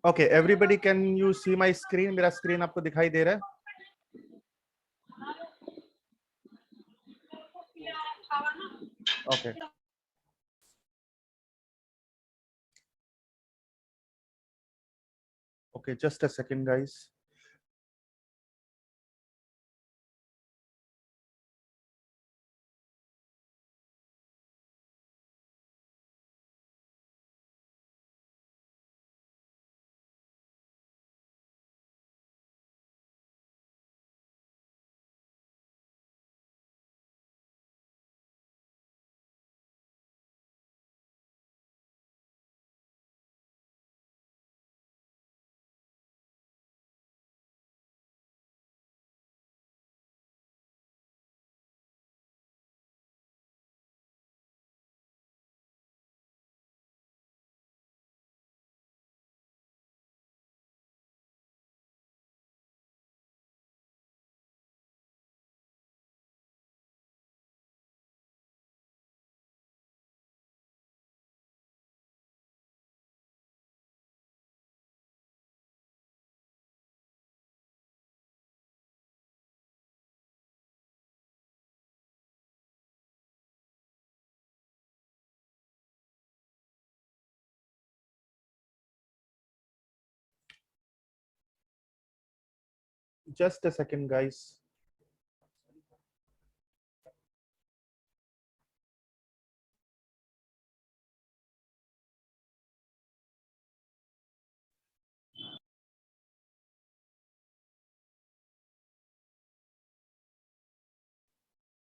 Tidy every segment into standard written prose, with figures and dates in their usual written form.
Okay everybody, can you see my screen? मेरा screen आपको दिखाई दे रहा है? Okay okay, just a second guys. Just a second guys.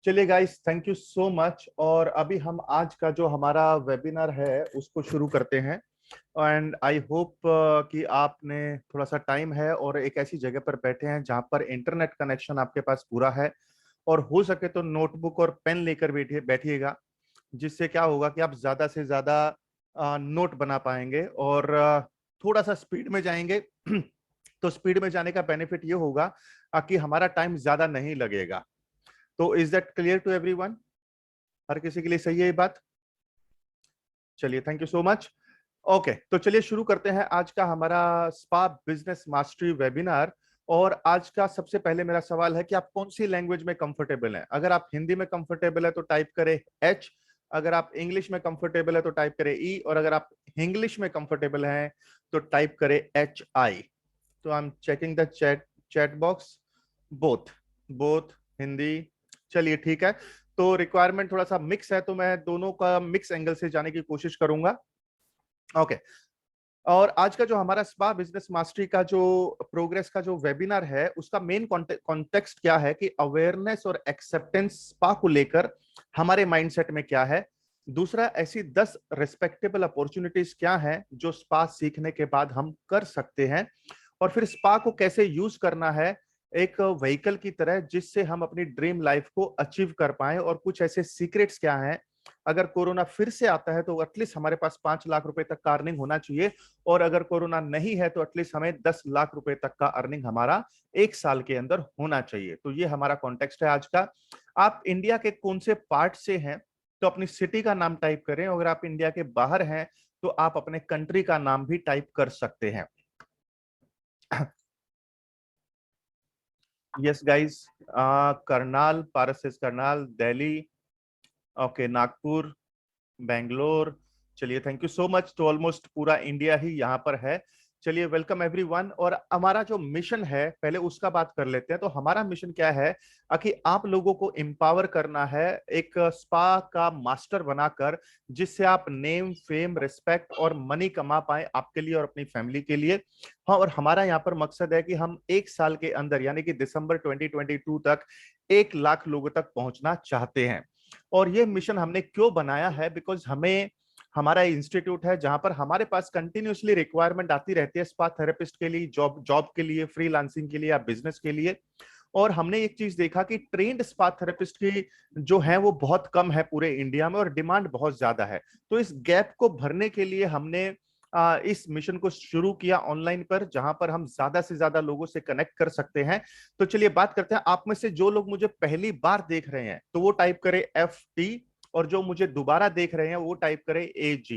चलिए guys, thank you so much. और अभी हम आज का जो हमारा वेबिनार है उसको शुरू करते हैं। एंड आई होप कि आपने थोड़ा सा टाइम है और एक ऐसी जगह पर बैठे हैं जहां पर इंटरनेट कनेक्शन आपके पास पूरा है, और हो सके तो नोटबुक और पेन लेकर बैठिए बैठिएगा, जिससे क्या होगा कि आप ज्यादा से ज्यादा नोट बना पाएंगे और थोड़ा सा स्पीड में जाएंगे। तो स्पीड में जाने का बेनिफिट ये होगा कि हमारा टाइम ज्यादा नहीं लगेगा। तो is that clear to everyone? हर किसी के लिए सही है ये बात? चलिए, thank you so much. Okay, तो चलिए शुरू करते हैं आज का हमारा स्पा बिजनेस मास्टरी वेबिनार। और आज का सबसे पहले मेरा सवाल है कि आप कौन सी लैंग्वेज में कंफर्टेबल हैं? अगर आप हिंदी में कंफर्टेबल है तो टाइप करें एच। अगर आप इंग्लिश में कंफर्टेबल है तो टाइप करें ई। और अगर आप इंग्लिश में कंफर्टेबल हैं तो टाइप करें एच आई। तो I am checking the chat box. Both both Hindi. चलिए ठीक है। तो रिक्वायरमेंट थोड़ा सा मिक्स है, तो मैं दोनों का मिक्स एंगल से जाने की कोशिश करूंगा। ओके। और आज का जो हमारा स्पा बिजनेस मास्टरी का जो प्रोग्रेस का जो वेबिनार है उसका मेन कॉन्टेक्स्ट क्या है कि अवेयरनेस और एक्सेप्टेंस स्पा को लेकर हमारे माइंडसेट में क्या है। दूसरा, ऐसी 10 रिस्पेक्टेबल अपॉर्चुनिटीज क्या हैं जो स्पा सीखने के बाद हम कर सकते हैं। और फिर स्पा को कैसे यूज करना है एक व्हीकल की तरह, जिससे हम अपनी ड्रीम लाइफ को अचीव कर पाए। और कुछ ऐसे सीक्रेट्स क्या हैं, अगर कोरोना फिर से आता है तो एटलीस्ट हमारे पास 5 लाख रुपए तक का अर्निंग होना चाहिए। और अगर कोरोना नहीं है तो एटलीस्ट हमें 10 लाख रुपए तक का अर्निंग हमारा 1 साल के अंदर होना चाहिए। तो ये हमारा कॉन्टेक्स्ट है आज का। आप इंडिया के कौन से पार्ट से हैं तो अपनी सिटी का नाम टाइप करें। अगर आप इंडिया के बाहर हैं तो आप अपने कंट्री का नाम भी टाइप कर सकते हैं। Yes guys, Karnal, Paras is Karnal, Delhi, okay, Nagpur, Bangalore. चलिए, थैंक यू सो मच। तो ऑलमोस्ट पूरा इंडिया ही यहाँ पर है। चलिए, वेलकम एवरीवन। और हमारा जो मिशन है पहले उसका बात कर लेते हैं। तो हमारा मिशन क्या है कि आप लोगों को एम्पावर करना है एक स्पा का मास्टर बनाकर, जिससे आप नेम, फेम, रिस्पेक्ट और मनी कमा पाए आपके लिए और अपनी फैमिली के लिए। हाँ, और हमारा यहाँ पर मकसद है कि हम 1 साल के अंदर यानी कि दिसंबर 2022 तक 1 लाख लोगों तक पहुंचना चाहते हैं। और ये मिशन हमने क्यों बनाया है, बिकॉज हमें हमारा इंस्टीट्यूट है जहां पर हमारे पास कंटिन्यूसली रिक्वायरमेंट आती रहती है स्पा थेरेपिस्ट के लिए, जॉब जॉब के लिए, फ्रीलांसिंग के लिए या बिजनेस के लिए। और हमने एक चीज देखा कि ट्रेंड स्पा थेरेपिस्ट की जो है वो बहुत कम है पूरे इंडिया में, और डिमांड बहुत ज्यादा है। तो इस गैप को भरने के लिए हमने इस मिशन को शुरू किया ऑनलाइन पर, जहां पर हम ज्यादा से ज्यादा लोगों से कनेक्ट कर सकते हैं। तो चलिए बात करते हैं। आप में से जो लोग मुझे पहली बार देख रहे हैं तो वो टाइप करें FT, और जो मुझे दोबारा देख रहे हैं वो टाइप करें AG।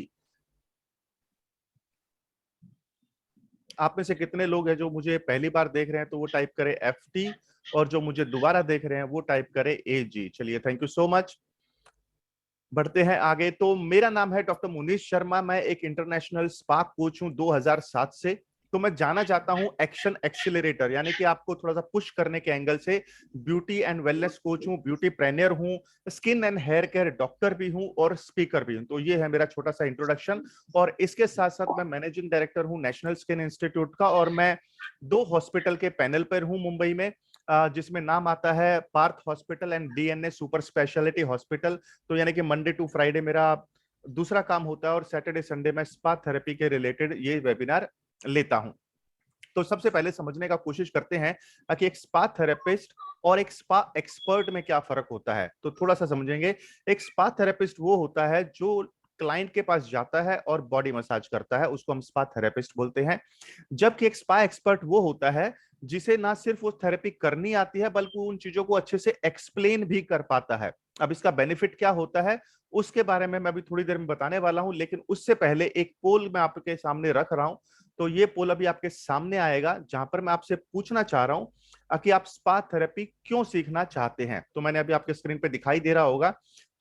आप में से कितने लोग हैं जो मुझे पहली बार देख रहे हैं, तो वो टाइप करें FT, और जो मुझे दोबारा देख रहे हैं वो टाइप करें AG। चलिए, थैंक यू सो मच। बढ़ते हैं आगे। तो मेरा नाम है डॉक्टर मुनीश शर्मा, मैं एक इंटरनेशनल स्पा कोच हूं 2007 से। तो मैं जाना चाहता हूं एक्शन एक्सीलरेटर, यानी कि आपको थोड़ा सा पुश करने के एंगल से ब्यूटी एंड वेलनेस कोच हूं, ब्यूटी प्रेनियर हूं, skin and hair care doctor भी हूं और स्पीकर भी हूं। तो ये है मेरा छोटा सा इंट्रोडक्शन। और इसके साथ साथ मैं मैनेजिंग डायरेक्टर हूं नेशनल स्किन इंस्टीट्यूट का, और मैं 2 हॉस्पिटल के पैनल पर हूं मुंबई में, जिसमें नाम आता है Parth hospital and DNA super speciality hospital. तो यानी कि मंडे टू फ्राइडे मेरा दूसरा काम होता है, और सैटरडे संडे में स्पा थेरेपी के रिलेटेड ये वेबिनार लेता हूं। तो सबसे पहले समझने का कोशिश करते हैं कि एक स्पा थेरेपिस्ट और एक स्पा एक्सपर्ट में क्या फर्क होता है। तो थोड़ा सा समझेंगे। एक स्पा थेरेपिस्ट वो होता है जो क्लाइंट के पास जाता है और बॉडी मसाज करता है, उसको हम स्पा थेरेपिस्ट बोलते हैं। जबकि एक स्पा एक्सपर्ट वो होता है जिसे ना सिर्फ वो थेरेपी करनी आती है, बल्कि उन चीजों को अच्छे से एक्सप्लेन भी कर पाता है। अब इसका बेनिफिट क्या होता है उसके बारे में मैं अभी थोड़ी देर में बताने वाला हूं, लेकिन उससे पहले एक पोल मैं आपके सामने रख रहा हूं। तो ये पोल अभी आपके सामने आएगा, जहां पर मैं आपसे पूछना चाह रहा हूं कि आप स्पा थेरेपी क्यों सीखना चाहते हैं। तो मैंने अभी आपके स्क्रीन पे दिखाई दे रहा होगा।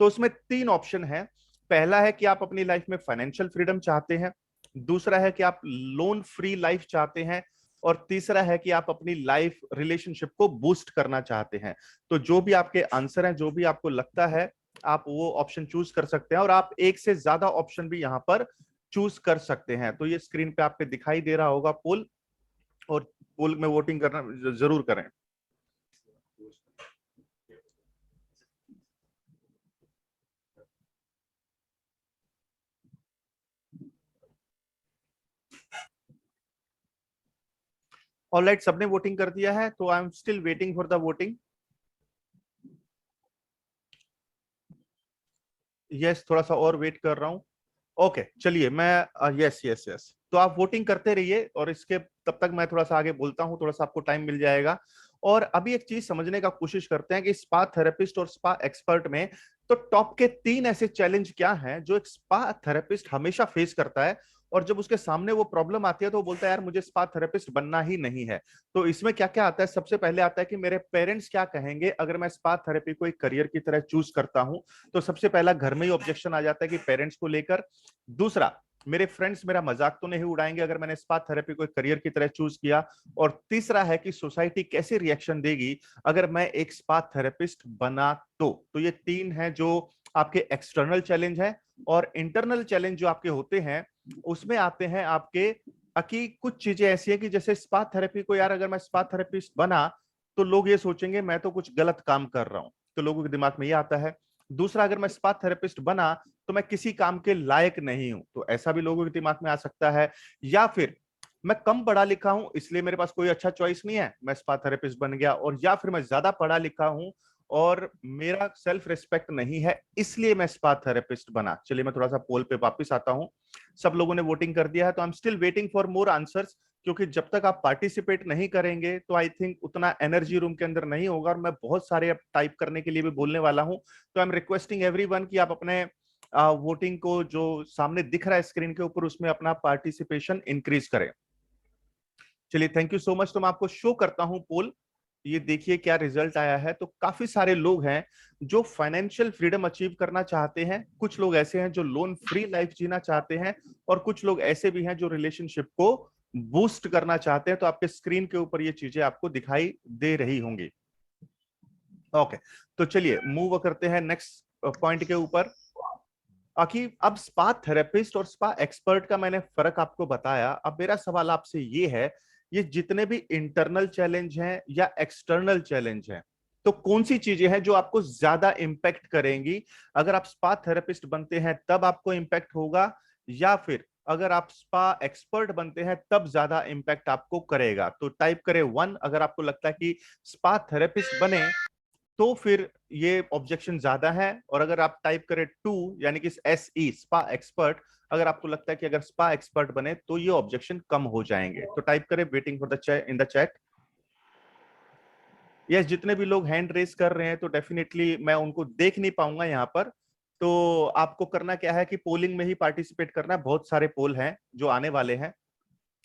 तो उसमें 3 ऑप्शन है। पहला है कि आप अपनी लाइफ में फाइनेंशियल फ्रीडम चाहते हैं, दूसरा है कि आप लोन फ्री लाइफ चाहते हैं, और तीसरा है कि आप अपनी लाइफ रिलेशनशिप को बूस्ट करना चाहते हैं। तो जो भी आपके आंसर हैं, जो भी आपको लगता है, आप वो ऑप्शन चूज कर सकते हैं, और आप एक से ज्यादा ऑप्शन भी यहां पर चूज कर सकते हैं। तो ये स्क्रीन पे आपके दिखाई दे रहा होगा पोल, और पोल में वोटिंग करना जरूर करें। ऑलराइट, सबने वोटिंग कर दिया है, तो I am still waiting for the voting. Yes, थोड़ा सा और वेट कर रहा हूं। ओके, चलिए, मैं यस यस यस, तो आप वोटिंग करते रहिए, और इसके तब तक मैं थोड़ा सा आगे बोलता हूं, थोड़ा सा आपको टाइम मिल जाएगा। और अभी एक चीज समझने का कोशिश करते हैं कि स्पा थेरेपिस्ट और स्पा एक्सपर्ट में तो टॉप के 3 ऐसे चैलेंज क्या हैं जो एक स्पा थेरेपिस्ट हमेशा फेस करता है, और जब उसके सामने वो प्रॉब्लम आती है तो वो बोलता है यार मुझे स्पा थेरेपिस्ट बनना ही नहीं है। तो इसमें क्या क्या आता है, सबसे पहले आता है कि मेरे पेरेंट्स क्या कहेंगे अगर मैं स्पा थेरेपी को एक करियर की तरह चूज करता हूं। तो सबसे पहला घर में ही ऑब्जेक्शन आ जाता है कि पेरेंट्स को लेकर। दूसरा, मेरे फ्रेंड्स मेरा मजाक तो नहीं उड़ाएंगे अगर मैंने स्पा थेरेपी को एक करियर की तरह चूज किया। और तीसरा है कि सोसाइटी कैसे रिएक्शन देगी अगर मैं एक स्पा थेरेपिस्ट बना। तो ये 3 हैं जो आपके एक्सटर्नल चैलेंज हैं। और इंटरनल चैलेंज जो आपके होते हैं उसमें आते हैं आपके कि कुछ चीजें ऐसी है कि जैसे स्पा थेरेपी को, यार अगर मैं स्पा थेरेपिस्ट बना तो लोग ये सोचेंगे मैं तो कुछ गलत काम कर रहा हूं, तो लोगों के दिमाग में ये आता है। दूसरा, अगर मैं स्पा थेरेपिस्ट बना तो मैं किसी काम के लायक नहीं हूं, तो ऐसा भी लोगों के दिमाग में आ सकता है। या फिर मैं कम पढ़ा लिखा हूं इसलिए मेरे पास कोई अच्छा चॉइस नहीं है, मैं स्पा थेरेपिस्ट बन गया। और या फिर मैं ज्यादा पढ़ा लिखा हूं और मेरा सेल्फ रिस्पेक्ट नहीं है इसलिए मैं स्पा थेरेपिस्ट बना। चलिए, मैं थोड़ा सा पोल पे वापस आता हूं। सब लोगों ने वोटिंग कर दिया है, तो I am still waiting for more answers, क्योंकि जब तक आप पार्टिसिपेट नहीं करेंगे तो आई थिंक उतना एनर्जी रूम के अंदर नहीं होगा, और मैं बहुत सारे अब टाइप करने के लिए भी बोलने वाला हूं। तो आई एम रिक्वेस्टिंग एवरीवन कि आप अपने वोटिंग को जो सामने दिख रहा है स्क्रीन के ऊपर उसमें अपना पार्टिसिपेशन इंक्रीज करें। चलिए, थैंक यू सो मच। तो मैं आपको शो करता हूं पोल। ये देखिए क्या रिजल्ट आया है। तो काफी सारे लोग हैं जो फाइनेंशियल फ्रीडम अचीव करना चाहते हैं, कुछ लोग ऐसे हैं जो लोन फ्री लाइफ जीना चाहते हैं, और कुछ लोग ऐसे भी हैं जो रिलेशनशिप को बूस्ट करना चाहते हैं। तो आपके स्क्रीन के ऊपर ये चीजें आपको दिखाई दे रही होंगी। ओके, तो चलिए मूव करते हैं नेक्स्ट पॉइंट के ऊपर। आखिर अब स्पा थेरेपिस्ट और स्पा एक्सपर्ट का मैंने फर्क आपको बताया। अब मेरा सवाल आपसे ये है, ये जितने भी इंटरनल चैलेंज हैं या एक्सटर्नल चैलेंज हैं, तो कौन सी चीजें हैं जो आपको ज्यादा इंपैक्ट करेंगी? अगर आप स्पा थेरेपिस्ट बनते हैं तब आपको इंपैक्ट होगा, या फिर अगर आप स्पा एक्सपर्ट बनते हैं तब ज्यादा इंपैक्ट आपको करेगा? तो टाइप करें 1 अगर आपको लगता है कि स्पा थेरेपिस्ट बने तो फिर ये ऑब्जेक्शन ज्यादा है, और अगर आप टाइप करें 2 यानी कि SE स्पा एक्सपर्ट, अगर आपको लगता है कि अगर स्पा एक्सपर्ट बने तो ये ऑब्जेक्शन कम हो जाएंगे। तो टाइप करें waiting for the in the chat. Yes, जितने भी लोग हैंड रेस कर रहे हैं तो डेफिनेटली मैं उनको देख नहीं पाऊंगा यहाँ पर। तो आपको करना क्या है कि पोलिंग में ही पार्टिसिपेट करना है, बहुत सारे पोल हैं जो आने वाले हैं।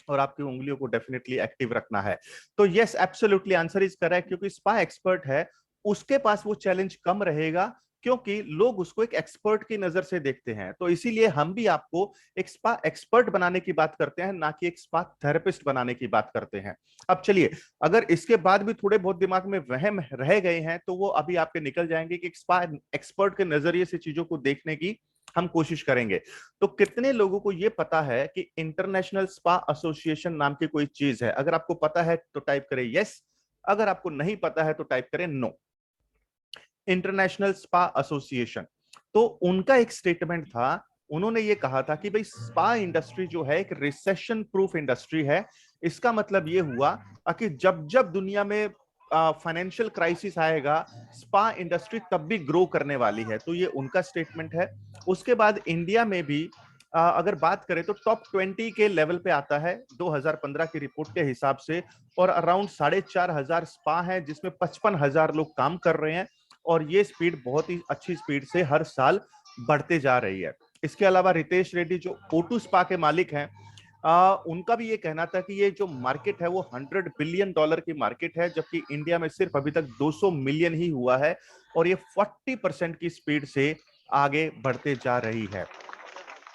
और आपकी उंगलियों को डेफिनेटली एक्टिव रखना है। तो yes, absolutely answer is correct, क्योंकि स्पा एक्सपर्ट है उसके पास वो चैलेंज कम रहेगा, क्योंकि लोग उसको एक एक्सपर्ट की नजर से देखते हैं। तो इसीलिए हम भी आपको एक स्पा एक्सपर्ट बनाने की बात करते हैं, ना कि एक स्पा थेरेपिस्ट बनाने की बात करते हैं। अब चलिए, अगर इसके बाद भी थोड़े बहुत दिमाग में वहम रह गए हैं तो वो अभी आपके निकल जाएंगे कि एक स्पा एक्सपर्ट के नजरिए से चीजों को देखने की हम कोशिश करेंगे। तो कितने लोगों को यह पता है कि इंटरनेशनल स्पा एसोसिएशन नाम की कोई चीज है? अगर आपको पता है तो टाइप करें यस, अगर आपको नहीं पता है तो टाइप करें नो। इंटरनेशनल स्पा एसोसिएशन, तो उनका एक स्टेटमेंट था, उन्होंने ये कहा था कि भाई स्पा इंडस्ट्री जो है एक रिसेशन प्रूफ इंडस्ट्री है। इसका मतलब ये हुआ कि जब जब दुनिया में फाइनेंशियल क्राइसिस आएगा, स्पा इंडस्ट्री तब भी ग्रो करने वाली है। तो ये उनका स्टेटमेंट है। उसके बाद इंडिया में भी अगर बात करें तो टॉप 20 के लेवल पे आता है 2015 की रिपोर्ट के हिसाब से, और अराउंड 4,500 स्पा है जिसमें 55,000 लोग काम कर रहे हैं, और ये स्पीड बहुत ही अच्छी स्पीड से हर साल बढ़ते जा रही है। इसके अलावा रितेश रेड्डी जो ओटू स्पा के मालिक हैं, उनका भी ये कहना था कि ये जो मार्केट है वो $100 बिलियन की मार्केट है, जबकि इंडिया में सिर्फ अभी तक 200 मिलियन ही हुआ है, और ये 40% की स्पीड से आगे बढ़ते जा रही है।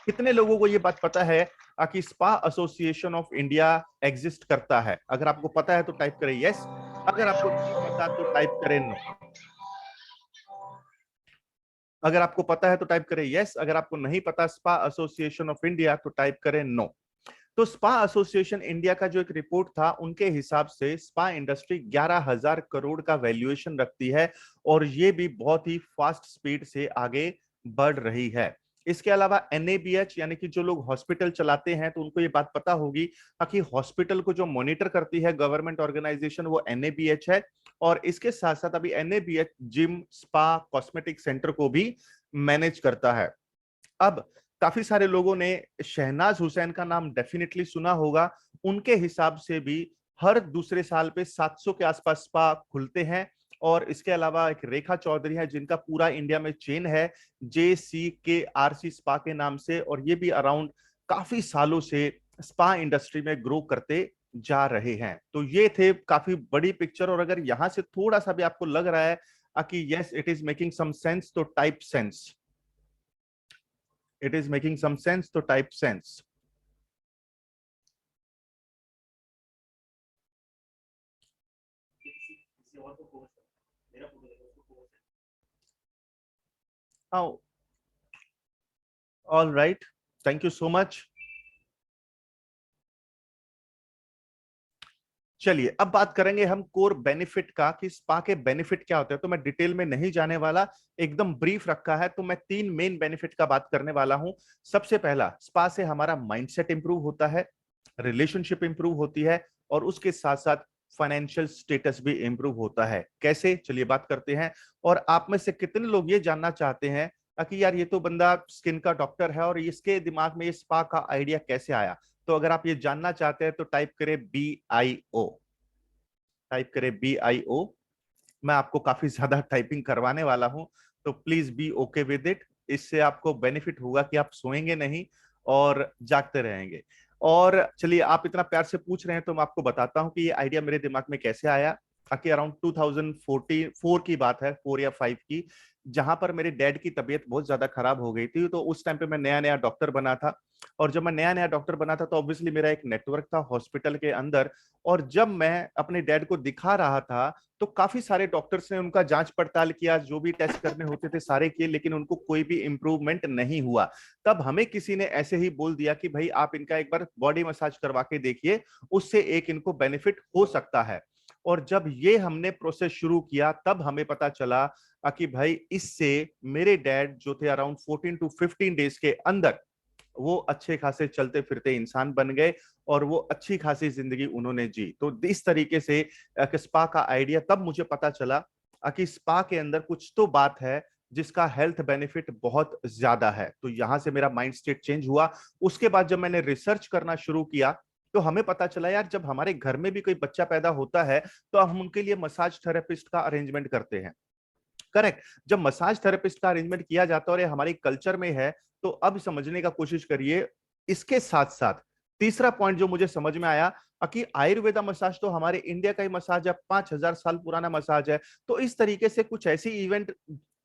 कितने लोगों को ये बात पता है कि spa association of India exist करता है? अगर आपको पता है तो टाइप करें यस, अगर आपको नहीं पता तो टाइप करें नो। अगर आपको पता है तो टाइप करें यस, अगर आपको नहीं पता स्पा एसोसिएशन ऑफ इंडिया तो टाइप करें नो। तो स्पा एसोसिएशन इंडिया का जो एक रिपोर्ट था, उनके हिसाब से स्पा इंडस्ट्री 11,000 करोड़ का वैल्यूएशन रखती है, और ये भी बहुत ही फास्ट स्पीड से आगे बढ़ रही है। इसके अलावा एनएबीएच, यानी कि जो लोग हॉस्पिटल चलाते हैं तो उनको ये बात पता होगी कि हॉस्पिटल को जो मॉनिटर करती है गवर्नमेंट ऑर्गेनाइजेशन वो एनएबीएच है, और इसके साथ साथ अभी NABH gym, spa, cosmetic centre को भी मैनेज करता है। अब काफी सारे लोगों ने शहनाज हुसैन का नाम डेफिनेटली सुना होगा। उनके हिसाब से भी हर दूसरे साल पे 700 के आसपास स्पा खुलते हैं। और इसके अलावा एक रेखा चौधरी है जिनका पूरा इंडिया में चेन है JCKRC स्पा के नाम से, और ये भी अराउंड काफी सालों से स्पा इंडस्ट्री में ग्रो करते जा रहे हैं। तो ये थे काफी बड़ी पिक्चर, और अगर यहां से थोड़ा सा भी आपको लग रहा है कि yes it is making some sense, तो type sense. it is making some sense, तो type sense. Oh, all right, thank you so much. चलिए अब बात करेंगे हम कोर बेनिफिट का, कि स्पा के बेनिफिट क्या होते हैं। तो मैं डिटेल में नहीं जाने वाला, एकदम ब्रीफ रखा है। तो मैं 3 मेन बेनिफिट का बात करने वाला हूं। सबसे पहला, स्पा से हमारा माइंडसेट इंप्रूव होता है, रिलेशनशिप इंप्रूव होती है, और उसके साथ साथ फाइनेंशियल स्टेटस भी इंप्रूव होता है। कैसे, चलिए बात करते हैं। और आप में से कितने लोग ये जानना चाहते हैं कि यार ये तो बंदा स्किन का डॉक्टर है और इसके दिमाग में ये स्पा का आइडिया कैसे आया? तो अगर आप ये जानना चाहते हैं तो टाइप करें BIO, टाइप करें BIO। मैं आपको काफी ज्यादा टाइपिंग करवाने वाला हूं, तो please be okay with it. इससे आपको बेनिफिट होगा कि आप सोएंगे नहीं और जागते रहेंगे। और चलिए, आप इतना प्यार से पूछ रहे हैं तो मैं आपको बताता हूं कि ये आइडिया मेरे दिमाग में कैसे आया। ताकि अराउंड 2014 की बात है, 4 या 5 की, जहां पर मेरे डैड की तबीयत बहुत ज्यादा खराब हो गई थी। तो उस टाइम पे मैं नया नया डॉक्टर बना था, और जब मैं नया नया डॉक्टर बना था तो ऑब्वियसली मेरा एक नेटवर्क था हॉस्पिटल के अंदर। और जब मैं अपने डैड को दिखा रहा था तो काफी सारे डॉक्टर्स ने उनका जांच पड़ताल किया, जो भी टेस्ट करने होते थे सारे किए, लेकिन उनको कोई भी इंप्रूवमेंट नहीं हुआ। तब हमें किसी ने ऐसे ही बोल दिया कि भाई आप इनका एक बार बॉडी मसाज करवा के देखिए, उससे एक इनको बेनिफिट हो सकता है। और जब ये हमने प्रोसेस शुरू किया तब हमें पता चला कि भाई इससे मेरे डैड जो थे अराउंड 14 टू 15 डेज के अंदर वो अच्छे खासे चलते फिरते इंसान बन गए, और वो अच्छी खासी जिंदगी उन्होंने जी। तो इस तरीके से स्पा का आइडिया तब मुझे पता चला कि स्पा के अंदर कुछ तो बात है जिसका हेल्थ बेनिफिट बहुत ज्यादा है। तो यहां से मेरा माइंड स्टेट चेंज हुआ। उसके बाद जब मैंने रिसर्च करना शुरू किया तो हमें पता चला यार, जब हमारे घर में भी कोई बच्चा पैदा होता है तो हम उनके लिए मसाज थेरेपिस्ट का अरेंजमेंट करते हैं। करेक्ट। जब मसाज थेरेपिस्ट का अरेंजमेंट किया जाता है और ये हमारे कल्चर में है, तो अब समझने का कोशिश करिए, इसके साथ साथ तीसरा पॉइंट जो मुझे समझ में आया कि आयुर्वेदा मसाज तो हमारे इंडिया का ही मसाज है, 5,000 साल पुराना मसाज है। तो इस तरीके से कुछ ऐसी इवेंट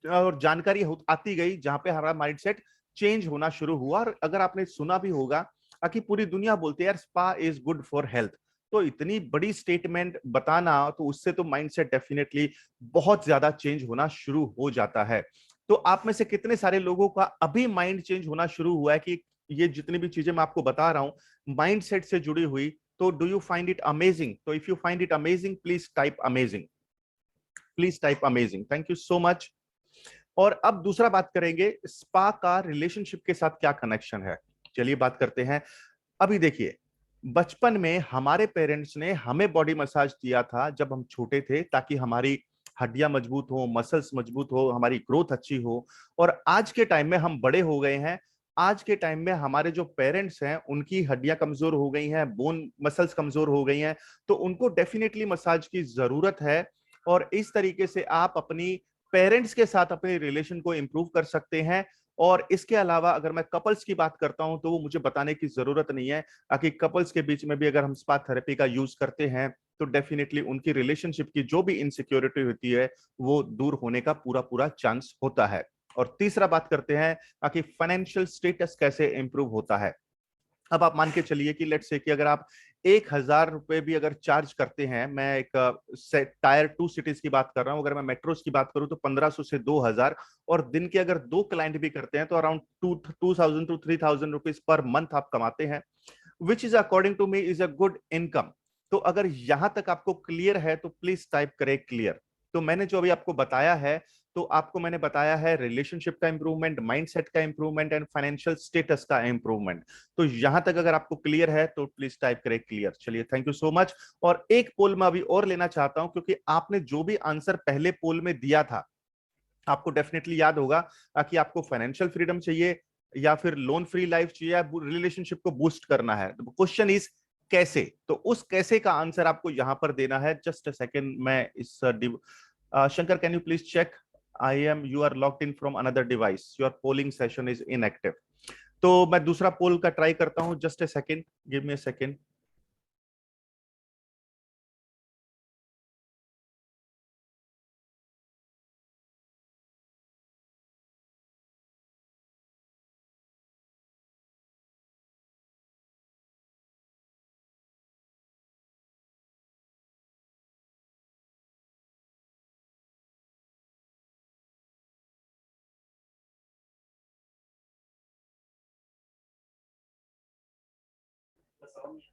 और जानकारी आती गई जहां पे हमारा माइंडसेट चेंज होना शुरू हुआ। और अगर आपने सुना भी होगा कि पूरी दुनिया बोलती है यार spa is good for health, तो इतनी बड़ी स्टेटमेंट बताना, तो उससे तो माइंडसेट डेफिनेटली बहुत ज्यादा चेंज होना शुरू हो जाता है। तो आप में से कितने सारे लोगों का अभी माइंड चेंज होना शुरू हुआ है कि ये जितनी भी चीजें मैं आपको बता रहा हूं माइंडसेट से जुड़ी हुई, तो do you find it amazing? तो if you find it amazing please type amazing, please type amazing. Thank you so much. और अब दूसरा बात करेंगे, स्पा का रिलेशनशिप के साथ क्या कनेक्शन है। चलिए बात करते हैं। अभी देखिए, बचपन में हमारे पेरेंट्स ने हमें बॉडी मसाज दिया था जब हम छोटे थे, ताकि हमारी हड्डियां मजबूत हो, मसल्स मजबूत हो, हमारी ग्रोथ अच्छी हो। और आज के टाइम में हम बड़े हो गए हैं, आज के टाइम में हमारे जो पेरेंट्स हैं उनकी हड्डियां कमजोर हो गई हैं, बोन मसल्स कमजोर हो गई हैं, तो उनको डेफिनेटली मसाज की जरूरत है। और इस तरीके से आप अपनी पेरेंट्स के साथ अपने रिलेशन को इंप्रूव कर सकते हैं। और इसके अलावा अगर मैं कपल्स की बात करता हूं तो वो मुझे बताने की जरूरत नहीं है कि कपल्स के बीच में भी अगर हम स्पा थेरेपी का यूज करते हैं तो डेफिनेटली उनकी रिलेशनशिप की जो भी इनसिक्योरिटी होती है वो दूर होने का पूरा पूरा चांस होता है। और तीसरा बात करते हैं कि फाइनेंशियल स्टेटस कैसे इंप्रूव होता है। अब आप मान के चलिए कि लेट्स से कि अगर आप 1,000 रुपए भी अगर चार्ज करते हैं, मैं एक टायर 2 सिटीज की बात कर रहा हूं, अगर मैं मेट्रोस की बात करूं तो 1,500 से 2,000, और दिन के अगर 2 क्लाइंट भी करते हैं तो around 2,000 to 3,000 rupees per month आप कमाते हैं, which is according to me is a good income. तो अगर यहां तक आपको क्लियर है तो प्लीज टाइप करें क्लियर। तो मैंने जो अभी आपको बताया है, तो आपको मैंने बताया है रिलेशनशिप का इंप्रूवमेंट, माइंडसेट का इंप्रूवमेंट एंड फाइनेंशियल स्टेटस का इंप्रूवमेंट। तो यहां तक अगर आपको क्लियर है तो प्लीज टाइप करें क्लियर। चलिए, थैंक यू सो मच। और एक पोल मैं अभी और लेना चाहता हूं, क्योंकि आपने जो भी आंसर पहले पोल में दिया था, आपको डेफिनेटली याद होगा कि आपको फाइनेंशियल फ्रीडम चाहिए या फिर लोन फ्री लाइफ चाहिए या रिलेशनशिप को बूस्ट करना है। क्वेश्चन इज कैसे, तो उस कैसे का आंसर आपको यहां पर देना है। जस्ट अ सेकंड, मैं इस Shankar can you please check, I am you are locked in from another device, your polling session is inactive. तो मैं दूसरा पोल का ट्राई करता हूं, just a second, give me a second.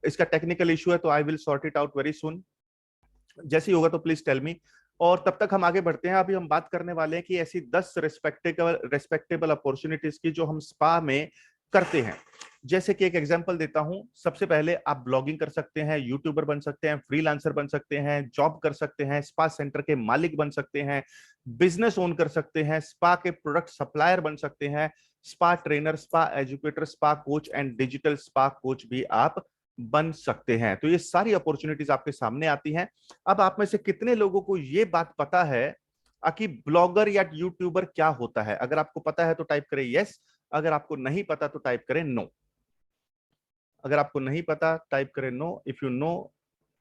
इसका टेक्निकल इशू है, तो I will sort it out very soon. जैसे ही होगा तो प्लीज टेल मी। और तब तक हम आगे बढ़ते हैं। अभी हम बात करने वाले हैं कि ऐसी 10 रेस्पेक्टेबल अपॉर्चुनिटीज की जो हम स्पा में करते हैं। जैसे कि एक एग्जांपल देता हूं, सबसे पहले आप ब्लॉगिंग कर सकते हैं, यूट्यूबर बन सकते हैं, फ्रीलांसर बन सकते हैं, जॉब कर सकते हैं, स्पा सेंटर के मालिक बन सकते हैं, बिजनेस ओन कर सकते हैं, स्पा के प्रोडक्ट सप्लायर बन सकते हैं, spa trainer, spa educator, spa coach and digital spa coach भी आप बन सकते हैं। तो ये सारी अपॉर्चुनिटीज आपके सामने आती हैं। अब आप में से कितने लोगों को ये बात पता है कि ब्लॉगर या यूट्यूबर क्या होता है? अगर आपको पता है तो टाइप करें यस, अगर आपको नहीं पता तो टाइप करें नो। अगर आपको नहीं पता टाइप करें no, if you know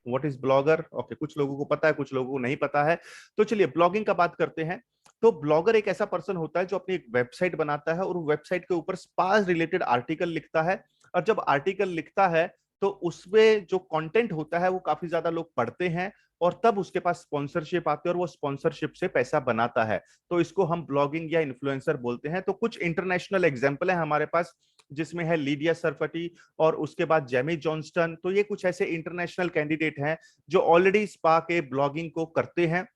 what is blogger. Okay, कुछ लोगों को पता है, कुछ लोगों को नहीं पता है। तो चलिए ब्लॉगिंग का बात करते हैं। तो ब्लॉगर एक ऐसा पर्सन होता है जो अपनी एक वेबसाइट बनाता है और वेबसाइट के ऊपर स्पा रिलेटेड आर्टिकल लिखता है। और जब आर्टिकल लिखता है तो उसमें जो कंटेंट होता है वो काफी ज्यादा लोग पढ़ते हैं, और तब उसके पास स्पॉन्सरशिप आती है और वो स्पॉन्सरशिप से पैसा बनाता है। तो इसको हम ब्लॉगिंग या इन्फ्लुएंसर बोलते हैं। तो कुछ इंटरनेशनल एग्जाम्पल है हमारे पास, जिसमें है लीडिया सरफटी और उसके बाद जेमी जॉनस्टन। तो ये कुछ ऐसे इंटरनेशनल कैंडिडेट हैं जो ऑलरेडी स्पा के ब्लॉगिंग को करते हैं।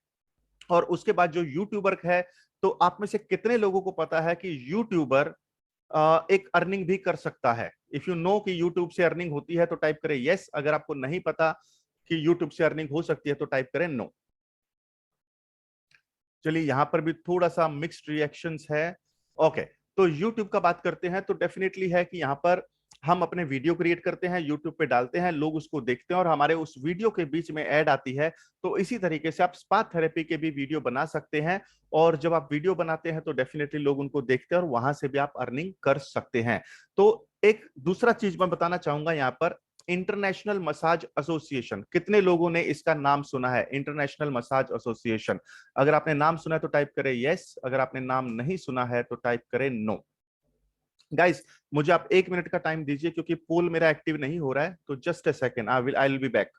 और उसके बाद जो यूट्यूबर है, तो आप में से कितने लोगों को पता है कि यूट्यूबर एक अर्निंग भी कर सकता है? इफ यू नो कि यूट्यूब से अर्निंग होती है तो टाइप करें यस, अगर आपको नहीं पता कि यूट्यूब से अर्निंग हो सकती है तो टाइप करें नो। चलिए, यहां पर भी थोड़ा सा मिक्स्ड रिएक्शंस है। ओके, तो YouTube का बात करते हैं तो डेफिनेटली है कि यहाँ पर हम अपने वीडियो क्रिएट करते हैं, YouTube पे डालते हैं, लोग उसको देखते हैं और हमारे उस वीडियो के बीच में ऐड आती है। तो इसी तरीके से आप स्पा थेरेपी के भी वीडियो बना सकते हैं, और जब आप वीडियो बनाते हैं तो डेफिनेटली लोग उनको देखते हैं और वहां से भी आप अर्निंग कर सकते हैं। तो एक दूसरा चीज मैं बताना चाहूंगा यहाँ पर, इंटरनेशनल मसाज एसोसिएशन, कितने लोगों ने इसका नाम सुना है? इंटरनेशनल मसाज एसोसिएशन, अगर आपने नाम सुना है तो टाइप करें यस, अगर आपने नाम नहीं सुना है तो टाइप करें नो। गाइस, मुझे आप 1 मिनट का टाइम दीजिए क्योंकि पोल मेरा एक्टिव नहीं हो रहा है, तो just a second, I will be back.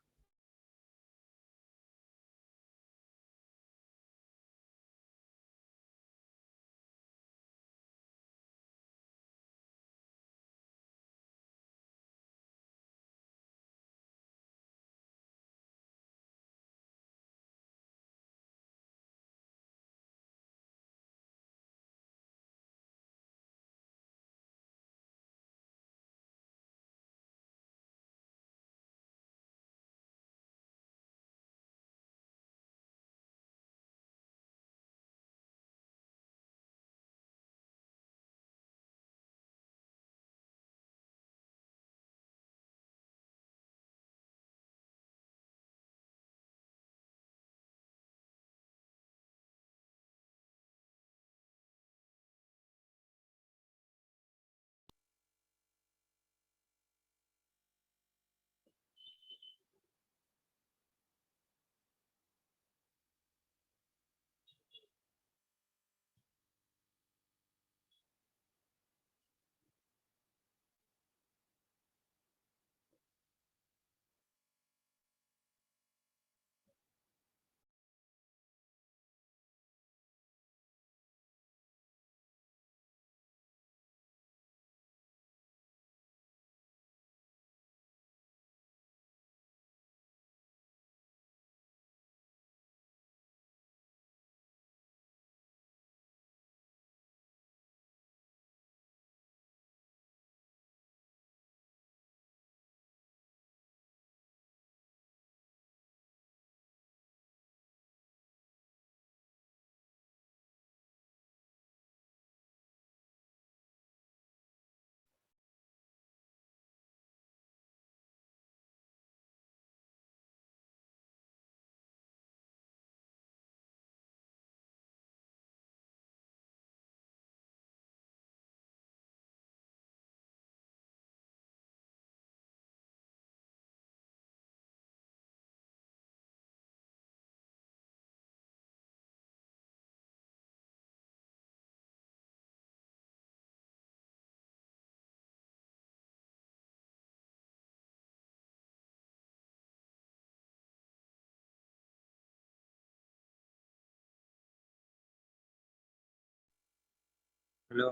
Hello.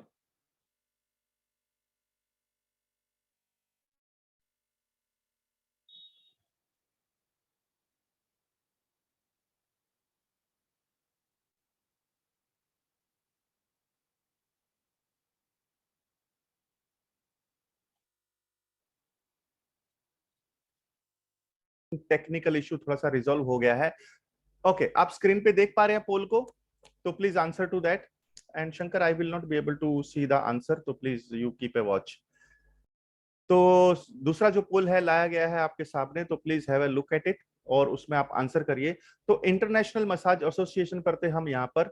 Technical issue थोड़ा सा रिजॉल्व हो गया है। ओके, आप स्क्रीन पे देख पा रहे हैं पोल को? तो please answer to that. And Shankar, I will not be able to see the answer, तो please you keep a watch. तो दूसरा जो पोल है लाया गया है आपके सामने, तो please have a look at it और उसमें आप आंसर करिए। तो इंटरनेशनल मसाज एसोसिएशन पढ़ते हम यहाँ पर।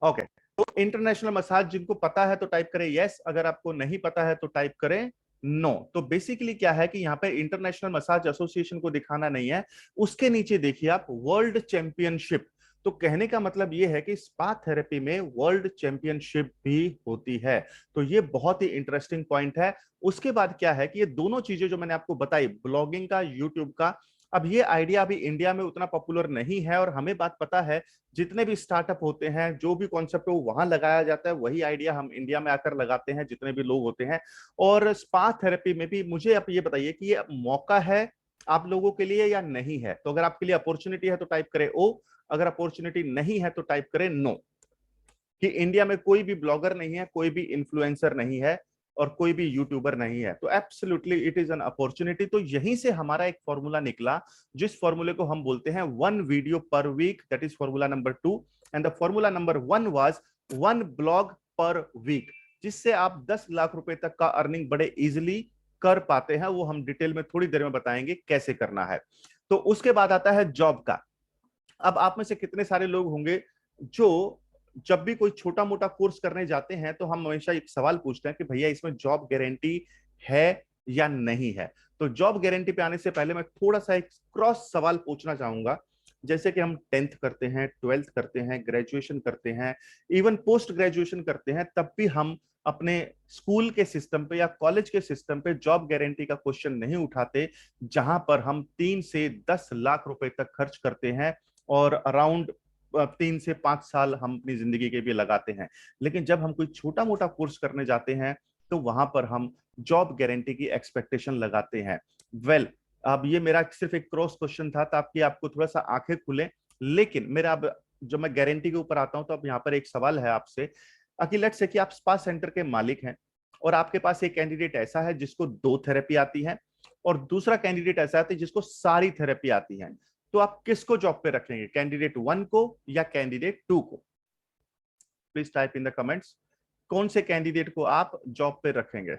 ओके, तो इंटरनेशनल मसाज जिनको पता है तो टाइप करें यस, अगर आपको नहीं पता है तो टाइप करें नो। तो बेसिकली क्या है कि यहाँ पे इंटरनेशनल मसाज एसोसिएशन को दिखाना नहीं है, उसके नीचे देखिए आप वर्ल्ड चैंपियनशिप। तो कहने का मतलब ये है कि स्पा थेरेपी में वर्ल्ड चैंपियनशिप भी होती है। तो ये बहुत ही इंटरेस्टिंग पॉइंट है। उसके बाद क्या है कि ये दोनों चीजें जो मैंने आपको बताई, ब्लॉगिंग का, यूट्यूब का, अब ये आइडिया अभी इंडिया में उतना पॉपुलर नहीं है, और हमें बात पता है जितने भी स्टार्टअप होते हैं, जो भी कॉन्सेप्ट है वो वहां लगाया जाता है, वही आइडिया हम इंडिया में आकर लगाते हैं जितने भी लोग होते हैं। और स्पा थेरेपी में भी मुझे आप ये बताइए कि ये मौका है आप लोगों के लिए या नहीं है? तो अगर आपके लिए अपॉर्चुनिटी है तो टाइप करें ओ, अगर अपॉर्चुनिटी नहीं है तो टाइप करें नो। कि इंडिया में कोई भी ब्लॉगर नहीं है, कोई भी इन्फ्लुएंसर नहीं है, और कोई भी यूट्यूबर नहीं है, तो absolutely it is an opportunity. तो यहीं से हमारा एक फॉर्मूला निकला, जिस फॉर्मूले को हम बोलते हैं 1 video per week, that is formula number 2। And the formula number 1 was 1 blog per week, जिससे आप 10 लाख रुपए तक का अर्निंग बड़े इजिली कर पाते हैं। वो हम डिटेल में थोड़ी देर में बताएंगे कैसे करना है। तो उसके बाद आता है जॉब का। अब आप में से कितने सारे लोग होंगे जो जब भी कोई छोटा मोटा कोर्स करने जाते हैं तो हम हमेशा एक सवाल पूछते हैं कि भैया इसमें जॉब गारंटी है या नहीं है। तो जॉब गारंटी पे आने से पहले मैं थोड़ा सा एक क्रॉस सवाल पूछना चाहूंगा। जैसे कि हम 10th करते हैं, 12th करते हैं, ग्रेजुएशन करते हैं, इवन पोस्ट ग्रेजुएशन करते हैं, तब भी हम अपने स्कूल के सिस्टम पे या कॉलेज के सिस्टम पे जॉब गारंटी का क्वेश्चन नहीं उठाते, जहां पर हम 3 से 10 लाख रुपए तक खर्च करते हैं और अराउंड 3 से 5 साल हम अपनी जिंदगी के भी लगाते हैं। लेकिन जब हम कोई छोटा मोटा कोर्स करने जाते हैं तो वहां पर हम जॉब गारंटी की एक्सपेक्टेशन लगाते हैं। वेल, अब ये मेरा सिर्फ एक क्रॉस क्वेश्चन था ताकि आपको थोड़ा सा आंखें खुले। लेकिन मेरा अब जब मैं गारंटी के ऊपर आता हूं तो अब यहाँ पर एक सवाल है आपसे। लेट्स से कि आप स्पा सेंटर के मालिक हैं और आपके पास एक कैंडिडेट ऐसा है जिसको 2 थेरेपी आती है और दूसरा कैंडिडेट ऐसा है जिसको सारी थेरेपी आती है। तो आप किसको जॉब पे रखेंगे, कैंडिडेट 1 को या कैंडिडेट 2 को? Please type in the comments, कौन से कैंडिडेट को आप जॉब पे रखेंगे?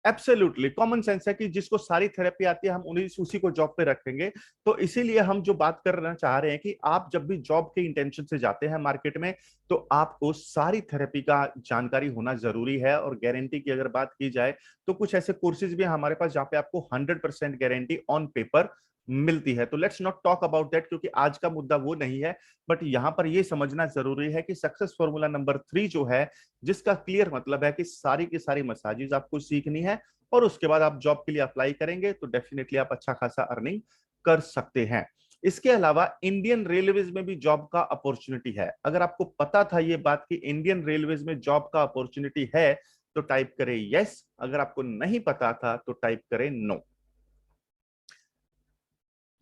एब्सोल्युटली कॉमन सेंस है कि जिसको सारी थेरेपी आती है हम उन्हीं उसी को जॉब पे रखेंगे। तो इसीलिए हम जो बात करना चाह रहे हैं कि आप जब भी जॉब के इंटेंशन से जाते हैं मार्केट में तो आपको सारी थेरेपी का जानकारी होना जरूरी है। और गारंटी की अगर बात की जाए तो कुछ ऐसे कोर्सेज भी हैं हमारे पास जहां पे आपको 100% गारंटी ऑन पेपर मिलती है। तो let's not talk about that क्योंकि आज का मुद्दा वो नहीं है। बट यहां पर यह समझना जरूरी है कि सक्सेस फॉर्मूला नंबर 3 जो है, जिसका क्लियर मतलब है कि सारी की सारी मसाजेज आपको सीखनी है और उसके बाद आप जॉब के लिए अप्लाई करेंगे तो डेफिनेटली आप अच्छा खासा अर्निंग कर सकते हैं। इसके अलावा इंडियन रेलवेज में भी जॉब का अपॉर्चुनिटी है। अगर आपको पता था ये बात कि इंडियन रेलवेज में जॉब का अपॉर्चुनिटी है तो टाइप करें यस, अगर आपको नहीं पता था तो टाइप करें नो।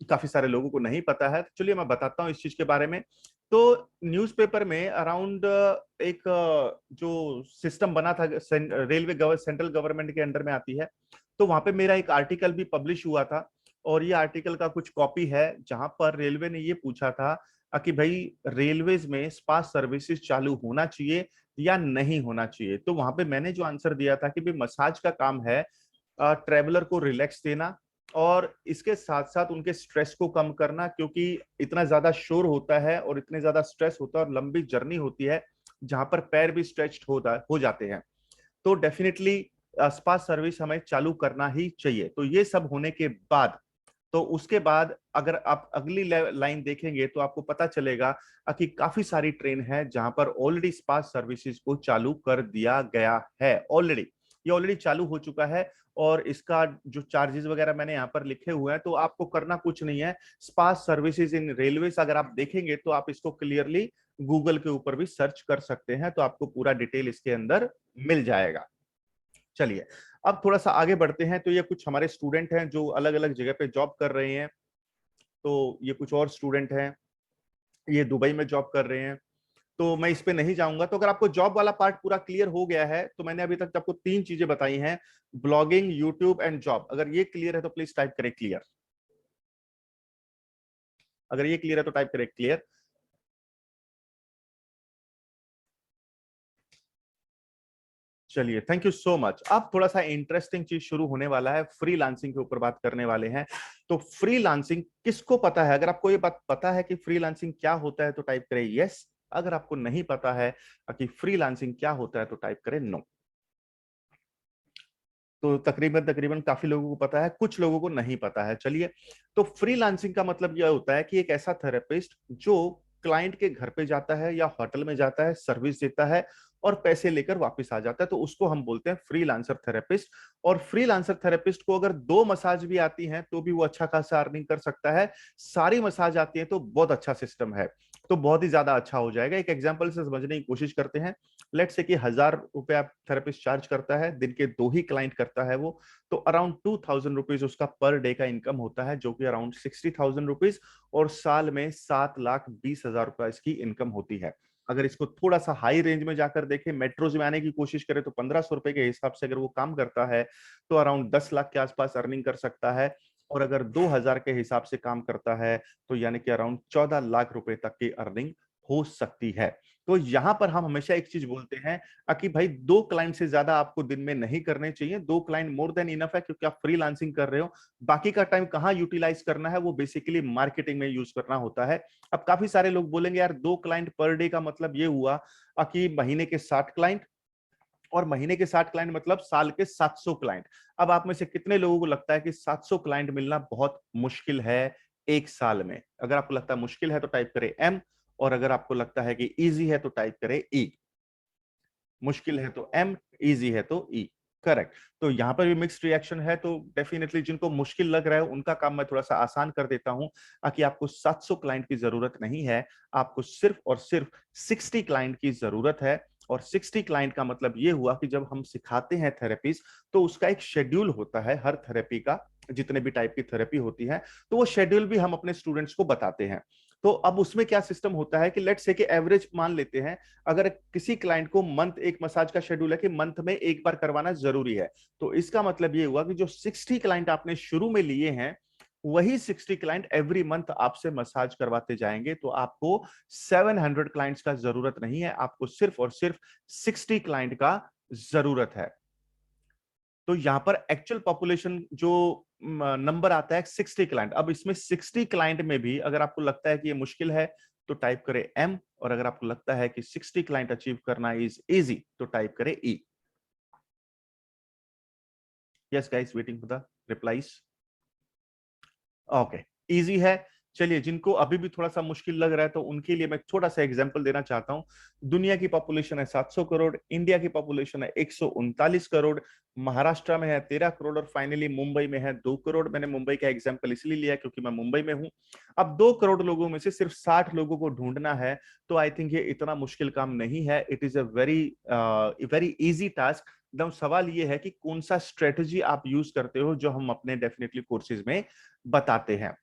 काफी सारे लोगों को नहीं पता है, तो चलिए मैं बताता हूं इस चीज के बारे में। तो न्यूज़पेपर में अराउंड एक जो सिस्टम बना था, रेलवे सेंट्रल गवर्नमेंट के अंडर में आती है, तो वहां पे मेरा एक आर्टिकल भी पब्लिश हुआ था। और ये आर्टिकल का कुछ कॉपी है जहां पर रेलवे ने ये पूछा था कि भाई रेलवेज में स्पा सर्विसेज चालू होना चाहिए या नहीं होना चाहिए। तो वहां पे मैंने जो आंसर दिया था कि भाई मसाज का काम है ट्रेवलर को रिलैक्स देना और इसके साथ साथ उनके स्ट्रेस को कम करना, क्योंकि इतना ज्यादा शोर होता है और इतने ज्यादा स्ट्रेस होता है और लंबी जर्नी होती है जहां पर पैर भी स्ट्रेच्ड हो जाते हैं। तो डेफिनेटली स्पा सर्विस हमें चालू करना ही चाहिए। तो ये सब होने के बाद, तो उसके बाद अगर आप अगली लाइन देखेंगे तो आपको पता चलेगा कि काफी सारी ट्रेन है जहां पर ऑलरेडी स्पा सर्विसेज को चालू कर दिया गया है। ऑलरेडी ये ऑलरेडी चालू हो चुका है और इसका जो चार्जेस वगैरह मैंने यहाँ पर लिखे हुए हैं, तो आपको करना कुछ नहीं है। स्पा सर्विसेज इन रेलवे अगर आप देखेंगे तो आप इसको क्लियरली गूगल के ऊपर भी सर्च कर सकते हैं, तो आपको पूरा डिटेल इसके अंदर मिल जाएगा। चलिए अब थोड़ा सा आगे बढ़ते हैं। तो ये कुछ हमारे स्टूडेंट हैं जो अलग अलग जगह पे जॉब कर रहे हैं। तो ये कुछ और स्टूडेंट हैं, ये दुबई में जॉब कर रहे हैं। तो मैं इस पे नहीं जाऊंगा। तो अगर आपको जॉब वाला पार्ट पूरा क्लियर हो गया है तो मैंने अभी तक आपको 3 चीजें बताई हैं, ब्लॉगिंग, यूट्यूब एंड जॉब। अगर ये क्लियर है तो प्लीज टाइप करें क्लियर। अगर ये क्लियर है तो टाइप करें क्लियर। चलिए, थैंक यू सो मच। अब थोड़ा सा इंटरेस्टिंग चीज शुरू होने वाला है, फ्रीलांसिंग के ऊपर बात करने वाले हैं। तो फ्रीलांसिंग किसको पता है? अगर आपको ये बात पता है कि फ्रीलांसिंग क्या होता है तो टाइप करें यस। अगर आपको नहीं पता है कि फ्रीलांसिंग क्या होता है तो टाइप करें नो। तो तकरीबन तकरीबन काफी लोगों को पता है, कुछ लोगों को नहीं पता है। चलिए, तो फ्रीलांसिंग का मतलब यह होता है कि एक ऐसा थेरेपिस्ट जो क्लाइंट के घर पे जाता है या होटल में जाता है, सर्विस देता है और पैसे लेकर वापस आ जाता है, तो उसको हम बोलते हैं फ्रीलांसर थेरेपिस्ट। और फ्रीलांसर थेरेपिस्ट को अगर 2 मसाज भी आती हैं तो भी वो अच्छा खासा अर्निंग कर सकता है। सारी मसाज आती है तो बहुत अच्छा सिस्टम है, तो बहुत ही ज्यादा अच्छा हो जाएगा। एक एग्जांपल से समझने की कोशिश करते हैं। लेट्स से कि 1000 रुपया थेरेपिस्ट चार्ज करता है, दिन के 2 ही क्लाइंट करता है वो, तो अराउंड 2000 रुपीज उसका पर डे का इनकम होता है, जो कि अराउंड 60,000 रुपीज, और साल में 7,20,000 रुपए इसकी इनकम होती है। अगर इसको थोड़ा सा हाई रेंज में जाकर देखें, मेट्रोज में आने की कोशिश करें, तो 1500 रुपए के हिसाब से अगर वो काम करता है तो अराउंड 10 लाख के आसपास अर्निंग कर सकता है। और अगर 2000 के हिसाब से काम करता है तो यानी कि अराउंड 14 लाख रुपए तक की अर्निंग हो सकती है। तो यहां पर हम हमेशा एक चीज बोलते हैं कि भाई 2 क्लाइंट से ज्यादा आपको दिन में नहीं करने चाहिए। 2 क्लाइंट मोर देन इनफ है, क्योंकि आप फ्रीलांसिंग कर रहे हो। बाकी का टाइम कहाँ यूटिलाइज करना है, वो बेसिकली मार्केटिंग में यूज करना होता है। अब काफी सारे लोग बोलेंगे यार 2 क्लाइंट पर डे का मतलब ये हुआ कि महीने के 60 क्लाइंट, और महीने के 60 क्लाइंट मतलब साल के 700 क्लाइंट। अब आप में से कितने लोगों को लगता है कि 700 क्लाइंट मिलना बहुत मुश्किल है एक साल में? अगर आपको लगता है मुश्किल है तो टाइप करें एम, और अगर आपको लगता है कि इजी है तो टाइप करें ई। मुश्किल है तो एम, इजी है तो ई। करेक्ट। तो यहां पर भी मिक्स्ड रिएक्शन है, तो डेफिनेटली जिनको मुश्किल लग रहा है उनका काम मैं थोड़ा सा आसान कर देता हूं कि आपको 700 क्लाइंट की जरूरत नहीं है, आपको सिर्फ और सिर्फ 60 क्लाइंट की जरूरत है। और 60 क्लाइंट का मतलब ये हुआ कि जब हम सिखाते हैं थेरेपीज, तो उसका एक शेड्यूल होता है हर थेरेपी का, जितने भी टाइप की थेरेपी होती है, तो वो शेड्यूल भी हम अपने स्टूडेंट्स को बताते हैं। तो अब उसमें क्या सिस्टम होता है कि लेट्स से कि एवरेज मान लेते हैं, अगर किसी क्लाइंट को मंथ एक मसाज का शेड्यूल है कि मंथ में एक बार करवाना जरूरी है, तो इसका मतलब ये हुआ कि जो 60 क्लाइंट आपने शुरू में लिए हैं, वही 60 क्लाइंट एवरी मंथ आपसे मसाज करवाते जाएंगे। तो आपको 700 क्लाइंट्स का जरूरत नहीं है, आपको सिर्फ और सिर्फ 60 क्लाइंट का जरूरत है। तो यहां पर एक्चुअल पॉपुलेशन जो नंबर आता है 60 क्लाइंट। अब इसमें 60 क्लाइंट में भी अगर आपको लगता है कि ये मुश्किल है तो टाइप करें एम, और अगर आपको लगता है कि 60 क्लाइंट अचीव करना इज इजी तो टाइप करें E. Yes guys, waiting for the replies. Okay, easy है। चलिए, जिनको अभी भी थोड़ा सा मुश्किल लग रहा है तो उनके लिए मैं छोटा सा एग्जांपल देना चाहता हूं। दुनिया की पॉपुलेशन है 700 करोड़, इंडिया की पॉपुलेशन है 139 करोड़, महाराष्ट्र में है 13 करोड़, और फाइनली मुंबई में है 2 करोड़। मैंने मुंबई का एग्जांपल इसलिए लिया क्योंकि मैं मुंबई में हूं। अब 2 करोड़ लोगों में से सिर्फ 60 लोगों को ढूंढना है, तो आई थिंक ये इतना मुश्किल काम नहीं है। It is a very very easy task. एकदम सवाल ये है कि कौन सा स्ट्रेटजी आप यूज करते हो, जो हम अपने डेफिनेटली कोर्सेज में बताते हैं।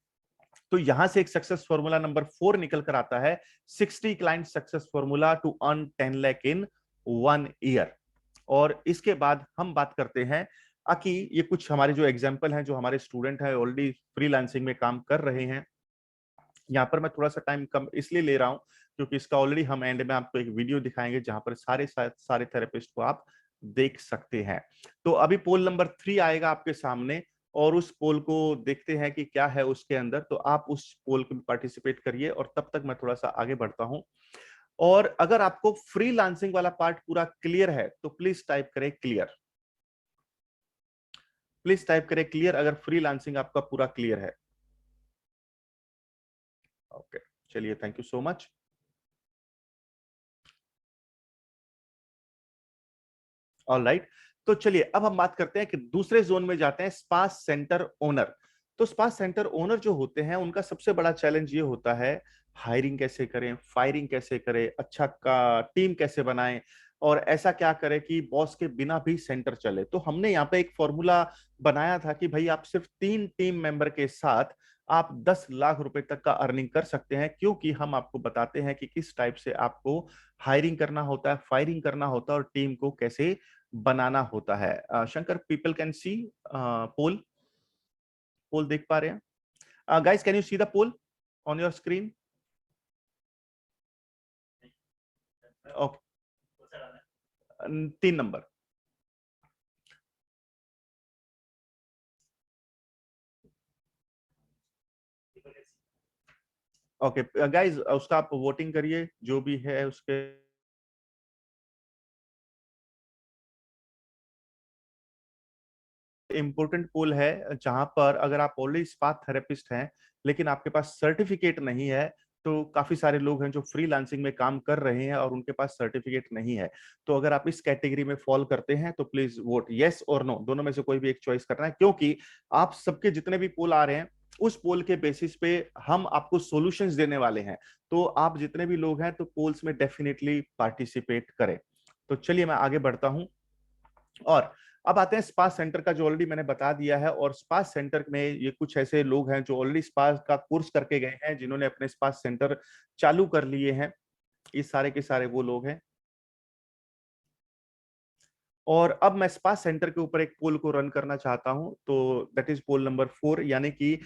तो यहां से एक सक्सेस फॉर्मूला नंबर 4 निकल कर आता है, 60 client success formula to earn 10 lakh in 1 year. और इसके बाद हम बात करते हैं कि ये कुछ हमारे जो एग्जांपल हैं, जो हमारे स्टूडेंट हैं ऑलरेडी फ्रीलांसिंग में काम कर रहे हैं। यहाँ पर मैं थोड़ा सा टाइम कम इसलिए ले रहा हूं क्योंकि इसका ऑलरेडी हम एंड में आपको एक वीडियो दिखाएंगे जहां पर सारे थेरेपिस्ट को आप देख सकते हैं। तो अभी पोल नंबर 3 आएगा आपके सामने, और उस पोल को देखते हैं कि क्या है उसके अंदर। तो आप उस पोल को पार्टिसिपेट करिए, और तब तक मैं थोड़ा सा आगे बढ़ता हूं। और अगर आपको फ्रीलांसिंग वाला पार्ट पूरा क्लियर है तो प्लीज टाइप करें क्लियर। प्लीज टाइप करें क्लियर अगर फ्रीलांसिंग आपका पूरा क्लियर है। ओके, चलिए, thank you so much. Alright, तो चलिए अब हम बात करते हैं कि दूसरे जोन में जाते हैं, स्पा सेंटर ओनर। तो स्पा सेंटर ओनर जो होते हैं उनका सबसे बड़ा चैलेंज ये होता है, हायरिंग कैसे करें, फायरिंग कैसे करें, अच्छा का टीम कैसे बनाएं, और ऐसा क्या करें कि बॉस के बिना भी सेंटर चले। तो हमने यहाँ पे एक फॉर्मूला बनाया था कि भाई आप सिर्फ 3 टीम मेंबर के साथ आप 10 लाख रुपए तक का अर्निंग कर सकते हैं, क्योंकि हम आपको बताते हैं कि किस टाइप से आपको हायरिंग करना होता है, फायरिंग करना होता है, और टीम को कैसे बनाना होता है। Shankar, people can see poll. Poll देख पा रहे हैं guys? Can you see the poll on your screen? Okay, 3 number. Okay guys, उसका आप वोटिंग करिए जो भी है उसके। इंपॉर्टेंट पोल है जहां पर अगर आप ऑलरेडी स्पा थेरेपिस्ट हैं लेकिन आपके पास सर्टिफिकेट नहीं है, तो काफी सारे लोग हैं जो फ्रीलांसिंग में काम कर रहे हैं और उनके पास सर्टिफिकेट नहीं है। तो अगर आप इस कैटेगरी में फॉल करते हैं तो प्लीज वोट यस और नो, दोनों में से कोई भी एक चॉइस करना है, क्योंकि आप सबके जितने भी पोल आ रहे हैं उस पोल के बेसिस पे हम आपको सॉल्यूशंस देने वाले हैं। तो आप जितने भी लोग हैं तो पोल्स में डेफिनेटली पार्टिसिपेट करें। तो चलिए मैं आगे बढ़ता हूं, और अब आते हैं स्पा सेंटर का, जो ऑलरेडी मैंने बता दिया है। और स्पा सेंटर में ये कुछ ऐसे लोग हैं जो ऑलरेडी स्पा का कोर्स करके गए हैं, जिन्होंने अपने स्पा सेंटर चालू कर लिए हैं। ये सारे के सारे वो लोग हैं। और अब मैं स्पा सेंटर के ऊपर एक पोल को रन करना चाहता हूं, तो दैट इज पोल नंबर 4, यानी कि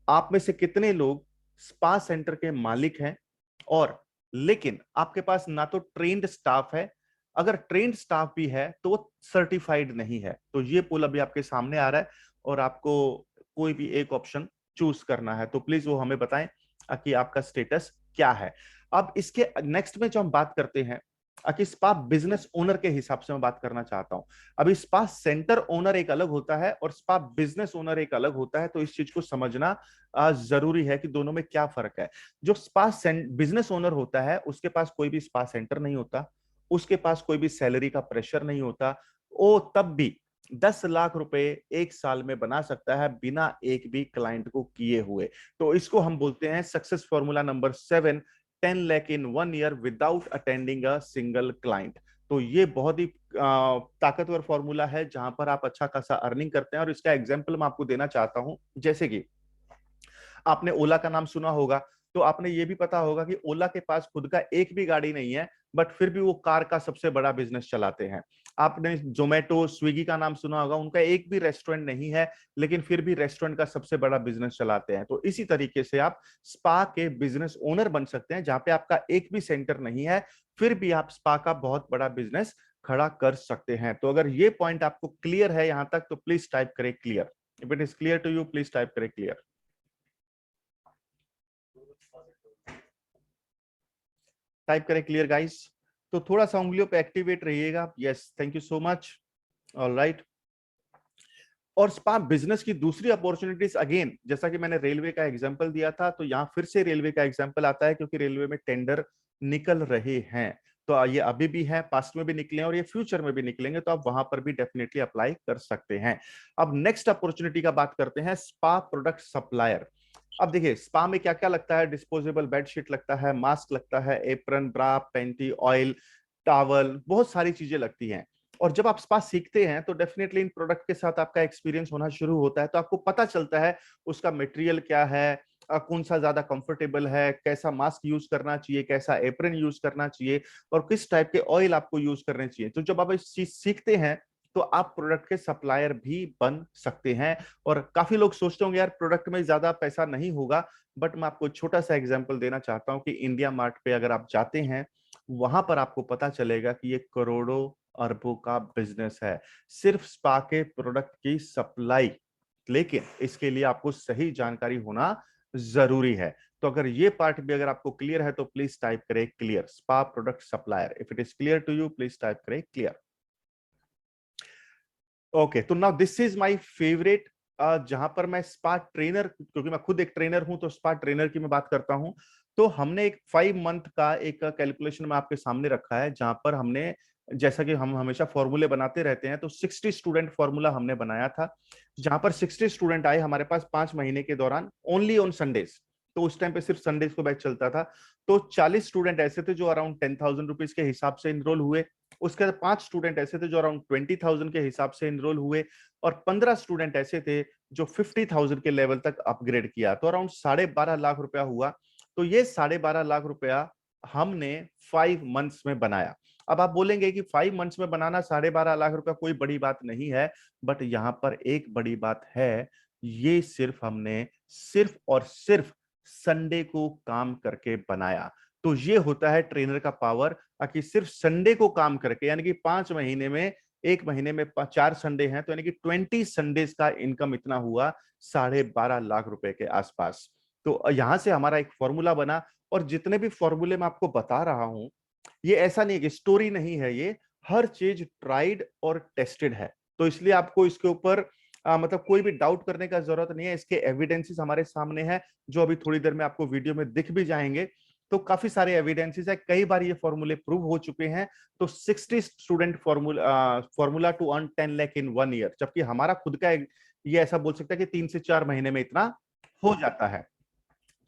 आप में से कितने लोग स्पा सेंटर के मालिक हैं और लेकिन आपके पास ना तो ट्रेन्ड स्टाफ है, अगर ट्रेन्ड स्टाफ भी है तो वो सर्टिफाइड नहीं है। तो ये पोल अभी आपके सामने आ रहा है और आपको कोई भी एक ऑप्शन चूज करना है, तो प्लीज वो हमें बताएं कि आपका स्टेटस क्या है। अब इसके नेक्स्ट में जो हम बात करते हैं कि स्पा बिजनेस ओनर के हिसाब से मैं बात करना चाहता हूं। अभी स्पा सेंटर ओनर एक अलग होता है और स्पा बिजनेस ओनर एक अलग होता है, तो इस चीज को समझना जरूरी है कि दोनों में क्या फर्क है। जो स्पा बिजनेस ओनर होता है उसके पास कोई भी स्पा सेंटर नहीं होता, उसके पास कोई भी सैलरी का प्रेशर नहीं होता, वो तब भी 10 लाख रुपए एक साल में बना सकता है बिना एक भी क्लाइंट को किए हुए। तो इसको हम बोलते हैं success formula number 7, 10 lakh in 1 year without attending a single client. तो ये बहुत ही ताकतवर फॉर्मूला है जहां पर आप अच्छा खासा अर्निंग करते हैं, और इसका एग्जाम्पल मैं आपको देना चाहता हूं। जैसे कि आपने ओला का नाम सुना होगा, तो आपने ये भी पता होगा कि ओला के पास खुद का एक भी गाड़ी नहीं है, बट फिर भी वो कार का सबसे बड़ा बिजनेस चलाते हैं। आपने जोमेटो स्विगी का नाम सुना होगा, उनका एक भी रेस्टोरेंट नहीं है, लेकिन फिर भी रेस्टोरेंट का सबसे बड़ा बिजनेस चलाते हैं। तो इसी तरीके से आप स्पा के बिजनेस ओनर बन सकते हैं, जहां पे आपका एक भी सेंटर नहीं है, फिर भी आप स्पा का बहुत बड़ा बिजनेस खड़ा कर सकते हैं। तो अगर ये पॉइंट आपको क्लियर है यहां तक, तो प्लीज टाइप करें clear. If it is clear to you, please type करें क्लियर। टाइप करें क्लियर गाइस। तो थोड़ा सा उंगलियों पे एक्टिवेट रहिएगा। Yes, thank you so much. Alright. और स्पा बिजनेस की दूसरी अपॉर्चुनिटीज, अगेन जैसा कि मैंने रेलवे का एग्जांपल दिया था, तो यहाँ फिर से रेलवे का एग्जांपल आता है, क्योंकि रेलवे में टेंडर निकल रहे हैं। तो ये अभी भी है, पास्ट में भी निकले हैं और ये फ्यूचर में भी निकलेंगे, तो आप वहां पर भी डेफिनेटली अप्लाई कर सकते हैं। अब नेक्स्ट अपॉर्चुनिटी का बात करते हैं, स्पा प्रोडक्ट सप्लायर। अब देखिए स्पा में क्या क्या लगता है, डिस्पोजेबल बेडशीट लगता है, मास्क लगता है, एप्रन, ब्रा, पेंटी, ऑयल, टॉवल, बहुत सारी चीजें लगती हैं। और जब आप स्पा सीखते हैं तो डेफिनेटली इन प्रोडक्ट के साथ आपका एक्सपीरियंस होना शुरू होता है, तो आपको पता चलता है उसका मटेरियल क्या है, कौन सा ज्यादा कंफर्टेबल है, कैसा मास्क यूज करना चाहिए, कैसा एप्रन यूज करना चाहिए, और किस टाइप के ऑयल आपको यूज करने चाहिए। तो जब आप इस चीज सीखते हैं तो आप प्रोडक्ट के सप्लायर भी बन सकते हैं। और काफी लोग सोचते होंगे यार प्रोडक्ट में ज्यादा पैसा नहीं होगा, बट मैं आपको छोटा सा एग्जांपल देना चाहता हूं कि इंडिया मार्ट पे अगर आप जाते हैं, वहां पर आपको पता चलेगा कि ये करोड़ों अरबों का बिजनेस है, सिर्फ स्पा के प्रोडक्ट की सप्लाई। लेकिन इसके लिए आपको सही जानकारी होना जरूरी है। तो अगर ये पार्ट भी अगर आपको क्लियर है तो प्लीज टाइप करें clear, spa product supplier. If it is clear to you, please type करें क्लियर। ओके, तो now this is my favourite, जहां पर मैं स्पा ट्रेनर, क्योंकि मैं खुद एक ट्रेनर हूं, तो स्पा ट्रेनर की मैं बात करता हूं। तो हमने एक 5 मंथ का एक कैलकुलेशन में आपके सामने रखा है, जहां पर हमने, जैसा कि हम हमेशा फॉर्मूले बनाते रहते हैं, तो 60 स्टूडेंट फॉर्मूला हमने बनाया था, जहां पर 60 स्टूडेंट आए हमारे पास 5 महीने के दौरान, ओनली ऑन संडेज। तो उस टाइम पे सिर्फ संडेज को बैच चलता था। तो 40 स्टूडेंट ऐसे थे जो अराउंड 10,000 रुपीज के हिसाब से इनरोल हुए। उसके बाद 5 स्टूडेंट ऐसे थे जो अराउंड 20,000 के हिसाब से इनरोल हुए, और 15 स्टूडेंट ऐसे थे जो 50,000 के लेवल तक अपग्रेड किया, तो अराउंड 12.5 लाख रुपया हुआ। तो ये 12.5 लाख रुपया हमने 5 मंथ्स में बनाया। अब आप बोलेंगे कि 5 मंथ्स में बनाना 12.5 लाख रुपया कोई बड़ी बात नहीं है, बट यहां पर एक बड़ी बात है, ये सिर्फ हमने सिर्फ और सिर्फ संडे को काम करके बनाया। तो ये होता है ट्रेनर का पावर, कि सिर्फ संडे को काम करके, यानी कि 5 महीने में, एक महीने में 4 संडे हैं, तो यानी कि 20 संडेज का इनकम इतना हुआ 12.5 लाख रुपए के आसपास। तो यहां से हमारा एक फॉर्मूला बना। और जितने भी फॉर्मूले मैं आपको बता रहा हूं, ये ऐसा नहीं है कि स्टोरी नहीं है, ये हर चीज ट्राइड और टेस्टेड है। तो इसलिए आपको इसके ऊपर मतलब कोई भी डाउट करने का जरूरत नहीं है। इसके एविडेंसेस हमारे सामने है, जो अभी थोड़ी देर में आपको वीडियो में दिख भी जाएंगे। तो काफी सारे एविडेंसेस है, कई बार ये फॉर्मूले प्रूव हो चुके हैं। तो 60 student formula to earn 10 lakh in 1 year, जबकि हमारा खुद का ये ऐसा बोल सकता है कि 3 से 4 महीने में इतना हो जाता है।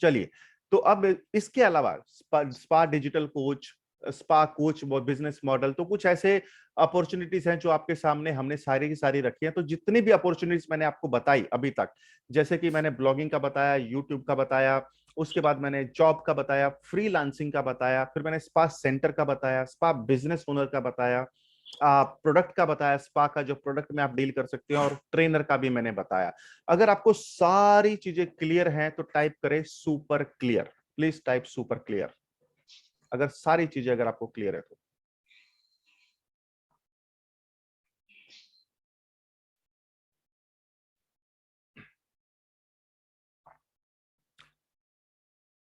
चलिए, तो अब इसके अलावा spa digital coach, spa coach business model, तो कुछ ऐसे अपॉर्चुनिटीज हैं जो आपके सामने हमने सारी की सारी रखी है। तो जितनी भी अपॉर्चुनिटीज मैंने आपको बताई अभी तक, जैसे कि मैंने ब्लॉगिंग का बताया, यूट्यूब का बताया, उसके बाद मैंने जॉब का बताया, फ्रीलांसिंग का बताया, फिर मैंने स्पा सेंटर का बताया, स्पा बिजनेस ओनर का बताया, प्रोडक्ट का बताया, स्पा का जो प्रोडक्ट में आप डील कर सकते हैं, और ट्रेनर का भी मैंने बताया। अगर आपको सारी चीजें क्लियर हैं तो टाइप करें super clear, please type super clear. अगर सारी चीजें अगर आपको क्लियर है तो।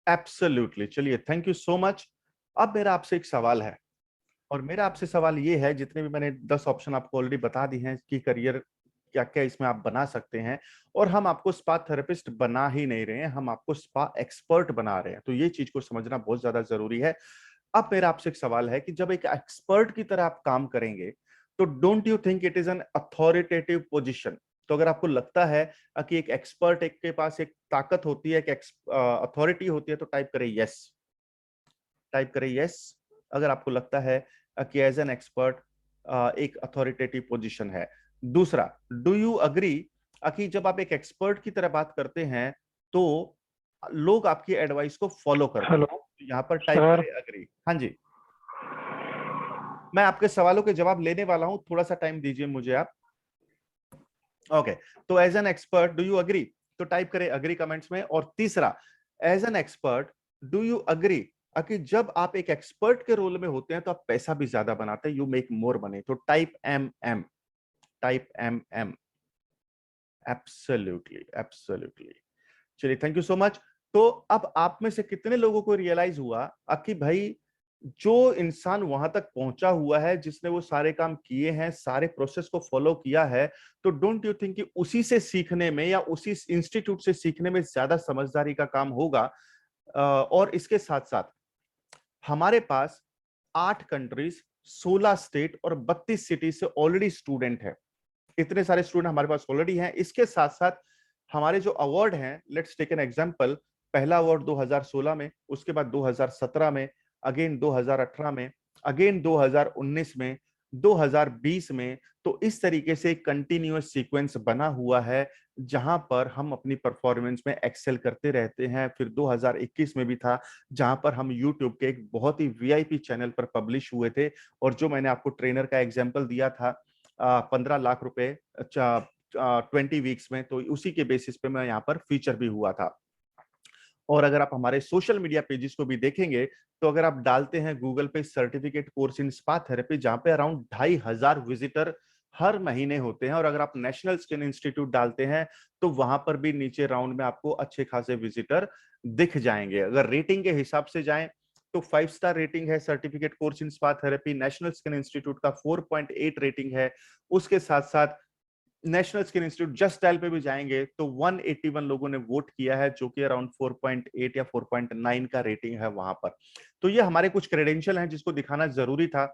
एब्सोल्युटली, चलिए थैंक यू सो मच। अब मेरा आपसे एक सवाल है, और मेरा आपसे सवाल ये है, जितने भी मैंने 10 ऑप्शन आपको ऑलरेडी बता दी हैं कि करियर क्या क्या इसमें आप बना सकते हैं, और हम आपको स्पा थेरेपिस्ट बना ही नहीं रहे हैं, हम आपको स्पा एक्सपर्ट बना रहे हैं, तो ये चीज को समझना बहुत ज्यादा जरूरी है। अब मेरा आपसे एक सवाल है कि जब एक एक्सपर्ट की तरह आप काम करेंगे, तो don't you think it is an authoritative position? तो अगर आपको लगता है कि एक एक्सपर्ट एक के पास एक ताकत होती है, एक अथॉरिटी होती है, तो टाइप करें यस। टाइप करें यस अगर आपको लगता है कि एज एन एक्सपर्ट एक अथॉरिटेटिव पोजीशन है। दूसरा, डू यू अग्री कि जब आप एक एक्सपर्ट की तरह बात करते हैं तो लोग आपकी एडवाइस को फॉलो करते हेलो हैं? तो यहां पर टाइप सर। करें अग्री। हाँ जी, मैं आपके सवालों के जवाब लेने वाला हूं, थोड़ा सा टाइम दीजिए मुझे आप। ओके, तो as an expert do you agree? तो टाइप करें अग्री कमेंट्स में। और तीसरा, as an expert do you agree कि जब आप एक एक्सपर्ट के रोल में होते हैं तो आप पैसा भी ज्यादा बनाते हैं, यू मेक मोर मनी? तो type M M. Type M M. Absolutely, absolutely. चलिए थैंक यू सो मच। तो अब आप में से कितने लोगों को रियलाइज हुआ कि भाई जो इंसान वहां तक पहुंचा हुआ है, जिसने वो सारे काम किए हैं, सारे प्रोसेस को फॉलो किया है, तो डोंट यू थिंक कि उसी से सीखने में या उसी इंस्टीट्यूट से सीखने में ज्यादा समझदारी का काम होगा? और इसके साथ साथ हमारे पास 8 कंट्रीज, 16 स्टेट और 32 सिटी से ऑलरेडी स्टूडेंट है। इतने सारे स्टूडेंट हमारे पास ऑलरेडी हैं। इसके साथ साथ हमारे जो अवार्ड हैं, लेट्स टेक एन एग्जांपल। पहला अवार्ड 2016 में, उसके बाद 2017 में, अगेन 2018 में, अगेन 2019 में, 2020 में। तो इस तरीके से एक कंटिन्यूअस सीक्वेंस बना हुआ है जहां पर हम अपनी परफॉर्मेंस में एक्सेल करते रहते हैं। फिर 2021 में भी था, जहां पर हम यूट्यूब के एक बहुत ही वीआईपी चैनल पर पब्लिश हुए थे, और जो मैंने आपको ट्रेनर का एग्जाम्पल दिया था 15 लाख रुपए 20 वीक्स में, तो उसी के बेसिस पे मैं यहाँ पर फीचर भी हुआ था। और अगर आप हमारे सोशल मीडिया पेजेस को भी देखेंगे, तो अगर आप डालते हैं गूगल पे certificate course in spa therapy, जहां पे अराउंड 2,500 विजिटर हर महीने होते हैं, और अगर आप नेशनल स्किन इंस्टीट्यूट डालते हैं तो वहां पर भी नीचे राउंड में आपको अच्छे खासे विजिटर दिख जाएंगे। अगर रेटिंग के हिसाब से जाएं तो 5 स्टार रेटिंग है certificate course in spa therapy, national skin institute का 4.8 रेटिंग है। उसके साथ साथ national skin institute just dial पे भी जाएंगे तो 181 लोगों ने वोट किया है, जो कि अराउंड 4.8 या 4.9 का रेटिंग है वहां पर। तो ये हमारे कुछ क्रेडेंशियल हैं जिसको दिखाना जरूरी था।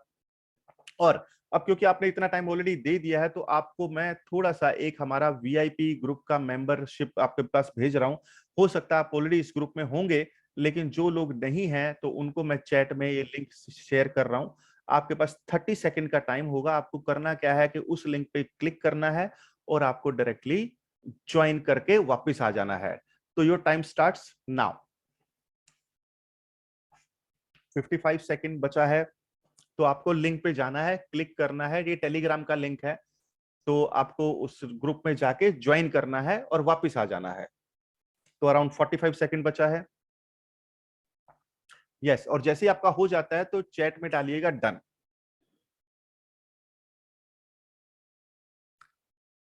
और अब क्योंकि आपने इतना टाइम ऑलरेडी दे दिया है, तो आपको मैं थोड़ा सा एक हमारा वीआईपी ग्रुप का मेंबरशिप आपके पास भेज रहा हूं। हो सकता है आप ऑलरेडी इस ग्रुप में होंगे, लेकिन जो लोग नहीं हैं तो उनको मैं चैट में ये लिंक शेयर कर रहा हूं। आपके पास 30 सेकंड का टाइम होगा। आपको करना क्या है कि उस लिंक पे क्लिक करना है और आपको डायरेक्टली ज्वाइन करके वापस आ जाना है। तो your time starts now. 55 second बचा है। तो आपको लिंक पे जाना है, क्लिक करना है, ये टेलीग्राम का लिंक है। तो आपको उस ग्रुप में जाके ज्वाइन करना है और वापस आ जाना है। तो अराउंड 45 सेकंड बचा है। यस, और जैसे ही आपका हो जाता है तो चैट में डालिएगा डन।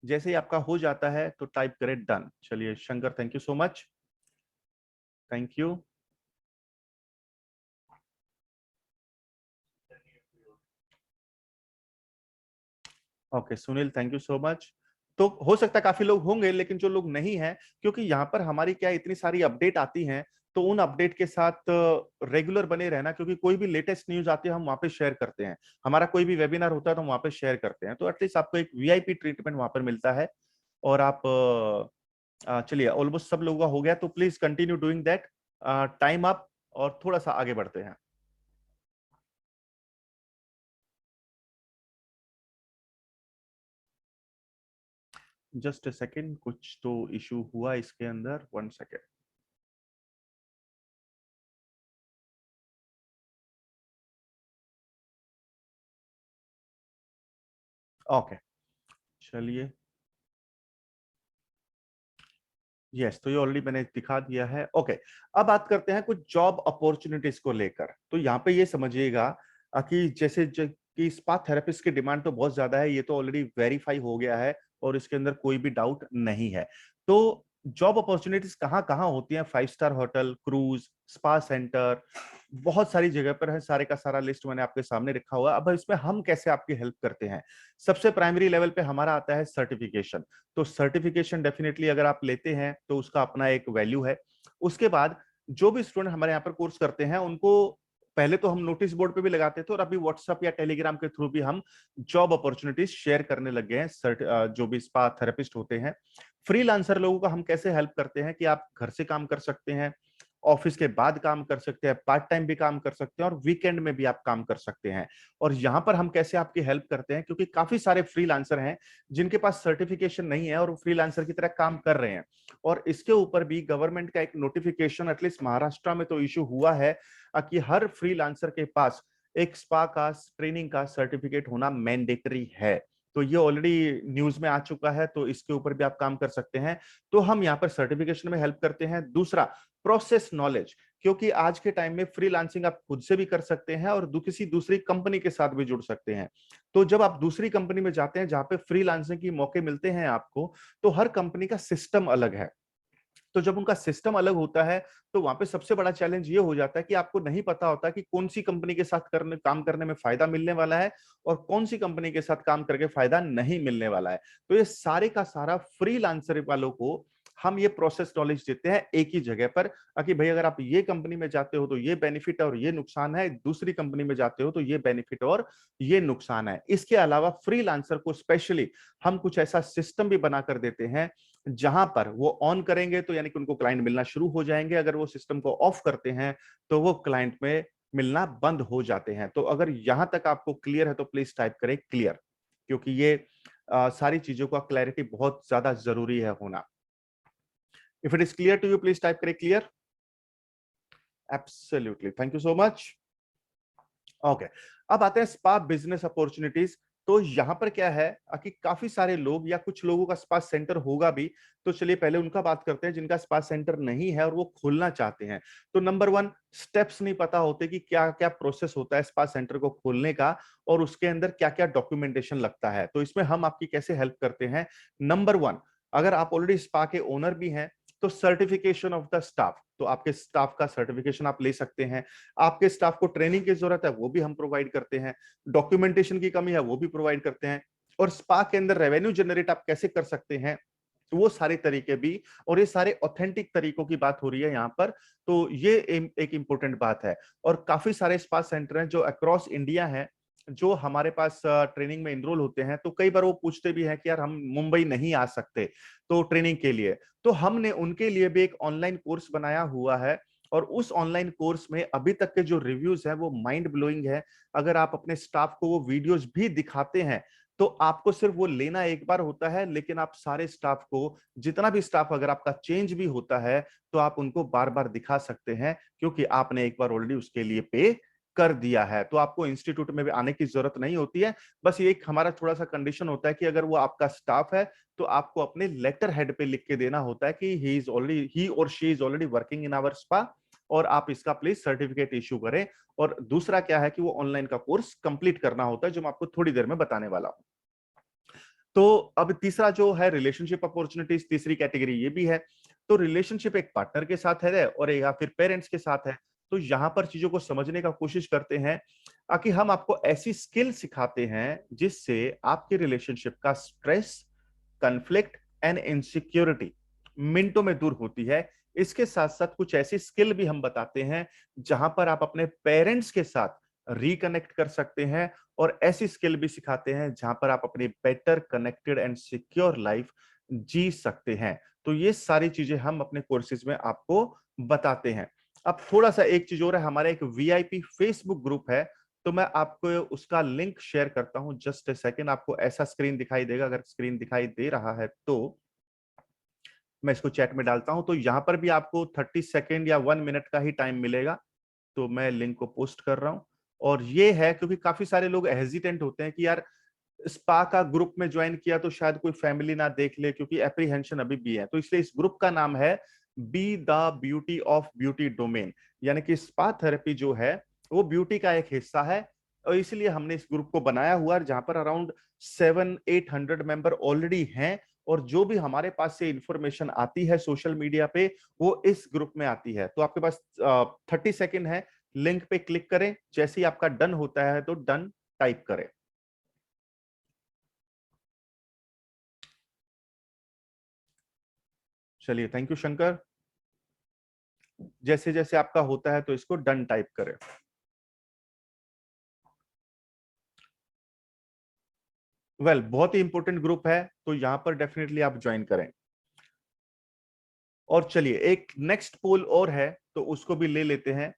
जैसे ही आपका हो जाता है तो टाइप करें डन। चलिए Shankar, thank you so much. Thank you. Okay Sunil, thank you so much. तो हो सकता है काफी लोग होंगे, लेकिन जो लोग नहीं हैं, क्योंकि यहाँ पर हमारी क्या इतनी सारी अपडेट आती हैं, तो उन अपडेट के साथ रेगुलर बने रहना, क्योंकि कोई भी लेटेस्ट न्यूज आती है हम वहाँ पे शेयर करते हैं। हमारा कोई भी वेबिनार होता है तो हम वहाँ पे शेयर करते हैं, तो एटलीस्ट आपको एक वीआईपी ट्रीटमेंट वहाँ पर मिलता है। और आप चलिए ऑलमोस्ट सब लोगों का हो गया, तो please continue doing that. Time up, और थोड़ा सा आगे बढ़ते हैं। जस्ट अ सेकेंड, कुछ तो इशू हुआ इसके अंदर, 1 सेकेंड। ओके चलिए। यस, तो ये ऑलरेडी मैंने दिखा दिया है। ओके, अब बात करते हैं कुछ जॉब अपॉर्चुनिटीज को लेकर। तो यहाँ पे ये समझिएगा कि जैसे कि स्पा थेरेपिस्ट की डिमांड तो बहुत ज्यादा है, ये तो ऑलरेडी वेरीफाई हो गया है और इसके अंदर कोई भी डाउट नहीं है। तो जॉब अपॉर्चुनिटीज कहाँ कहाँ होती हैं? 5 star hotel, cruise, spa centre, बहुत सारी जगह पर है। सारे का सारा लिस्ट मैंने आपके सामने रखा हुआ। अब इसमें हम कैसे आपकी हेल्प करते हैं? सबसे प्राइमरी लेवल पे हमारा आता है सर्टिफिकेशन। तो सर्टिफिकेशन डेफिनेटली अगर आप लेते हैं तो उसका अपना एक वैल्यू है। उसके बाद जो भी स्टूडेंट हमारे यहाँ पर कोर्स करते हैं उनको पहले तो हम नोटिस बोर्ड पे भी लगाते थे और अभी व्हाट्सएप या टेलीग्राम के थ्रू भी हम जॉब अपॉर्चुनिटीज शेयर करने लग गए हैं। जो भी स्पा थेरेपिस्ट होते हैं, फ्रीलांसर लोगों का हम कैसे हेल्प करते हैं कि आप घर से काम कर सकते हैं, ऑफिस के बाद काम कर सकते हैं, पार्ट टाइम भी काम कर सकते हैं और वीकेंड में भी आप काम कर सकते हैं। और यहाँ पर हम कैसे आपकी हेल्प करते हैं, क्योंकि काफी सारे फ्रीलांसर हैं जिनके पास सर्टिफिकेशन नहीं है और फ्रीलांसर की तरह काम कर रहे हैं। और इसके ऊपर भी गवर्नमेंट का एक नोटिफिकेशन एटलीस्ट महाराष्ट्र में तो इशू हुआ है कि हर फ्रीलांसर के पास एक स्पा का ट्रेनिंग का सर्टिफिकेट होना मैंडेटरी है। तो ये ऑलरेडी न्यूज में आ चुका है, तो इसके ऊपर भी आप काम कर सकते हैं। तो हम यहाँ पर सर्टिफिकेशन में हेल्प करते हैं। दूसरा, प्रोसेस नॉलेज, क्योंकि आज के टाइम में फ्रीलांसिंग आप खुद से भी कर सकते हैं और किसी दूसरी कंपनी के साथ भी जुड़ सकते हैं। तो जब आप दूसरी कंपनी में जाते हैं जहां पे फ्रीलांसिंग की मौके मिलते हैं आपको, तो हर कंपनी का सिस्टम अलग है। तो जब उनका सिस्टम अलग होता है तो वहां पे सबसे बड़ा चैलेंज ये हो जाता है कि आपको नहीं पता होता कि कौन सी कंपनी के साथ काम करने में फायदा मिलने वाला है और कौन सी कंपनी के साथ काम करके फायदा नहीं मिलने वाला है। तो ये सारे का सारा फ्रीलांसर वालों को हम ये प्रोसेस नॉलेज देते हैं एक ही जगह पर कि भाई अगर आप ये कंपनी में जाते हो तो ये बेनिफिट और ये नुकसान है, दूसरी कंपनी में जाते हो तो ये बेनिफिट और ये नुकसान है। इसके अलावा फ्रीलांसर को स्पेशली हम कुछ ऐसा सिस्टम भी बनाकर देते हैं जहां पर वो ऑन करेंगे तो यानी कि उनको क्लाइंट मिलना शुरू हो जाएंगे, अगर वो सिस्टम को ऑफ करते हैं तो वो क्लाइंट में मिलना बंद हो जाते हैं। तो अगर यहां तक आपको क्लियर है तो प्लीज टाइप करें क्लियर, क्योंकि ये सारी चीजों का क्लैरिटी बहुत ज्यादा जरूरी है होना। If it is clear to you please type करें clear. Absolutely, thank you so much. Okay, अब आते हैं स्पा बिजनेस अपॉर्चुनिटीज। तो यहां पर क्या है कि काफी सारे लोग या कुछ लोगों का स्पा सेंटर होगा भी। तो चलिए पहले उनका बात करते हैं जिनका स्पा सेंटर नहीं है और वो खोलना चाहते हैं। तो नंबर 1, स्टेप्स नहीं पता होते कि क्या क्या प्रोसेस होता है स्पा सेंटर को खोलने का और उसके अंदर क्या क्या डॉक्यूमेंटेशन लगता है। तो इसमें हम आपकी कैसे हेल्प करते हैं? नंबर 1, अगर आप ऑलरेडी स्पा के ओनर भी हैं तो सर्टिफिकेशन ऑफ द स्टाफ, तो आपके स्टाफ का सर्टिफिकेशन आप ले सकते हैं। आपके स्टाफ को ट्रेनिंग की जरूरत है, वो भी हम प्रोवाइड करते हैं। डॉक्यूमेंटेशन की कमी है, वो भी प्रोवाइड करते हैं। और स्पा के अंदर रेवेन्यू जनरेट आप कैसे कर सकते हैं, तो वो सारे तरीके भी, और ये सारे ऑथेंटिक तरीकों की बात हो रही है यहाँ पर। तो ये एक इंपॉर्टेंट बात है। और काफी सारे स्पा सेंटर हैं जो अक्रॉस इंडिया हैं, जो हमारे पास ट्रेनिंग में इनरोल होते हैं। तो कई बार वो पूछते भी हैं कि यार हम मुंबई नहीं आ सकते तो ट्रेनिंग के लिए, तो हमने उनके लिए भी एक ऑनलाइन कोर्स बनाया हुआ है। और उस ऑनलाइन कोर्स में अभी तक के जो रिव्यूज हैं वो माइंड ब्लोइंग है। अगर आप अपने स्टाफ को वो वीडियोस भी दिखाते हैं तो आपको सिर्फ वो लेना एक बार होता है, लेकिन आप सारे स्टाफ को, जितना भी स्टाफ अगर आपका चेंज भी होता है तो आप उनको बार बार दिखा सकते हैं, क्योंकि आपने एक बार ऑलरेडी उसके लिए पे कर दिया है। तो आपको इंस्टीट्यूट में भी आने की जरूरत नहीं होती है। बस ये एक हमारा थोड़ा सा कंडीशन होता है कि अगर वो आपका स्टाफ है तो आपको अपने लेटर हेड पे लिख के देना होता है कि ही और she is already working in our spa, और आप इसका प्लीज सर्टिफिकेट इशू करें। और दूसरा क्या है कि वो ऑनलाइन का कोर्स कंप्लीट करना होता है, जो मैं आपको थोड़ी देर में बताने वाला हूं। तो अब तीसरा जो है रिलेशनशिप अपॉर्चुनिटीज, तीसरी कैटेगरी ये भी है। तो रिलेशनशिप एक पार्टनर के साथ है और या फिर पेरेंट्स के साथ है। तो यहां पर चीजों को समझने का कोशिश करते हैं कि हम आपको ऐसी स्किल सिखाते हैं जिससे आपके रिलेशनशिप का स्ट्रेस, कन्फ्लिक्ट एंड इनसिक्योरिटी मिनटों में दूर होती है। इसके साथ साथ कुछ ऐसी स्किल भी हम बताते हैं जहां पर आप अपने पेरेंट्स के साथ रिकनेक्ट कर सकते हैं, और ऐसी स्किल भी सिखाते हैं जहां पर आप अपनी better connected and secure life जी सकते हैं। तो ये सारी चीजें हम अपने कोर्सेज में आपको बताते हैं। अब थोड़ा सा एक चीज और है, हमारा एक वीआईपी फेसबुक ग्रुप है। तो मैं आपको उसका लिंक शेयर करता हूं, जस्ट ए सेकेंड। आपको ऐसा स्क्रीन दिखाई देगा, अगर स्क्रीन दिखाई दे रहा है तो मैं इसको चैट में डालता हूं। तो यहां पर भी आपको 30 सेकेंड या 1 मिनट का ही टाइम मिलेगा। तो मैं लिंक को पोस्ट कर रहा हूं। और ये है, क्योंकि काफी सारे लोग हेजिटेंट होते हैं कि यार स्पा का ग्रुप में ज्वाइन किया तो शायद कोई फैमिली ना देख ले, क्योंकि एप्रीहेंशन अभी भी है, तो इसलिए इस ग्रुप का नाम है be the beauty of beauty domain, यानी कि स्पा थेरेपी जो है वो ब्यूटी का एक हिस्सा है, और इसलिए हमने इस ग्रुप को बनाया हुआ है, जहां पर अराउंड 700-800 मेंबर ऑलरेडी हैं, और जो भी हमारे पास से इंफॉर्मेशन आती है सोशल मीडिया पे वो इस ग्रुप में आती है। तो आपके पास 30 सेकेंड है, लिंक पे क्लिक करें, जैसे ही आपका डन होता है तो डन टाइप करें। चलिए, थैंक यू शंकर। जैसे जैसे आपका होता है तो इसको डन टाइप करें। वेल, बहुत ही इंपॉर्टेंट ग्रुप है, तो यहां पर डेफिनेटली आप ज्वाइन करें। और चलिए, एक नेक्स्ट पोल और है तो उसको भी ले लेते हैं।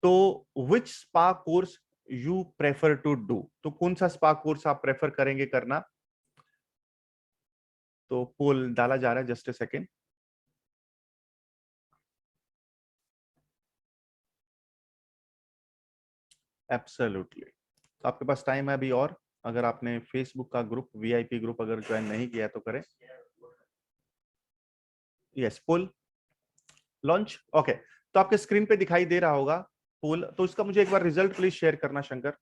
तो which spa course you prefer to do, तो कौन सा स्पा कोर्स आप प्रेफर करेंगे करना। तो पोल डाला जा रहा है, जस्ट ए सेकेंड। एब्सोल्युटली, तो आपके पास टाइम है अभी, और अगर आपने फेसबुक का ग्रुप वीआईपी ग्रुप अगर ज्वाइन नहीं किया तो करें। यस, पोल लॉन्च, ओके। तो आपके स्क्रीन पे दिखाई दे रहा होगा पोल, तो इसका मुझे एक बार रिजल्ट प्लीज शेयर करना शंकर।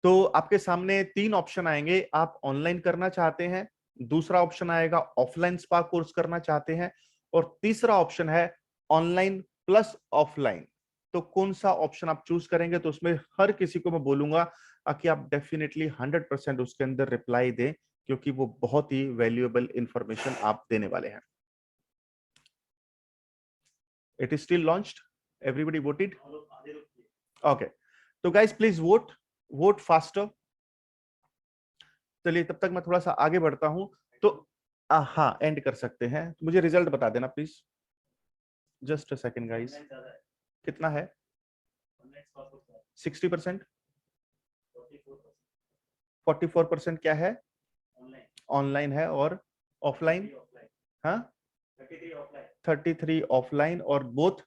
तो आपके सामने 3 ऑप्शन आएंगे, आप ऑनलाइन करना चाहते हैं, दूसरा ऑप्शन आएगा ऑफलाइन स्पा कोर्स करना चाहते हैं, और तीसरा ऑप्शन है ऑनलाइन प्लस ऑफलाइन। तो कौन सा ऑप्शन आप चूज करेंगे, तो उसमें हर किसी को मैं बोलूंगा कि आप डेफिनेटली 100% उसके अंदर रिप्लाई दें, क्योंकि वो बहुत ही वैल्यूएबल इंफॉर्मेशन आप देने वाले हैं। It is still launched, everybody voted, okay. तो गाइस प्लीज वोट फास्टर। चलिए, तब तक मैं थोड़ा सा आगे बढ़ता हूं। तो हाँ, एंड कर सकते हैं, तो मुझे रिजल्ट बता देना please, just a second guys. कितना है? 60%, 44% क्या है? ऑनलाइन है, और ऑफलाइन? हाँ, 33 ऑफलाइन, और बोथ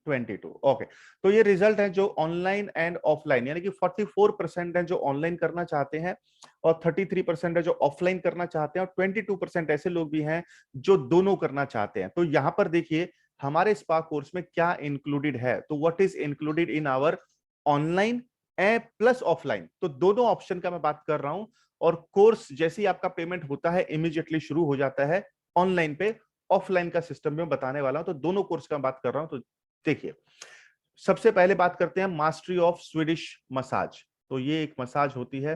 22, ओके। तो ये रिजल्ट है जो ऑनलाइन एंड ऑफलाइन, यानी कि 44% है जो ऑनलाइन करना चाहते हैं, और 33% है जो ऑफलाइन करना चाहते हैं, और 22% ऐसे लोग भी हैं जो दोनों करना चाहते हैं। तो यहां पर देखिए हमारे स्पा कोर्स में क्या इंक्लूडेड है, तो what is included in our online and plus offline, तो दोनों ऑप्शन का मैं बात कर रहा हूं। और कोर्स जैसे ही आपका पेमेंट होता है इमीडिएटली शुरू हो जाता है ऑनलाइन पे, ऑफलाइन का सिस्टम में बताने वाला हूं, तो दोनों कोर्स का बात कर रहा हूं। तो देखिए, सबसे पहले बात करते हैं मास्टरी ऑफ स्वीडिश मसाज। तो ये एक मसाज होती है,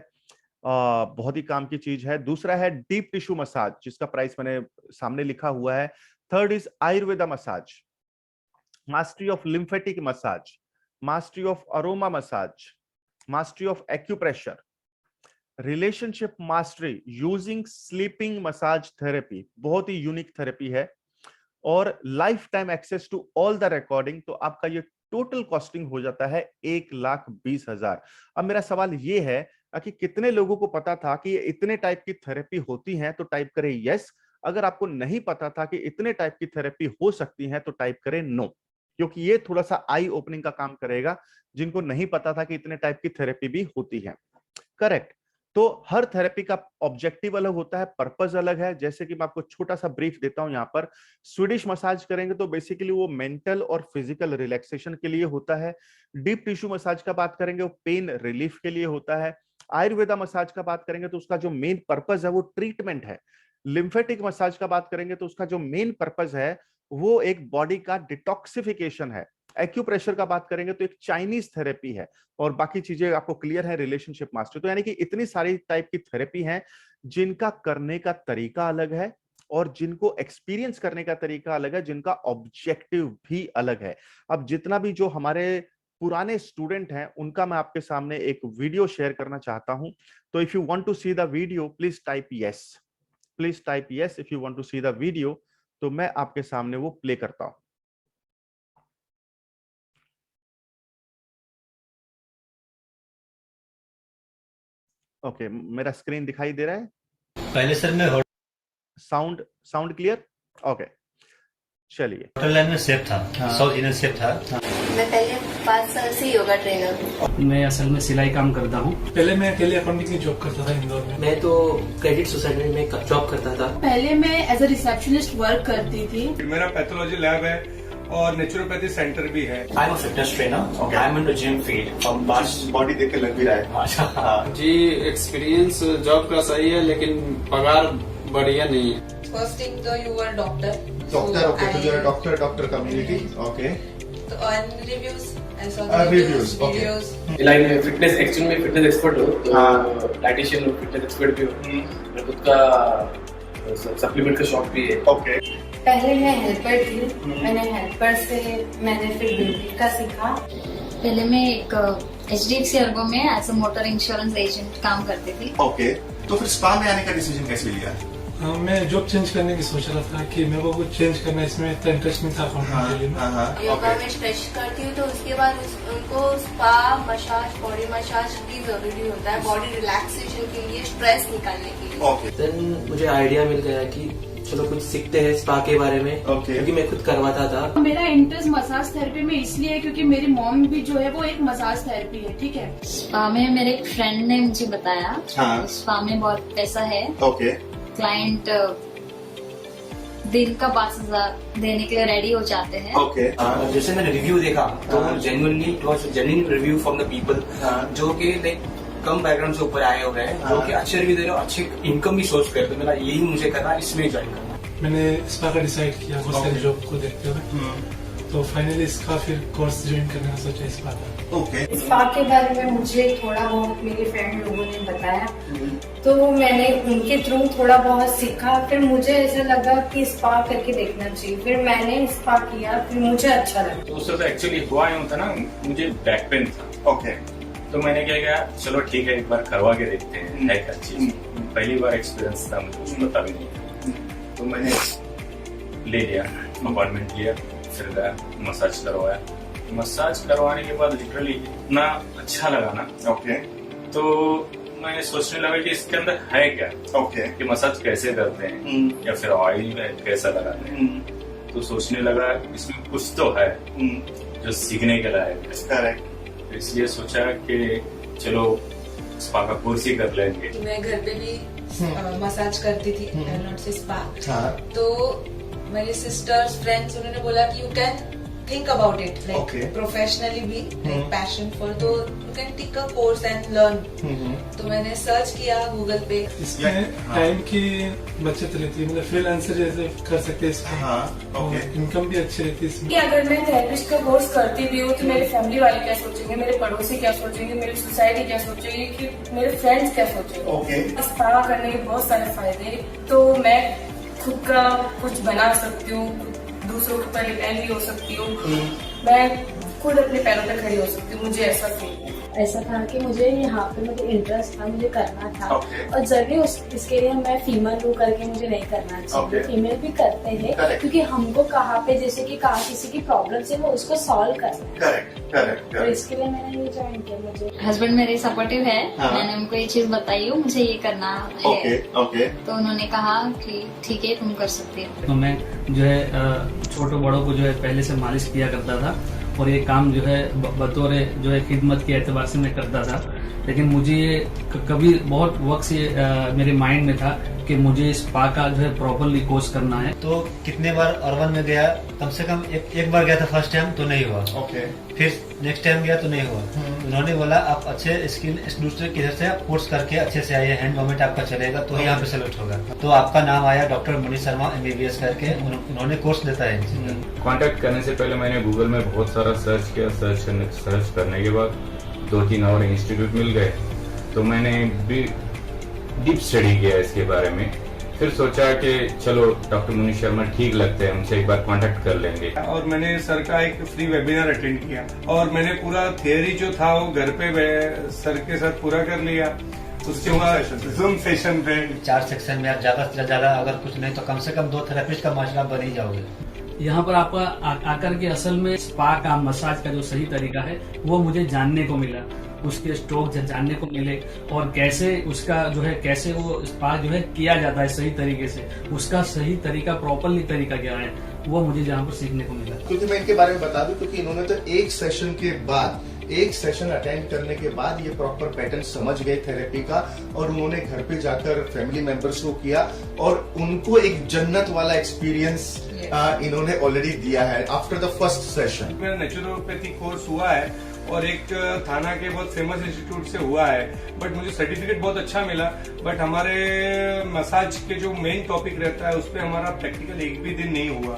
बहुत ही काम की चीज है। दूसरा है डीप टिश्यू मसाज, जिसका प्राइस मैंने सामने लिखा हुआ है। Third is Ayurveda massage, mastery of lymphatic massage, mastery of aroma massage, mastery of acupressure, relationship mastery using sleeping massage therapy, बहुत ही यूनिक थेरेपी है, और life time access to all the recording. तो आपका ये टोटल कॉस्टिंग हो जाता है 1,20,000। अब मेरा सवाल ये है कि कितने लोगों को पता था कि ये इतने टाइप की थेरेपी होती हैं, तो टाइप करें यस। अगर आपको नहीं पता था कि इतने टाइप की थेरेपी हो सकती है तो टाइप करें नो, क्योंकि ये थोड़ा सा आई ओपनिंग का काम करेगा जिनको नहीं पता था कि इतने टाइप की थेरेपी भी होती है। करेक्ट। तो हर थेरेपी का ऑब्जेक्टिव अलग होता है, पर्पस अलग है। जैसे कि मैं आपको छोटा सा ब्रीफ देता हूं यहां पर। स्वीडिश मसाज करेंगे तो बेसिकली वो मेंटल और फिजिकल रिलैक्सेशन के लिए होता है। डीप टिश्यू मसाज का बात करेंगे वो पेन रिलीफ के लिए होता है। आयुर्वेदा मसाज का बात करेंगे तो उसका जो मेन पर्पस है वो ट्रीटमेंट है। लिम्फेटिक मसाज का बात करेंगे तो उसका जो मेन पर्पस है वो एक बॉडी का डिटॉक्सिफिकेशन है। एक्यूप्रेशर का बात करेंगे तो एक चाइनीज थेरेपी है, और बाकी चीजें आपको क्लियर है, रिलेशनशिप मास्टर। तो यानी कि इतनी सारी टाइप की थेरेपी हैं जिनका करने का तरीका अलग है, और जिनको एक्सपीरियंस करने का तरीका अलग है, जिनका ऑब्जेक्टिव भी अलग है। अब जितना भी जो हमारे पुराने स्टूडेंट हैं उनका मैं आपके सामने एक वीडियो शेयर करना चाहता हूं। तो if you want to see the video please type yes, please type yes if you want to see the video. तो मैं आपके सामने वो प्ले करता हूं। ओके, मेरा स्क्रीन दिखाई दे रहा है? पहले सर मैं साउंड साउंड क्लियर? ओके, चलिए। होटल लाइन में सेफ था, साउथ इंडियन सेफ था। मैं पहले 5 साल से योगा ट्रेनर हूँ। मैं असल में सिलाई काम करता हूँ। पहले मैं अकेले अकाउंटिंग की जॉब करता था इंदौर में। मैं तो क्रेडिट सोसाइटी में जॉब करता था। पहले मैं एज अ रिसेप्शनिस्ट वर्क करती थी। मेरा पैथोलॉजी लैब है और नेचुरोपैथी सेंटर भी है। I am a fitness trainer. I am in the gym field from past. Body देख के लग भी रहा है। हाँ। जी एक्सपीरियंस जॉब का सही है लेकिन पगार बढ़िया नहीं है। First thing, though, you were doctor. Doctor, okay, तो you're a doctor community, okay. So on reviews, I saw reviews, reviews, okay. videos. Like मैं फिटनेस एक्चुअली में फिटनेस एक्सपर्ट हूँ तो डाइटिशियन हूँ, फिटनेस एक्सपर्ट भी हूँ। मेरे खुद का सप्लीमेंट का शॉप भी है। ओके। पहले मैं हेल्पर थी। मैंने हेल्पर से फिर ब्यूटी का सीखा। पहले मैं एक HDFC अर्बो में as a motor insurance agent काम करती थी। ओके, तो फिर स्पा में आने का डिसीजन कैसे लिया? मैं जॉब चेंज करने की सोच रहा था कि मेरे को कुछ चेंज करना, इसमें इतना इंटरेस्ट नहीं था अकाउंटिंग के लिए। योगा में स्ट्रेच करती हूँ तो उसके बाद उनको स्पा मसाज, बॉडी मसाज भी जरूरी होता है बॉडी रिलैक्सेशन के लिए, स्ट्रेस निकालने के लिए। ओके। देन मुझे आइडिया मिल गया कि चलो कुछ सीखते हैं स्पा के बारे में। क्योंकि मैं खुद करवाता था। मेरा इंटरेस्ट मसाज थेरेपी में इसलिए है क्योंकि मेरी मॉम भी जो है वो एक मसाज थेरेपी है। ठीक है। स्पा में मेरे एक फ्रेंड ने मुझे बताया। हाँ। स्पा में बहुत पैसा है। ओके। क्लाइंट दिन का 5,000 देने के लिए रेडी हो जाते हैं। ओके। जैसे मैंने रिव्यू देखा तो genuinely genuine review from the people जो कि लाइक कम बैकग्राउंड से ऊपर आए हुए हैं, जो कि अच्छे रिव्यू दे रहे हो, अच्छी इनकम भी सोर्स करते हो। मेरा यही मुझे करना, इसमें ज्वाइन करना। मैंने स्पा का डिसाइड किया बहुत सारी जॉब को देखते हुए, तो फाइनली इसका फिर कोर्स ज्वाइन करने का सोचा स्पा का। ओके। स्पा के बारे में मुझे थोड़ा बहुत मेरे फ्रेंड लोगों ने बताया, तो मैंने उनके थ्रू थोड़ा बहुत सीखा। फिर मुझे ऐसा लगा कि स्पा करके देखना चाहिए, फिर मैंने स्पा किया, फिर मुझे अच्छा लगा। तो उस वक्त एक्चुअली हुआ यूं था ना, मुझे बैक पेन था। ओके। तो मैंने क्या किया, चलो ठीक है एक बार करवा के देखते हैं, है क्या चीज। पहली बार एक्सपीरियंस था, मुझे कुछ पता भी नहीं था। तो मैंने ले लिया, अपॉइंटमेंट लिया, फिर गया मसाज करवाया। मसाज करवाने के बाद लिटरली इतना अच्छा लगा ना। ओके। तो मैं सोचने लगा कि इसके अंदर है क्या। ओके। कि मसाज कैसे करते हैं या फिर ऑयल कैसा लगाते हैं। तो सोचने लगा इसमें कुछ तो है जो सीखने के लायक है। करेक्ट। तो इसलिए सोचा कि चलो स्पा का कोर्स ही कर लेंगे। मैं घर पे भी मसाज करती थी, नॉट से स्पा। हाँ। तो मेरे सिस्टर्स, फ्रेंड्स, उन्होंने बोला कि you can think about it, like Okay. professionally भी, like passion for, तो you can take a course and learn. तो मैंने सर्च किया गूगल पे। इसमें टाइम की बचत रहती है, मतलब फ्रीलांसर जैसे कर सकते हैं इसमें। हाँ। ओके। इनकम भी अच्छी रहती है इसमें। कि अगर मैं थेरेपिस्ट का कोर्स करती भी हूँ तो मेरे फैमिली वाले क्या सोचेंगे, मेरे पड़ोसी क्या सोचेंगे, मेरी सोसाइटी क्या सोचेगी, कि मेरे फ्रेंड्स क्या सोचेंगे। ओके। स्पा करने के बहुत सारे फायदे, तो मैं खुद का कुछ बना सकती हूँ, दूसरों के ऊपर डिपेंड भी हो सकती हूँ, मैं खुद अपने पैरों पे खड़ी हो सकती हूँ। मुझे ऐसा फील ऐसा था कि मुझे यहाँ पे मुझे इंटरेस्ट था, मुझे करना था। Okay. और जरूरी इसके लिए मैं फीमेल हूँ करके मुझे नहीं करना चाहिए। Okay. फीमेल भी करते हैं क्योंकि हमको कहाँ पे जैसे कि कहाँ किसी की प्रॉब्लम से वो उसको सॉल्व करना है। Correct correct. तो इसके लिए मैंने ये ज्वाइन किया। मुझे हस्बैंड मेरे सपोर्टिव है। हाँ। मैंने उनको ये चीज बताई हो, मुझे ये करना है। ओके। ओके। तो उन्होंने कहा कि ठीक है तुम कर सकते हो। तो मैं जो है छोटों बड़ों को जो है पहले से मालिश किया करता था और ये काम जो है बतौर जो है खिदमत के एतबार से मैं करता था। लेकिन मुझे ये कभी बहुत वक्त से मेरे माइंड में था कि मुझे स्पा का जो है प्रॉपरली कोर्स करना है। तो कितने बार अर्बन में गया, कम से कम एक बार गया था फर्स्ट टाइम तो नहीं हुआ। ओके। फिर नेक्स्ट टाइम गया तो नहीं हुआ। उन्होंने बोला आप अच्छे स्किल इस दूसरे की तरफ से कोर्स करके अच्छे से आइए, हैंड मूवमेंट आपका चलेगा तो यहाँ पे सेलेक्ट होगा। तो आपका नाम आया डॉक्टर मनीष शर्मा MBBS करके, उन्होंने कोर्स देता है। कांटेक्ट करने से पहले मैंने गूगल में बहुत सारा सर्च किया। सर्च करने के बाद 2-3 और इंस्टीट्यूट मिल गए, तो मैंने भी डीप स्टडी किया इसके बारे में। फिर सोचा कि चलो डॉक्टर मनीष शर्मा ठीक लगते हैं, उनसे एक बार कांटेक्ट कर लेंगे। और मैंने सर का एक फ्री वेबिनार अटेंड किया और मैंने पूरा थियरी जो था वो घर पे सर के साथ पूरा कर लिया। उसके बाद जूम सेशन पे 4 सेक्शन में आप ज्यादा से ज्यादा अगर कुछ नहीं तो कम से कम 2 थेरेपिस्ट का मास्टर बन ही जाओगे। यहाँ पर आपका आकर के असल में स्पा का, मसाज का जो सही तरीका है वो मुझे जानने को मिला, उसके स्ट्रोक जानने को मिले और कैसे उसका जो है कैसे वो स्पा जो है किया जाता है सही तरीके से, उसका सही तरीका प्रॉपरली तरीका क्या है वो मुझे जहाँ पर सीखने को मिला। क्योंकि मैं इनके बारे में बता दूं, क्योंकि इन्होंने तो एक सेशन अटेंड करने के बाद ये प्रॉपर पैटर्न समझ गए थेरेपी का, और उन्होंने घर पे जाकर फैमिली मेंबर्स को किया और उनको एक जन्नत वाला एक्सपीरियंस इन्होंने ऑलरेडी दिया है आफ्टर द फर्स्ट सेशन। मेरा नेचुरोपैथी कोर्स हुआ है और एक थाना के बहुत फेमस इंस्टीट्यूट से हुआ है, बट मुझे सर्टिफिकेट बहुत अच्छा मिला। बट हमारे मसाज के जो मेन टॉपिक रहता है उस पर हमारा प्रैक्टिकल एक भी दिन नहीं हुआ।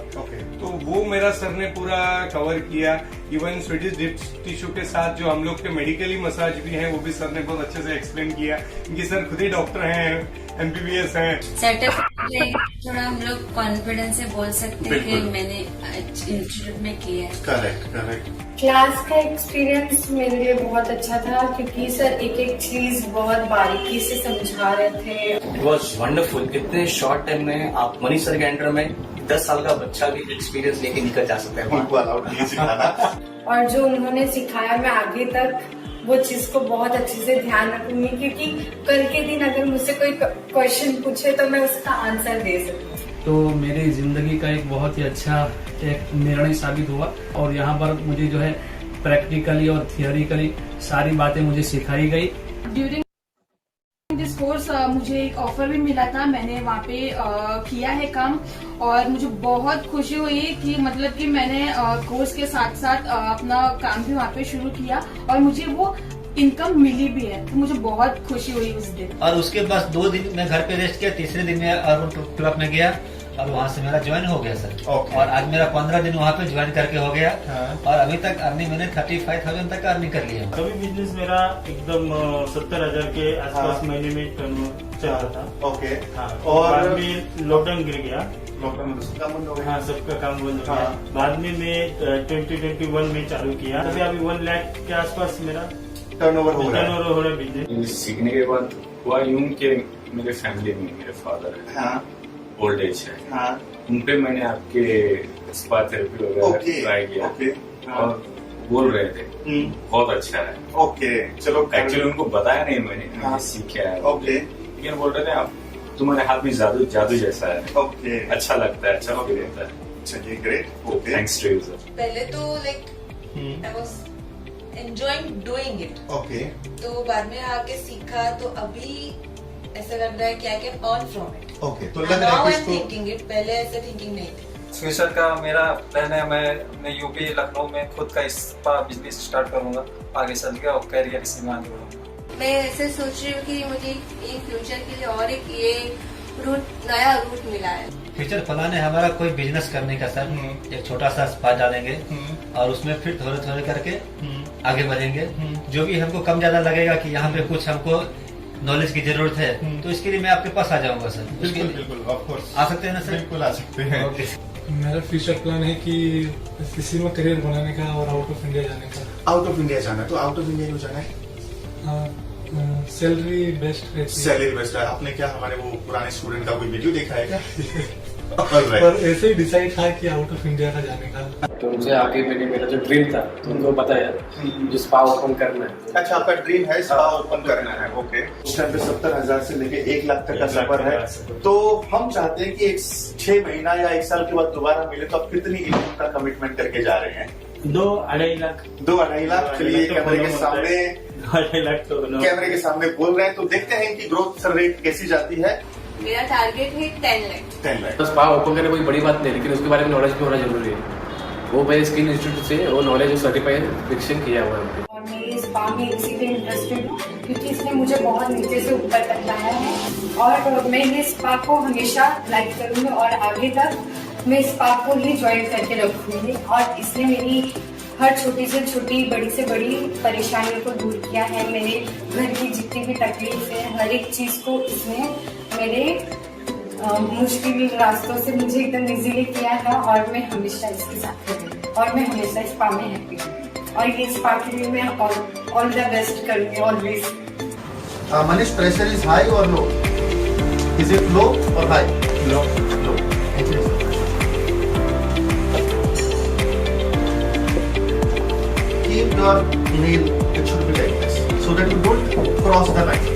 तो वो मेरा सर ने पूरा कवर किया। इवन स्वीडिश डिप टिश्यू के साथ जो हम लोग के मेडिकली मसाज भी हैं वो भी सर ने बहुत अच्छे से एक्सप्लेन किया, क्योंकि सर खुद ही डॉक्टर हैं, MBBS हैं। सर्टिफिकेट थोड़ा हम लोग कॉन्फिडेंस से बोल सकते हैं कि मैंने इंस्टीट्यूट में किया है। करेक्ट। क्लास का एक्सपीरियंस मेरे लिए बहुत अच्छा था, क्योंकि सर एक एक चीज बहुत बारीकी से समझा रहे थे। It was wonderful. इतने शॉर्ट टाइम में आप मनीष सर के अंडर में 10 साल का बच्चा भी एक्सपीरियंस लेके निकल जा सकता है। और जो उन्होंने सिखाया मैं आगे तक वो चीज को बहुत अच्छे से ध्यान रखूंगी, क्योंकि कल के दिन अगर मुझसे कोई क्वेश्चन पूछे तो मैं उसका आंसर दे सकूँ। तो मेरी जिंदगी का एक बहुत ही अच्छा एक निर्णय साबित हुआ, और यहाँ पर मुझे जो है प्रैक्टिकली और थियोरिकली सारी बातें मुझे सिखाई गई। ड्यूरिंग दिस कोर्स मुझे एक ऑफर भी मिला था, मैंने वहाँ पे किया है काम, और मुझे बहुत खुशी हुई कि मतलब कि मैंने कोर्स के साथ साथ अपना काम भी वहाँ पे शुरू किया और मुझे वो इनकम मिली भी है, तो मुझे बहुत खुशी हुई उस दिन। और उसके बाद 2 दिन मैं घर पे रेस्ट किया, तीसरे दिन में अर्बन क्लब में गया और वहाँ से मेरा ज्वाइन हो गया सर। और आज मेरा 15 दिन वहाँ पे ज्वाइन करके हो गया। और अभी तक अर्निंग मैंने 35,000 तक अर्निंग कर लिया। अभी बिजनेस मेरा एकदम 70,000 के आसपास महीने में टर्नओवर चल रहा था। ओके। और बाद में लॉकडाउन गिर गया। लॉकडाउन में सबका बंद हो गया। हाँ, सबका काम बंद हो गया। बाद में मैं 2021 में चालू किया, तभी अभी 1 लाख के आसपास मेरा टर्नओवर हो रहा है बिजनेस। सीखने के बाद हुआ यूं कि मेरे फैमिली में मेरे फादर है, ओल्ड एज है, उन पे मैंने आपके स्पा थेरेपी वगैरह ट्राई किया और बोल रहे थे बहुत अच्छा है। चलो एक्चुअली उनको बताया नहीं मैंने सीखा है। लेकिन बोल रहे थे आप तुम्हारे हाथ में जादू जैसा है। अच्छा लगता है, अच्छा फील होता है। चलिए great, thanks to you sir. पहले तो like I was enjoying doing it. तो बाद में आके सीखा तो अभी ऐसा लग रहा है कि I can earn from it. तो लग रहा है कि थिंकिंग इट, पहले ऐसे थिंकिंग नहीं थी। फ्यूचर का मेरा प्लान है, मैं अपने यूपी लखनऊ में खुद का स्पा बिजनेस स्टार्ट करूंगा आगे चल के, और कैरियर इसी में आगे बढ़ूंगा। मैं ऐसे सोच रही हूँ कि मुझे इन फ्यूचर के लिए और एक ये नया रूट मिला है। फ्यूचर प्लान है हमारा कोई बिजनेस करने का सर। एक छोटा सा स्पा डालेंगे और उसमें फिर थोड़े थोड़े करके आगे बढ़ेंगे। जो भी हमको कम ज्यादा लगेगा कि यहाँ पे कुछ हमको नॉलेज की जरूरत है तो इसके लिए मैं आपके पास आ जाऊंगा सर। बिल्कुल ऑफ कोर्स आ सकते हैं ना सर? बिल्कुल आ सकते हैं। मेरा फ्यूचर प्लान है कि इसी में करियर बनाने का और आउट ऑफ इंडिया जाने का। आउट ऑफ इंडिया जाना, तो आउट ऑफ इंडिया क्यों जाना है? सैलरी बेस्ट रहती है। सैलरी बेस्ट है। आपने क्या हमारे वो पुराने स्टूडेंट का कोई वीडियो देखा है क्या? पर ऐसे ही डिसाइड था कि आउट ऑफ इंडिया का जाने का। तो मुझे आगे मेरा जो ड्रीम था तो उनको बताया जो स्पा ओपन करना है। अच्छा, आपका ड्रीम है स्पा ओपन करना है। ओके। उस टाइम पे 70,000 से लेके 1 लाख तक का सफर है। तो हम चाहते हैं कि 6 महीना या 1 साल के बाद दोबारा मिले, तो आप कितनी इनकम का कमिटमेंट करके जा रहे हैं? 2-2.5 लाख। 2-2.5 लाख। चलिए कैमरे के सामने 2.5 लाख तो कैमरे के सामने बोल रहे हैं, तो देखते हैं इनकी ग्रोथ सर रेट कैसी जाती है। मेरा टारगेट है 10 लाख। 10 लाख। तो स्पा ओपन करना कोई बड़ी बात नहीं, लेकिन उसके बारे में नॉलेज भी होना जरूरी है। वो मेरे स्किन इंस्टीट्यूट से वो नॉलेज सर्टिफाइड फिक्शन किया हुआ है। और मैं इस स्पा में इसीलिए इंटरेस्टेड हूँ क्योंकि इसने मुझे बहुत नीचे से ऊपर तक लाया है और मैं ये स्पा को हमेशा लाइक करूँगी और आगे तक मैं स्पा को ही ज्वाइन करके रखूँगी। और इसने मेरी हर छोटी से छोटी, बड़ी से बड़ी परेशानियों को दूर किया है। मेरे घर की जितनी भी तकलीफ है, हर एक चीज़ को इसने मेरे मुश्किल रास्तों से मुझे एकदम इजीली किया है और मैं हमेशा इसके साथ रहूँगी और मैं हमेशा स्पा में हैप्पी हूँ और ये स्पा के लिए मैं ऑल द बेस्ट करूँगी always. Manish, pressure is high और लो? इज इट लो और high? Low. Keep your nail, it should be like this, so that you don't cross the line.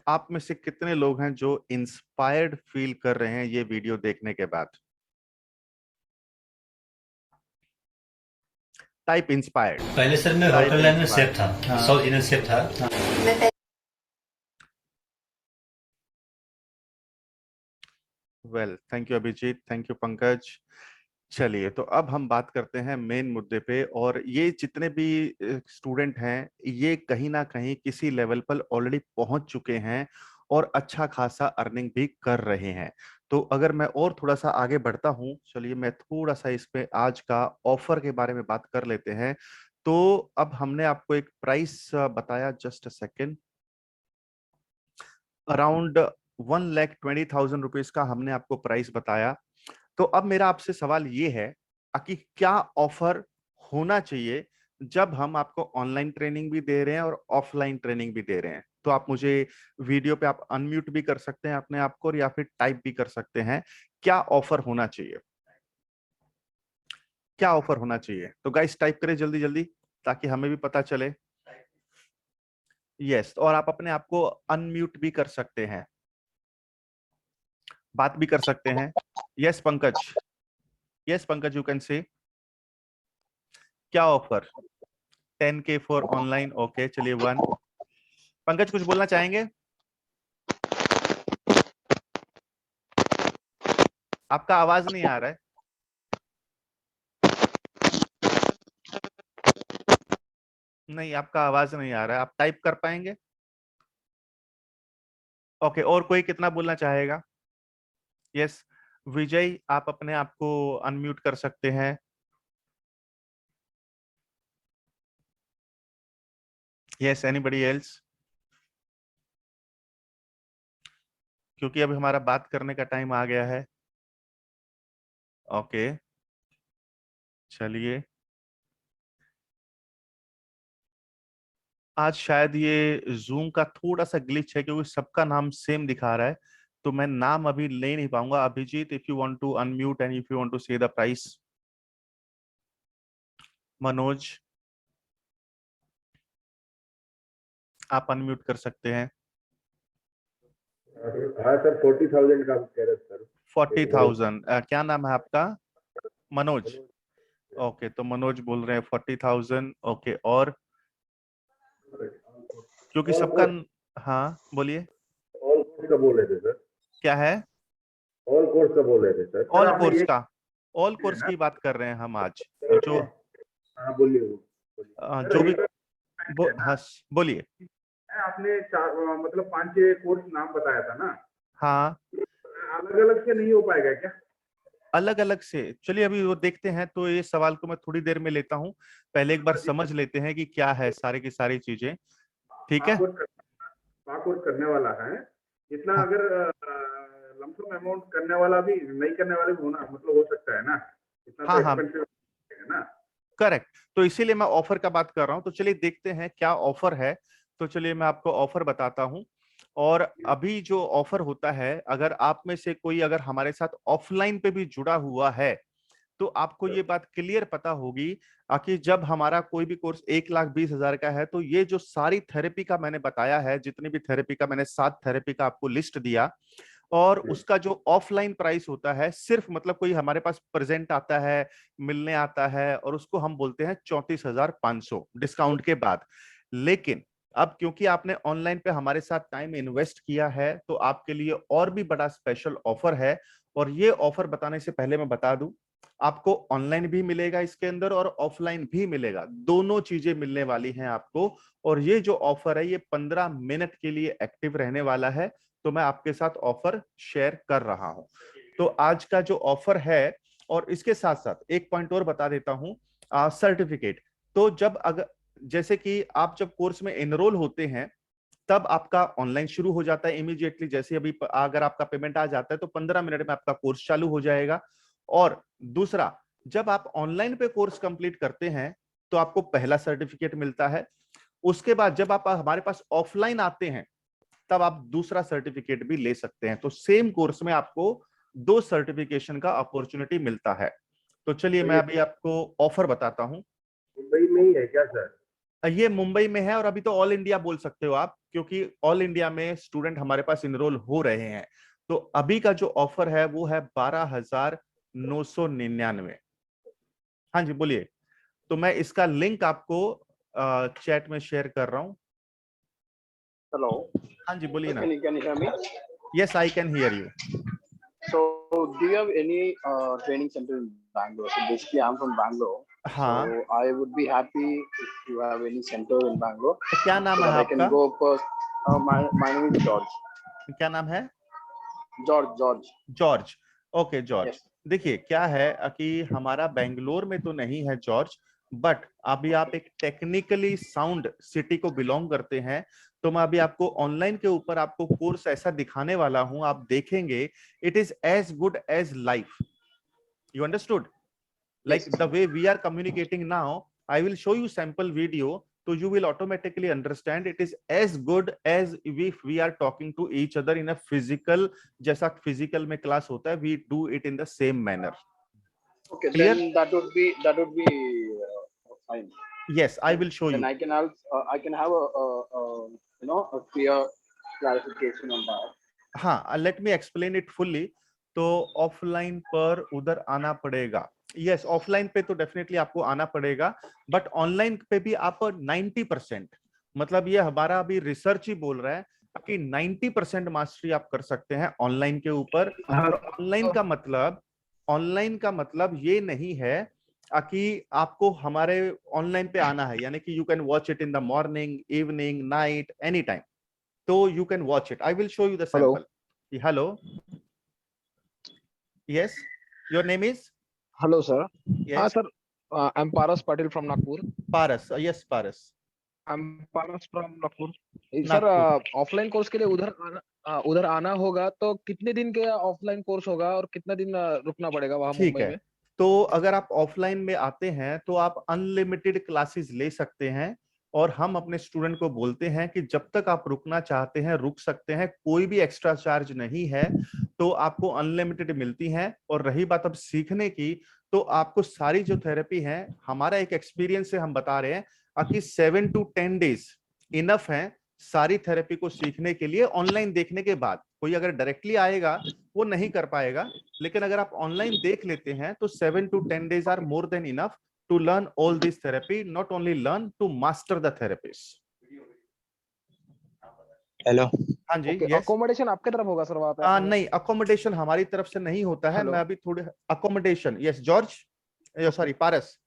आप में से कितने लोग हैं जो इंस्पायर्ड फील कर रहे हैं ये वीडियो देखने के बाद? Type inspired. पहले सर मैं होटल लाइन में शेफ था, साउथ इंडियन शेफ था। Well, thank you Abhijit, thank you Pankaj. चलिए, तो अब हम बात करते हैं मेन मुद्दे पे। और ये जितने भी स्टूडेंट हैं, ये कहीं ना कहीं किसी लेवल पर ऑलरेडी पहुंच चुके हैं और अच्छा खासा अर्निंग भी कर रहे हैं। तो अगर मैं और थोड़ा सा आगे बढ़ता हूं, चलिए मैं थोड़ा सा इस पे आज का ऑफर के बारे में बात कर लेते हैं। तो अब हमने आपको एक प्राइस बताया, just a second, around 1,20,000 rupees का हमने आपको प्राइस बताया। तो अब मेरा आपसे सवाल ये है कि क्या ऑफर होना चाहिए जब हम आपको ऑनलाइन ट्रेनिंग भी दे रहे हैं और ऑफलाइन ट्रेनिंग भी दे रहे हैं? तो आप मुझे वीडियो पे आप अनम्यूट भी कर सकते हैं अपने आप को, या फिर टाइप भी कर सकते हैं। क्या ऑफर होना चाहिए? क्या ऑफर होना चाहिए? तो गाइस टाइप करें जल्दी जल्दी ताकि हमें भी पता चले। यस, और आप अपने आप को अनम्यूट भी कर सकते हैं, बात भी कर सकते हैं। Yes Pankaj, yes Pankaj, you can say. क्या offer? 10K for online. Okay, चलिए 1। पंकज कुछ बोलना चाहेंगे? आपका आवाज नहीं आ रहा है। नहीं, आपका आवाज नहीं आ रहा है। आप टाइप कर पाएंगे? ओके, और कोई कितना बोलना चाहेगा? यस विजय, आप अपने आप को अनम्यूट कर सकते हैं। Yes, anybody else? क्योंकि अभी हमारा बात करने का टाइम आ गया है। ओके, चलिए। आज शायद ये जूम का थोड़ा सा ग्लिच है क्योंकि सबका नाम सेम दिखा रहा है, तो मैं नाम अभी ले नहीं पाऊंगा। Abhijit, if you want to unmute and if you want to say the price. Manoj, आप अनम्यूट कर सकते हैं। हाँ सर, 40,000 का कह रहे सर। 40,000। क्या नाम है आपका? मनोज। ओके, तो मनोज बोल रहे हैं 40,000। ओके, और क्योंकि सबका, हाँ बोलिए। ऑल कोर्स का बोल रहे थे सर। क्या है? ऑल कोर्स का बोल रहे थे सर। ऑल कोर्स का, ऑल कोर्स की बात कर रहे हैं हम आज। जो बोलिए, जो भी हाँ बोलिए। आपने मतलब 5-6 कोर्स नाम बताया था ना? हाँ, अलग अलग से नहीं हो पाएगा क्या? अलग अलग से, चलिए अभी वो देखते हैं। तो ये सवाल को मैं थोड़ी देर में लेता हूँ, पहले एक बार समझ लेते हैं कि क्या है सारी की सारी चीजें। ठीक है, कोर्स करने वाला है इतना, अगर लमसम अमाउंट करने वाला भी नहीं करने वाले भी होना मतलब हो सकता है ना? इतना हाँ तो हाँ एक्सपेंसिव है ना? करेक्ट। तो इसीलिए मैं ऑफर का बात कर रहा हूँ। तो चलिए देखते हैं क्या ऑफर है। तो चलिए मैं आपको ऑफर बताता हूँ। और अभी जो ऑफर होता है, अगर आप में से कोई अगर हमारे साथ ऑफलाइन पे भी जुड़ा हुआ है तो आपको ये बात क्लियर पता होगी कि जब हमारा कोई भी कोर्स 1,20,000 का है, तो ये जो सारी थेरेपी का मैंने बताया है, जितनी भी थेरेपी का मैंने 7 थेरेपी का आपको लिस्ट दिया, और उसका जो ऑफलाइन प्राइस होता है, सिर्फ मतलब कोई हमारे पास प्रेजेंट आता है, मिलने आता है, और उसको हम बोलते हैं 34,500 डिस्काउंट के बाद। लेकिन अब क्योंकि आपने ऑनलाइन पे हमारे साथ टाइम इन्वेस्ट किया है, तो आपके लिए और भी बड़ा स्पेशल ऑफर है। और ये ऑफर बताने से पहले मैं बता दूं, आपको ऑनलाइन भी मिलेगा इसके अंदर और ऑफलाइन भी मिलेगा, दोनों चीजें मिलने वाली हैं आपको। और ये जो ऑफर है ये 15 मिनट के लिए एक्टिव रहने वाला है, तो मैं आपके साथ ऑफर शेयर कर रहा हूं। तो आज का जो ऑफर है, और इसके साथ साथ एक पॉइंट और बता देता हूं, सर्टिफिकेट। तो जब अगर जैसे कि आप जब कोर्स में एनरोल होते हैं, तब आपका ऑनलाइन शुरू हो जाता है इमीडिएटली। जैसे अभी अगर आपका पेमेंट आ जाता है तो 15 मिनट में आपका कोर्स चालू हो जाएगा। और दूसरा, जब आप ऑनलाइन पे कोर्स कंप्लीट करते हैं तो आपको पहला सर्टिफिकेट मिलता है। उसके बाद जब आप हमारे पास ऑफलाइन आते हैं, तब आप दूसरा सर्टिफिकेट भी ले सकते हैं। तो सेम कोर्स में आपको 2 सर्टिफिकेशन का अपॉर्चुनिटी मिलता है। तो चलिए मैं अभी आपको ऑफर बताता हूं। मुंबई में ही है क्या सर? ये मुंबई में है और अभी तो ऑल इंडिया बोल सकते हो आप, क्योंकि ऑल इंडिया में स्टूडेंट हमारे पास इनरोल हो रहे हैं। तो अभी का जो ऑफर है वो है 12,999। हाँ जी बोलिए। तो मैं इसका लिंक आपको चैट में शेयर कर रहा हूँ। हेलो। हाँ जी बोलिए ना। Can you hear me? Yes, I can hear you. So, do you have any training center in Bangalore? So basically, I'm from Bangalore. हाँ। So I would be happy if you have any center in Bangalore. क्या नाम है I आपका? can go first. My name is George. क्या नाम है? George. Okay George. देखिए क्या है कि हमारा बेंगलोर में तो नहीं है जॉर्ज, बट अभी आप एक टेक्निकली साउंड सिटी को बिलोंग करते हैं, तो मैं अभी आपको ऑनलाइन के ऊपर आपको कोर्स ऐसा दिखाने वाला हूं, आप देखेंगे it is as good as life. You understood? Like the way we are communicating now, I will show you sample video, तो you will automatically understand it is as good as if we are talking to each other in a physical, जैसा physical में class होता है, we do it in the same manner. Okay, Clear? then that would be fine. Yes, I will show then you. I can have a clear clarification on that. हाँ, let me explain it fully. तो offline पर उधर आना पड़ेगा। Yes, offline पे तो definitely आपको आना पड़ेगा, बट ऑनलाइन पे भी आप 90%, मतलब ये हमारा अभी रिसर्च ही बोल रहा है कि 90% मास्टरी आप कर सकते हैं ऑनलाइन के ऊपर। और ऑनलाइन का मतलब ये नहीं है कि आपको हमारे ऑनलाइन पे आना है, यानी कि you can watch it in the morning, evening, night, any time, तो you can watch it. I will show you the sample. Hello, yes, your name is? Hello sir. Yes. Sir, I'm Paras Patil from Nagpur. Paras, yes Paras. I'm Paras from Nagpur. Sir, offline course के लिए उधर आना होगा, तो कितने दिन के offline course होगा और कितना दिन रुकना पड़ेगा वहाँ मुंबई में? तो अगर आप ऑफलाइन में आते हैं तो आप अनलिमिटेड क्लासेस ले सकते हैं, और हम अपने स्टूडेंट को बोलते हैं कि जब तक आप रुकना चाहते हैं रुक सकते हैं, कोई भी एक्स्ट्रा चार्ज नहीं है, तो आपको अनलिमिटेड मिलती हैं। और रही बात अब सीखने की, तो आपको सारी जो थेरेपी है, हमारा एक एक्सपीरियंस से हम बता रहे हैं कि 7 to 10 डेज इनफ है सारी थेरेपी को सीखने के लिए। ऑनलाइन देखने के बाद कोई अगर डायरेक्टली आएगा वो नहीं कर पाएगा, लेकिन अगर आप ऑनलाइन देख लेते हैं तो 7 to 10 days are more than enough to learn all this therapy, not only learn, to master the therapies. Hello. हाँ जी। yes. अकोमोडेशन आपके तरफ होगा सर वहाँ पे? नहीं, अकोमोडेशन हमारी तरफ से नहीं होता है। मैं अभी थोड़े accommodation, yes George, sorry Paras,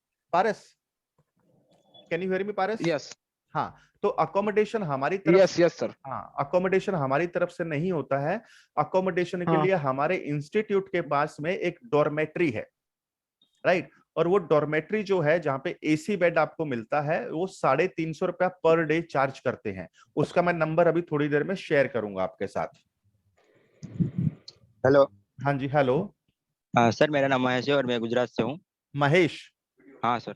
can you hear me Paras? Yes. हाँ, तो अकोमोडेशन हमारी तरफ, यस सर। हाँ, अकोमोडेशन हमारी तरफ से नहीं होता है। अकोमोडेशन के लिए हमारे इंस्टीट्यूट के पास में एक डॉर्मेट्री है, राइट, और वो डॉर्मेट्री जो है जहाँ पे एसी बेड आपको मिलता है, वो 350 रुपया पर डे चार्ज करते हैं। उसका मैं नंबर अभी थोड़ी देर में शेयर करूंगा आपके साथ। हेलो। हाँ जी हेलो। सर मेरा नाम महेश है और मैं गुजरात से हूँ। महेश? हाँ सर।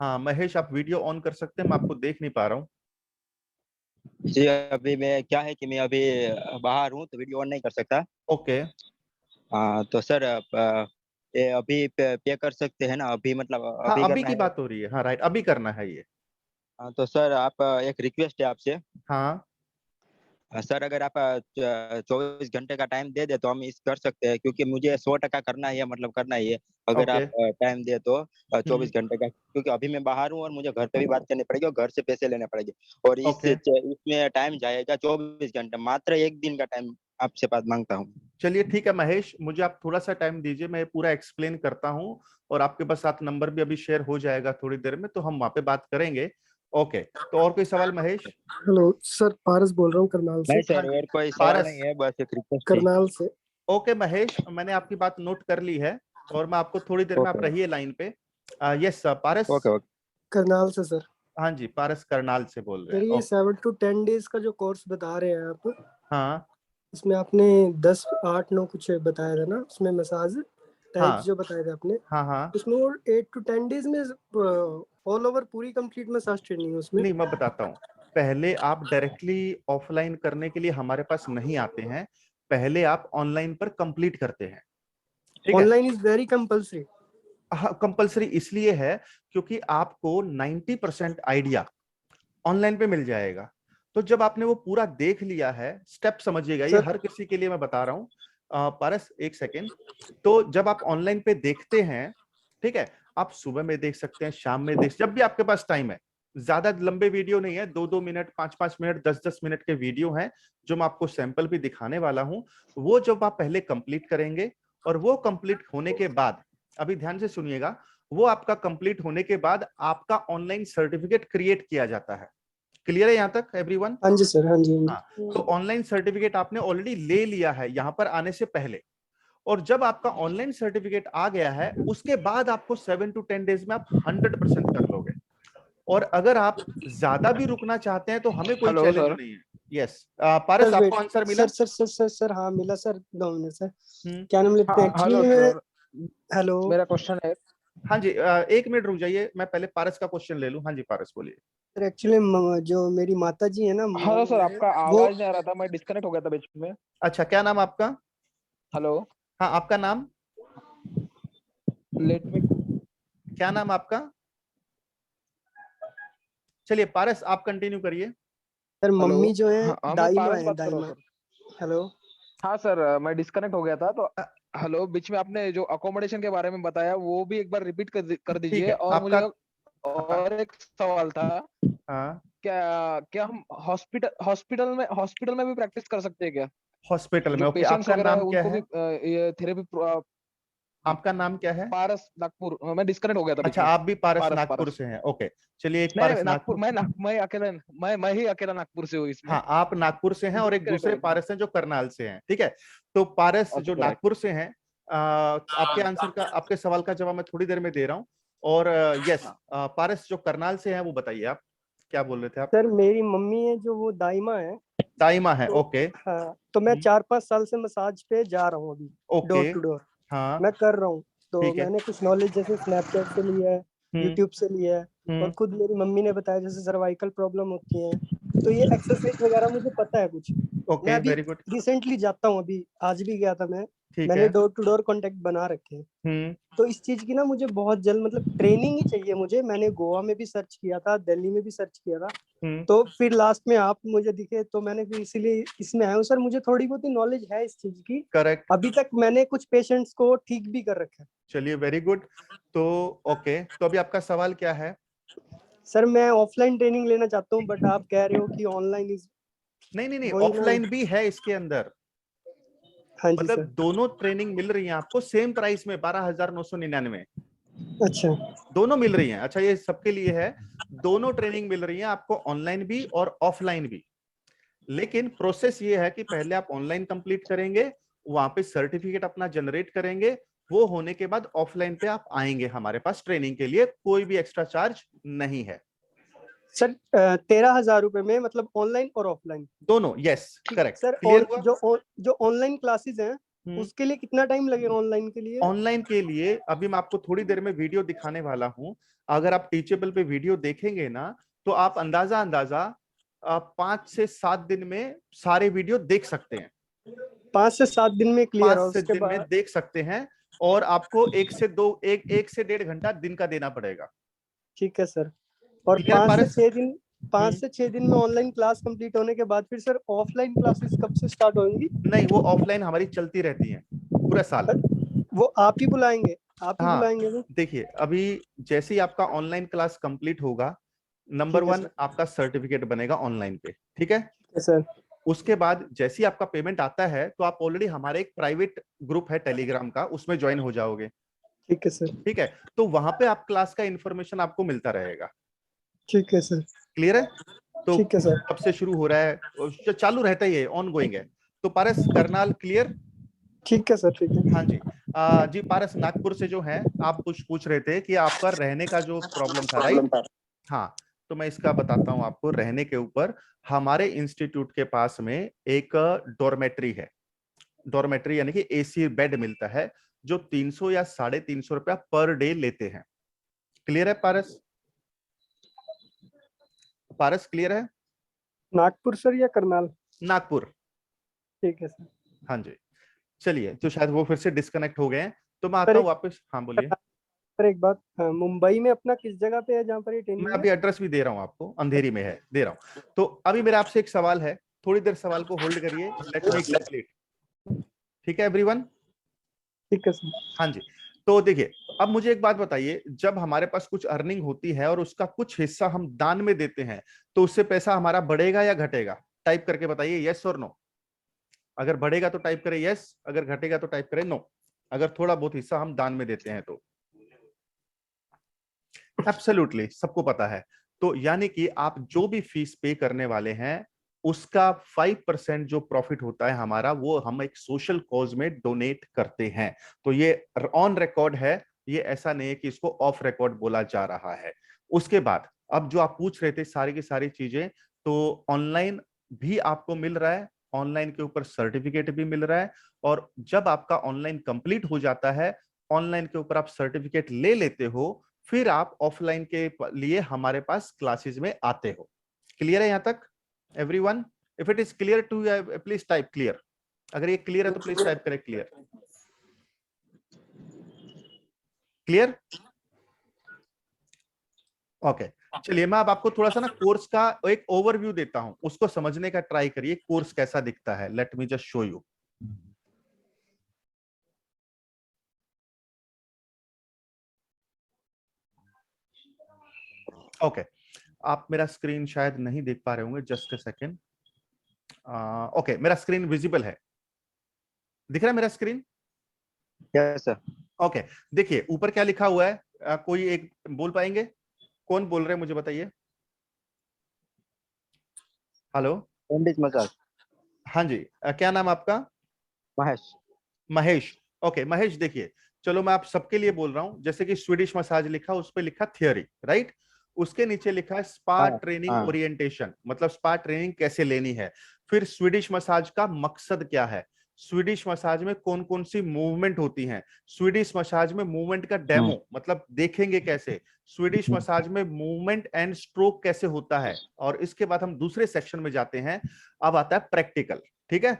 हाँ महेश, आप वीडियो ऑन कर सकते हैं, मैं आपको देख नहीं पा रहा हूँ। जी अभी मैं क्या है कि मैं अभी बाहर हूँ तो वीडियो ऑन नहीं कर सकता। ओके। तो सर ये अभी पे कर सकते हैं ना अभी, मतलब हाँ, अभी की बात हो रही है। हाँ राइट, अभी करना है ये। तो सर आप एक रिक्वेस्ट है आपसे। हाँ सर अगर आप 24 घंटे का टाइम दे दे तो हम इस कर सकते हैं, क्योंकि मुझे 100% करना ही है, मतलब करना ही है। अगर आप टाइम दे तो 24 घंटे का, क्योंकि अभी मैं बाहर हूँ और मुझे घर पे भी बात करनी पड़ेगी और घर से पैसे लेने पड़ेंगे, और इसमें टाइम जाएगा 24 घंटे। मात्र एक दिन का टाइम आपसे बात मांगता हूँ। चलिए ठीक है महेश, मुझे आप थोड़ा सा टाइम दीजिए, मैं पूरा एक्सप्लेन करता हूँ, और आपके पास साथ नंबर भी अभी शेयर हो जाएगा थोड़ी देर में, तो हम वहाँ पे बात करेंगे। ओके, तो और कोई सवाल महेश? हेलो सर, पारस बोल रहा हूँ करनाल से। नहीं सर, और कोई सवाल नहीं है, बस एक रिक्वेस्ट करनाल से। ओके महेश, मैंने आपकी बात नोट कर ली है, और मैं आपको थोड़ी देर में, आप रहिए लाइन पे। यस पारस। ओके। करनाल से सर। हाँ जी, पारस करनाल से बोल रहे हैं। ये 7 to 10 डेज का जो कोर्स बता रहे हैं आप, हाँ, इसमें आपने 10, 8, 9 कुछ बताया था ना, उसमें मसाज टाइप्स जो बताए थे आपने। हाँ, उसमें और 8 to 10 डेज में ऑल ओवर पूरी कंप्लीट मसाज ट्रेनिंग उसमें? नहीं, मैं बताता हूँ। पहले आप डायरेक्टली ऑफलाइन करने के लिए हमारे पास नहीं आते हैं, पहले आप ऑनलाइन पर कंप्लीट करते हैं। Online is very compulsory. हाँ, कंपल्सरी इसलिए है क्योंकि आपको 90% आइडिया ऑनलाइन पे मिल जाएगा। तो जब आपने वो पूरा देख लिया है, स्टेप समझिएगा, ये हर किसी के लिए मैं बता रहा हूँ। पारस एक सेकेंड। तो जब आप ऑनलाइन पे देखते हैं, ठीक है, आप सुबह में देख सकते हैं, शाम में जब भी आपके पास टाइम है। ज्यादा लंबे वीडियो नहीं है, 2-2 मिनट, 5-5 मिनट, 10-10 मिनट के वीडियो हैं जो मैं आपको सैंपल भी दिखाने वाला हूं। वो जब आप पहले कंप्लीट करेंगे, और वो कंप्लीट होने के बाद, अभी ध्यान से सुनिएगा, वो आपका कंप्लीट होने के बाद आपका ऑनलाइन सर्टिफिकेट क्रिएट किया जाता है। क्लियर है यहाँ तक एवरीवन? हाँ जी सर, हाँ जी। हाँ, तो ऑनलाइन सर्टिफिकेट आपने ऑलरेडी ले लिया है यहाँ पर आने से पहले, और जब आपका ऑनलाइन सर्टिफिकेट आ गया है, उसके बाद आपको 7 to 10 डेज में आप 100% कर लोगे। और अगर आप ज्यादा भी रुकना चाहते हैं तो हमें कोई चैलेंज नहीं है। यस, पारस आपको आंसर मिला? सर हाँ मिला सर, 2 मिनट सर। क्या नाम लेते हैं एक्चुअली? हेलो, मेरा क्वेश्चन है। हाँ जी, 1 मिनट रुक जाइए, मैं पहले पारस का क्वेश्चन ले लूं। हाँ जी पारस बोलिए। सर एक्चुअली जो मेरी माता जी है ना, हाँ सर, आपका आवाज नहीं आ रहा था, मैं डिस्कनेक्ट हो गया था बीच में। अच्छा, क्या नाम आपका? हेलो। हाँ, आपका नाम? Let me. क्या नाम आपका? चलिए पारस आप कंटिन्यू करिए। सर मम्मी जो है दाइमा पारस है, बात कर रहा हूं दाइमा। सर। हेलो। हाँ सर, मैं डिस्कनेक्ट हो गया था तो हेलो, बीच में आपने जो अकोमोडेशन के बारे में बताया वो भी एक बार रिपीट कर दीजिए। और मुझे और एक सवाल था। हाँ, क्या हम हॉस्पिटल में भी प्रैक्टिस कर सकते हैं क्या? हॉस्पिटल में? जो ओके, पेशेंट्स आपका वगैरह नाम क्या उनको है? भी ये थेरेपी। आपका नाम क्या है? पारस, नागपुर। मैं डिस्कनेक्ट हो गया था। अच्छा, आप भी पारस नागपुर से हैं? ओके, चलिए एक पारस नागपुर। मैं ही अकेला नागपुर से हूँ इसमें। हाँ, आप नागपुर से हैं और एक दूसरे पारस हैं जो करनाल से हैं, ठीक है। तो पारस जो नागपुर से हैं, आपके आंसर का, आपके सवाल का जवाब मैं थोड़ी देर में दे रहा हूँ। और यस, पारस जो करनाल से हैं वो बताइए, आप क्या बोल रहे थे? आप सर मेरी मम्मी है जो वो दाइमा है। दाइमा है, ओके। हाँ, तो मैं 4-5 साल से मसाज पे जा रहा हूँ अभी, डोर टू डोर। हाँ, मैं कर रहा हूँ। तो ठीक है। मैंने कुछ नॉलेज जैसे स्नैपचैट से लिया है, यूट्यूब से लिया है, और खुद मेरी मम्मी ने बताया जैसे सर्वाइकल प्रॉब्लम होती है, तो ये एक्सरसाइज वगैरह मुझे पता है कुछ। मैं अभी रिसेंटली जाता हूँ, अभी आज भी गया था मैं। मैंने डोर टू डोर कॉन्टेक्ट बना रखे हैं। तो इस चीज की ना मुझे बहुत जल्द मतलब ट्रेनिंग ही चाहिए मुझे। मैंने गोवा में भी सर्च किया था, दिल्ली में भी सर्च किया था, तो फिर लास्ट में आप मुझे दिखे, तो मैंने फिर इसीलिए इसमें आया हूँ। सर मुझे थोड़ी बहुत ही नॉलेज है इस चीज की। करेक्ट। अभी तक मैंने कुछ पेशेंट्स को ठीक भी कर रखा है। चलिए, वेरी गुड। तो ओके, तो अभी आपका सवाल क्या है? सर मैं ऑफलाइन ट्रेनिंग लेना चाहता हूँ, बट आप कह रहे हो कि ऑनलाइन इज नहीं, ऑफलाइन भी है इसके अंदर। हाँ मतलब दोनों ट्रेनिंग मिल रही है आपको सेम प्राइस में, 12,999। अच्छा, दोनों मिल रही हैं। अच्छा, ये सबके लिए है, दोनों ट्रेनिंग मिल रही है आपको, ऑनलाइन भी और ऑफलाइन भी। लेकिन प्रोसेस ये है कि पहले आप ऑनलाइन कंप्लीट करेंगे, वहां पे सर्टिफिकेट अपना जनरेट करेंगे, वो होने के बाद ऑफलाइन पे आप आएंगे हमारे पास ट्रेनिंग के लिए। कोई भी एक्स्ट्रा चार्ज नहीं है सर। 13,000 रुपए में, मतलब ऑनलाइन और ऑफलाइन दोनों? Yes, correct. सर। और जो ऑनलाइन क्लासेस हैं उसके लिए कितना टाइम लगेगा? ऑनलाइन के लिए? ऑनलाइन के लिए अभी मैं आपको थोड़ी देर में वीडियो दिखाने वाला हूं। अगर आप टीचेबल पे वीडियो देखेंगे ना, तो आप अंदाजा 5 से 7 दिन में सारे वीडियो देख सकते हैं। 5 से 7 दिन में क्लियर? 5 से दिन में देख सकते हैं, और आपको 1 से 1.5 घंटा दिन का देना पड़ेगा। ठीक है सर। और 5 से 6 दिन में ऑनलाइन क्लास कंप्लीट होने के बाद फिर सर ऑफलाइन क्लासेस कब से स्टार्ट होंगी? नहीं, वो ऑफलाइन हमारी चलती रहती हैं पूरा साल। वो आप ही बुलाएंगे? आप ही बुलाएंगे? देखिए, अभी जैसे ही आपका ऑनलाइन क्लास कंप्लीट होगा, नंबर 1 आपका सर्टिफिकेट बनेगा ऑनलाइन पे, ठीक है सर। उसके बाद जैसे ही आपका पेमेंट आता है, तो आप ऑलरेडी हमारे एक प्राइवेट ग्रुप है टेलीग्राम का, उसमें ज्वाइन हो जाओगे। ठीक है सर। ठीक है, तो वहां पे आप क्लास का इंफॉर्मेशन आपको मिलता रहेगा। ठीक है सर। क्लियर है? तो ठीक है सर। कब से शुरू हो रहा है? चालू रहता ही है, ऑन गोइंग है। तो पारस करनाल क्लियर? ठीक है सर। ठीक है। हाँ जी। जी पारस नागपुर से जो है, आप कुछ पूछ रहे थे कि आपका रहने का जो प्रॉब्लम था, राइट? हाँ, तो मैं इसका बताता हूँ आपको। रहने के ऊपर हमारे इंस्टीट्यूट के पास में एक डॉर्मेट्री है। डॉर्मेट्री यानी कि एसी बेड मिलता है, जो 300 या 350 रुपया पर डे लेते हैं। क्लियर है पारस? पारस क्लियर है? नागपुर सर या करनाल? नागपुर। ठीक है सर। हाँ जी। चलिए, तो शायद वो फिर से डिस्कनेक्ट हो गए हैं, तो मैं आता हूँ वापस। हाँ बोलिए। डॉक्टर एक बात, मुंबई में अपना किस जगह पे है जहाँ पर ये ट्रेनिंग मैं अभी एड्रेस भी दे रहा हूँ आपको, अंधेरी में है, दे रहा हूँ। तो अभी मेरा आपसे एक सवाल है, थोड़ी देर सवाल को होल्ड करिए, लेट मी कंप्लीट। ठीक है एवरीवन? ठीक है सर। हाँ जी। तो देखिए, अब मुझे एक बात बताइए, जब हमारे पास कुछ अर्निंग होती है और उसका कुछ हिस्सा हम दान में देते हैं, तो उससे पैसा हमारा बढ़ेगा या घटेगा? टाइप करके बताइए यस और नो। अगर बढ़ेगा तो टाइप करें यस, अगर घटेगा तो टाइप करें नो। अगर थोड़ा बहुत हिस्सा हम दान में देते हैं तो एब्सोल्युटली सबको पता है। तो यानी कि आप जो भी फीस पे करने वाले हैं, उसका 5% जो प्रॉफिट होता है हमारा, वो हम एक सोशल कॉज में डोनेट करते हैं। तो ये ऑन रिकॉर्ड है, ये ऐसा नहीं है कि इसको ऑफ रिकॉर्ड बोला जा रहा है। उसके बाद अब जो आप पूछ रहे थे सारी की सारी चीजें, तो ऑनलाइन भी आपको मिल रहा है, ऑनलाइन के ऊपर सर्टिफिकेट भी मिल रहा है, और जब आपका ऑनलाइन कंप्लीट हो जाता है, ऑनलाइन के ऊपर आप सर्टिफिकेट ले लेते हो, फिर आप ऑफलाइन के लिए हमारे पास क्लासेस में आते हो। क्लियर है यहां तक everyone? If it is clear to you, please type clear. अगर ये क्लियर है तो प्लीज टाइप करें क्लियर। क्लियर? ओके, चलिए मैं अब आपको थोड़ा सा ना कोर्स का एक ओवरव्यू देता हूं, उसको समझने का ट्राई करिए, कोर्स कैसा दिखता है। Let me just show you. Okay, आप मेरा स्क्रीन शायद नहीं देख पा रहे होंगे, जस्ट अ सेकेंड। ओके, मेरा स्क्रीन विजिबल है, दिख रहा है मेरा स्क्रीन? Yes sir. ओके, देखिए ऊपर क्या लिखा हुआ है, कोई एक बोल पाएंगे? कौन बोल रहे हैं मुझे बताइए। Hello, bandage massage. हाँ जी, क्या नाम आपका? महेश। महेश, ओके महेश, देखिए चलो मैं आप सबके लिए बोल रहा हूं, जैसे कि स्वीडिश मसाज लिखा, उस पर लिखा थियोरी, राइट? उसके नीचे लिखा है स्पा ट्रेनिंग ओरिएंटेशन, मतलब स्पा ट्रेनिंग कैसे लेनी है। फिर स्वीडिश मसाज का मकसद क्या है, स्वीडिश मसाज में कौन कौन सी मूवमेंट होती हैं, स्वीडिश मसाज में मूवमेंट का डेमो मतलब देखेंगे कैसे, स्वीडिश मसाज में मूवमेंट एंड स्ट्रोक कैसे होता है, और इसके बाद हम दूसरे सेक्शन में जाते हैं। अब आता है प्रैक्टिकल, ठीक है?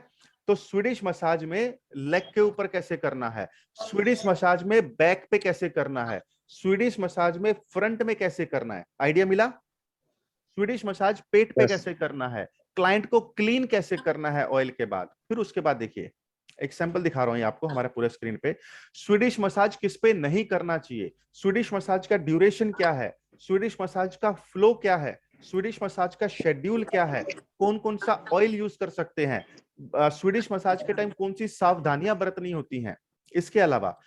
तो स्वीडिश मसाज में लेग के ऊपर कैसे करना है, स्वीडिश मसाज में बैक पे कैसे करना है, स्वीडिश मसाज में फ्रंट में कैसे करना है, आइडिया मिला? स्वीडिश मसाज पेट पे कैसे करना है, क्लाइंट को क्लीन कैसे करना है ऑयल के बाद। फिर उसके बाद देखिए एक सैंपल दिखा रहा हूं आपको हमारे पूरे स्क्रीन पे। स्वीडिश मसाज किस पे नहीं करना चाहिए, स्वीडिश मसाज का ड्यूरेशन क्या है, स्वीडिश मसाज का फ्लो क्या है, स्वीडिश मसाज का शेड्यूल क्या है, कौन कौन सा ऑयल यूज कर सकते हैं, स्वीडिश मसाज के टाइम कौन सी सावधानियां बरतनी होती हैं। इसके अलावा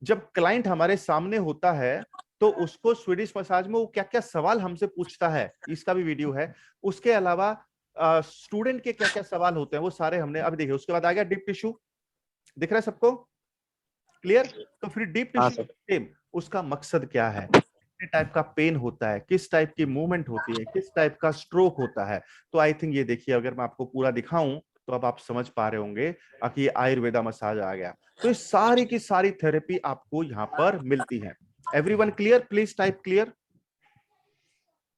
जब क्लाइंट हमारे सामने होता है तो उसको स्वीडिश मसाज में वो क्या क्या सवाल हमसे पूछता है, इसका भी वीडियो है। उसके अलावा स्टूडेंट के क्या क्या सवाल होते हैं वो सारे हमने अब देखे। उसके बाद आ गया डीप टिश्यू, दिख रहा है सबको? क्लियर? तो फिर डीप टिश्यू सेम, उसका मकसद क्या है, किस टाइप का पेन होता है, किस टाइप की मूवमेंट होती है, किस टाइप का स्ट्रोक होता है। तो आई थिंक ये देखिए, अगर मैं आपको पूरा दिखाऊं तो अब आप समझ पा रहे होंगे कि ये आयुर्वेदा मसाज आ गया। तो ये सारी की सारी थेरेपी आपको यहाँ पर मिलती है। Everyone clear? Please type clear.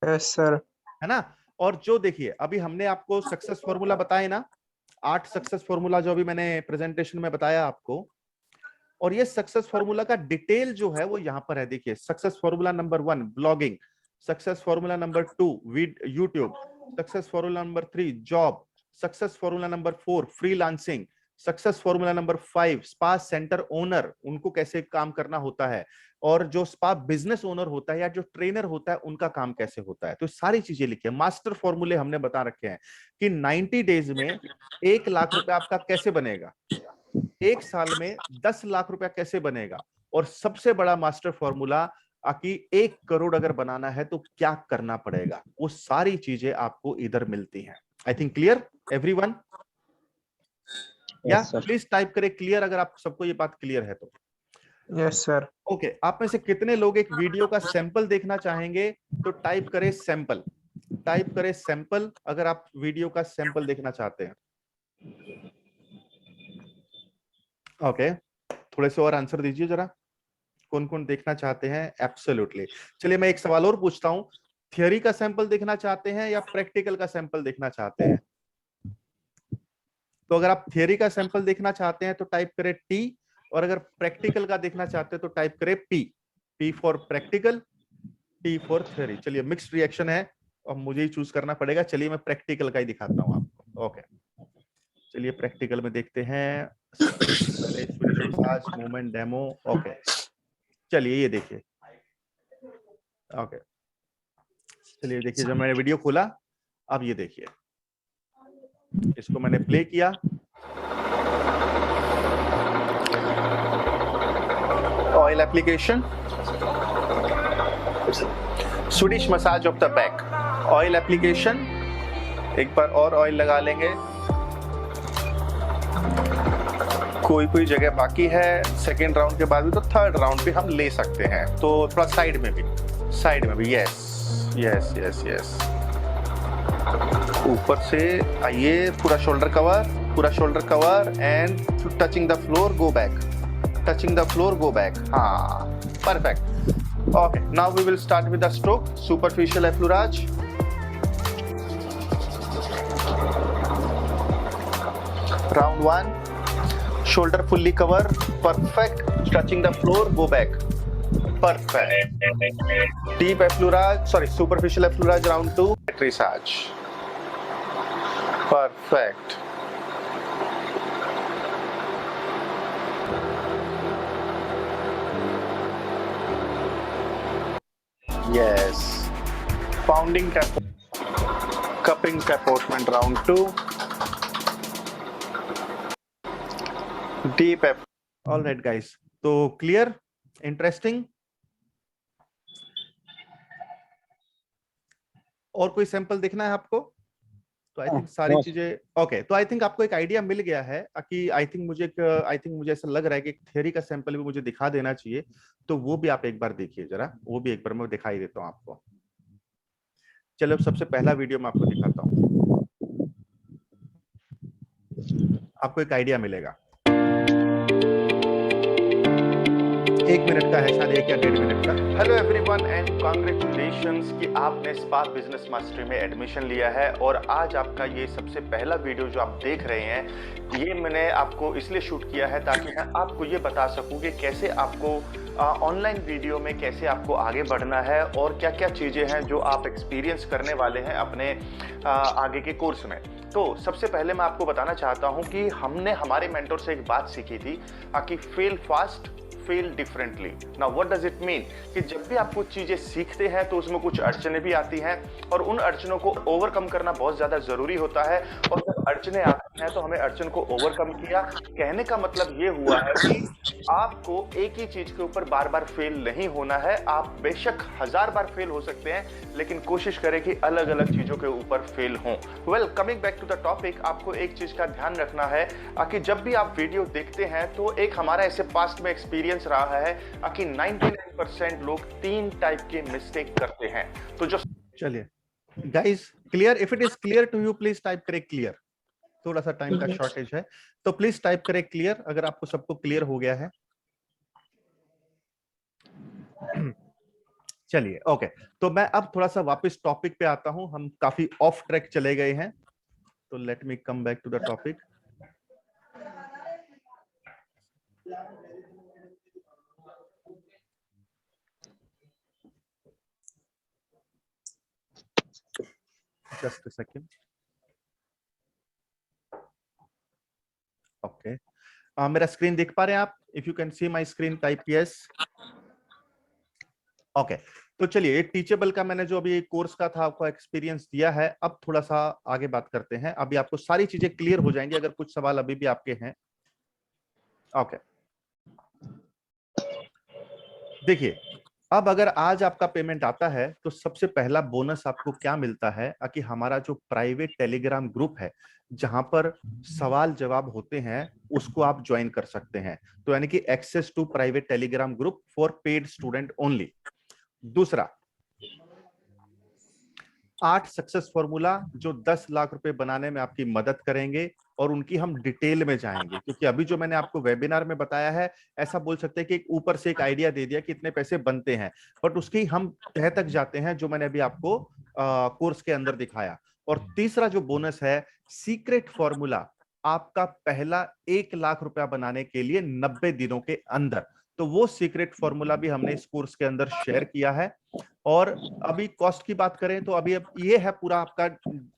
Yes sir. है ना? और जो देखिए अभी हमने आपको सक्सेस फॉर्मूला बताए ना, 8 सक्सेस फॉर्मूला जो अभी मैंने प्रेजेंटेशन में बताया आपको, और ये सक्सेस फॉर्मूला का डिटेल जो है वो यहाँ पर है। देखिए success formula number 1 blogging, success formula number 2 YouTube, success formula number 3 job, success formula number 4 freelancing, success formula number 5 spa centre owner, उनको कैसे काम करना होता है, और जो स्पा बिजनेस ओनर होता है या जो ट्रेनर होता है उनका काम कैसे होता है। तो सारी चीजें लिखी है। मास्टर फॉर्मूले हमने बता रखे हैं कि 90 डेज में 1 लाख रुपए आपका कैसे बनेगा, 1 साल में 10 लाख रुपया कैसे बनेगा, और सबसे बड़ा मास्टर फॉर्मूला कि 1 करोड़ अगर बनाना है तो क्या करना पड़ेगा। वो सारी चीजें आपको इधर मिलती हैं। I think clear everyone? या प्लीज टाइप करें क्लियर अगर आप सबको ये बात क्लियर है तो। Yes sir. ओके, आप में से कितने लोग एक वीडियो का सैंपल देखना चाहेंगे तो टाइप करें सैंपल, टाइप करें सैंपल अगर आप वीडियो का सैंपल देखना चाहते हैं। ओके, थोड़े से और आंसर दीजिए जरा, कौन कौन देखना चाहते हैं? एब्सोल्युटली। चलिए मैं एक सवाल और पूछता हूं, थियरी का सैंपल देखना चाहते हैं या प्रैक्टिकल का सैंपल देखना चाहते हैं? तो अगर आप थियरी का सैंपल देखना चाहते हैं तो टाइप करें टी, और अगर प्रैक्टिकल का देखना चाहते हैं तो टाइप करें P. P for practical, T for theory. चलिए मिक्स्ड रिएक्शन है और मुझे ही चूज करना पड़ेगा। चलिए मैं प्रैक्टिकल का ही दिखाता हूँ आपको। ओके, चलिए प्रैक्टिकल में देखते हैं। Movement demo. ओके, चलिए ये देखिए। ओके, चलिए देखिए, जब मैंने वीडियो खोला, अब ये देखिए, इसको मैंने प्ले किया। Oil application, Swedish massage of the back, oil application. एक बार और ऑयल लगा लेंगे। कोई जगह बाकी है सेकेंड राउंड के बाद भी, तो थर्ड राउंड भी हम ले सकते हैं। तो थोड़ा साइड में भी, यस यस यस यस। ऊपर से आइए, पूरा shoulder cover and touching the floor, go back, touching the floor, go back. हाँ, perfect. Okay, now we will start with the stroke, superficial effleurage. Round 1, shoulder fully cover, perfect, touching the floor, go back, perfect. Deep effleurage, sorry, superficial effleurage, round 2, massage, perfect. Yes, pounding tap, cupping tapotment, round 2. Deep. All right guys, तो clear, interesting. और कोई sample देखना है आपको? तो I think सारी चीजें okay. तो आई थिंक आपको एक आइडिया मिल गया है कि आई थिंक मुझे ऐसा लग रहा है कि एक थ्योरी का सैंपल भी मुझे दिखा देना चाहिए। तो वो भी आप एक बार देखिए जरा, वो भी एक बार मैं दिखाई देता हूँ आपको। चलो, सबसे पहला वीडियो मैं आपको दिखाता हूँ, आपको एक आइडिया मिलेगा। 1 मिनट का है, शायद 1 या 1.5 मिनट का। हेलो एवरीवन एंड कांग्रेचुलेशंस कि आपने स्पा बिजनेस मास्टरी में एडमिशन लिया है। और आज आपका ये सबसे पहला वीडियो जो आप देख रहे हैं, ये मैंने आपको इसलिए शूट किया है ताकि मैं आपको ये बता सकूं कि कैसे आपको ऑनलाइन वीडियो में कैसे आपको आगे बढ़ना है और क्या क्या चीज़ें हैं जो आप एक्सपीरियंस करने वाले हैं अपने आगे के कोर्स में। तो सबसे पहले मैं आपको बताना चाहता हूं कि हमने हमारे मेंटर से एक बात सीखी थी कि fail fast, fail differently. Now what does it mean कि जब भी आप कुछ चीजें सीखते हैं तो उसमें कुछ अड़चने भी आती हैं और उन अड़चनों को ओवरकम करना बहुत ज्यादा जरूरी होता है। और जब अड़चने आती हैं तो हमें अड़चन को ओवरकम किया। कहने का मतलब ये हुआ है कि आपको एक ही चीज के ऊपर बार बार फेल नहीं होना है। आप बेशक 1000 बार फेल हो सकते हैं, लेकिन कोशिश करें कि अलग अलग चीजों के ऊपर फेल हों। Well, coming back to the topic, आपको एक चीज का ध्यान रखना है कि जब भी आप वीडियो देखते हैं तो एक हमारा ऐसे पास्ट में एक्सपीरियंस रहा है कि 99% लोग 3 टाइप के मिस्टेक करते हैं। तो जो चलिए guys, clear? If it is clear to you, please type करें क्लियर। थोड़ा सा टाइम का शॉर्टेज है, तो प्लीज टाइप करें क्लियर अगर आपको सबको क्लियर हो गया है। चलिए ओके, तो मैं अब थोड़ा सा वापस टॉपिक पे आता हूं। हम काफी ऑफ ट्रैक चले गए हैं, तो let me come back to the topic. Just a second. Okay. मेरा स्क्रीन देख पा रहे हैं आप? If you can see my screen, type yes. Okay. तो चलिए, एक टीचेबल का मैंने जो अभी कोर्स का था आपको एक्सपीरियंस दिया है। अब थोड़ा सा आगे बात करते हैं। अभी आपको सारी चीजें क्लियर हो जाएंगी। अगर कुछ सवाल अभी भी आपके हैं, ओके। देखिए, अब अगर आज आपका पेमेंट आता है तो सबसे पहला बोनस आपको क्या मिलता है कि हमारा जो प्राइवेट टेलीग्राम ग्रुप है जहां पर सवाल जवाब होते हैं उसको आप ज्वाइन कर सकते हैं। तो यानी कि access to private Telegram group for paid student only. दूसरा, 8 सक्सेस फॉर्मूला जो 10 लाख रुपए बनाने में आपकी मदद करेंगे और उनकी हम डिटेल में जाएंगे, क्योंकि अभी जो मैंने आपको वेबिनार में बताया है, ऐसा बोल सकते हैं कि एक ऊपर से एक आइडिया दे दिया कि इतने पैसे बनते हैं, बट उसकी हम तह तक जाते हैं जो मैंने अभी आपको कोर्स के अंदर दिखाया। और तीसरा जो बोनस है, सीक्रेट फॉर्मूला, आपका पहला 1 लाख रुपया बनाने के लिए 90 दिनों के अंदर। तो वो सीक्रेट फॉर्मूला भी हमने इस कोर्स के अंदर शेयर किया है। और अभी कॉस्ट की बात करें तो अभी अब ये है पूरा आपका,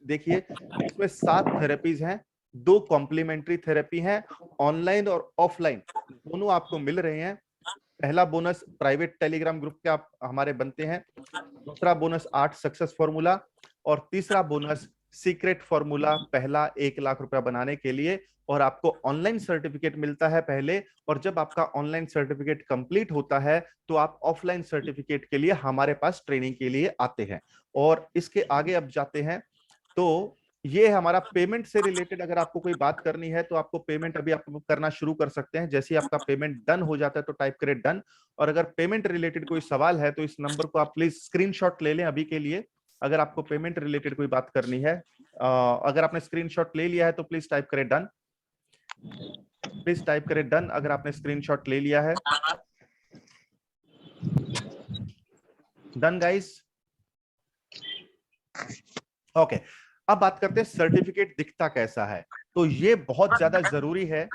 देखिए इसमें 7 थेरेपीज हैं, 2 कॉम्प्लीमेंट्री थेरेपी हैं, ऑनलाइन और ऑफलाइन दोनों आपको मिल रहे हैं। पहला बोनस प्राइवेट टेलीग्राम ग्रुप के आप हमारे बनते हैं, दूसरा बोनस 8 सक्सेस फॉर्मूला, और तीसरा बोनस सीक्रेट फॉर्मूला, पहला 1 लाख रुपया बनाने के लिए। और आपको ऑनलाइन सर्टिफिकेट मिलता है पहले, और जब आपका ऑनलाइन सर्टिफिकेट कंप्लीट होता है तो आप ऑफलाइन सर्टिफिकेट के लिए हमारे पास ट्रेनिंग के लिए आते हैं। और इसके आगे अब जाते हैं तो ये हमारा पेमेंट से रिलेटेड अगर आपको कोई बात करनी है तो आपको पेमेंट अभी आप करना शुरू कर सकते हैं। जैसे ही आपका पेमेंट डन हो जाता है तो टाइप करें डन। और अगर पेमेंट रिलेटेड कोई सवाल है तो इस नंबर को आप प्लीज स्क्रीनशॉट ले लें अभी के लिए, अगर आपको पेमेंट रिलेटेड कोई बात करनी है। अगर आपने स्क्रीनशॉट ले लिया है तो प्लीज टाइप करें डन, प्लीज टाइप करें डन अगर आपने स्क्रीनशॉट ले लिया है। Done guys, okay. अब बात करते हैं सर्टिफिकेट दिखता कैसा है। तो ये बहुत ज्यादा जरूरी है,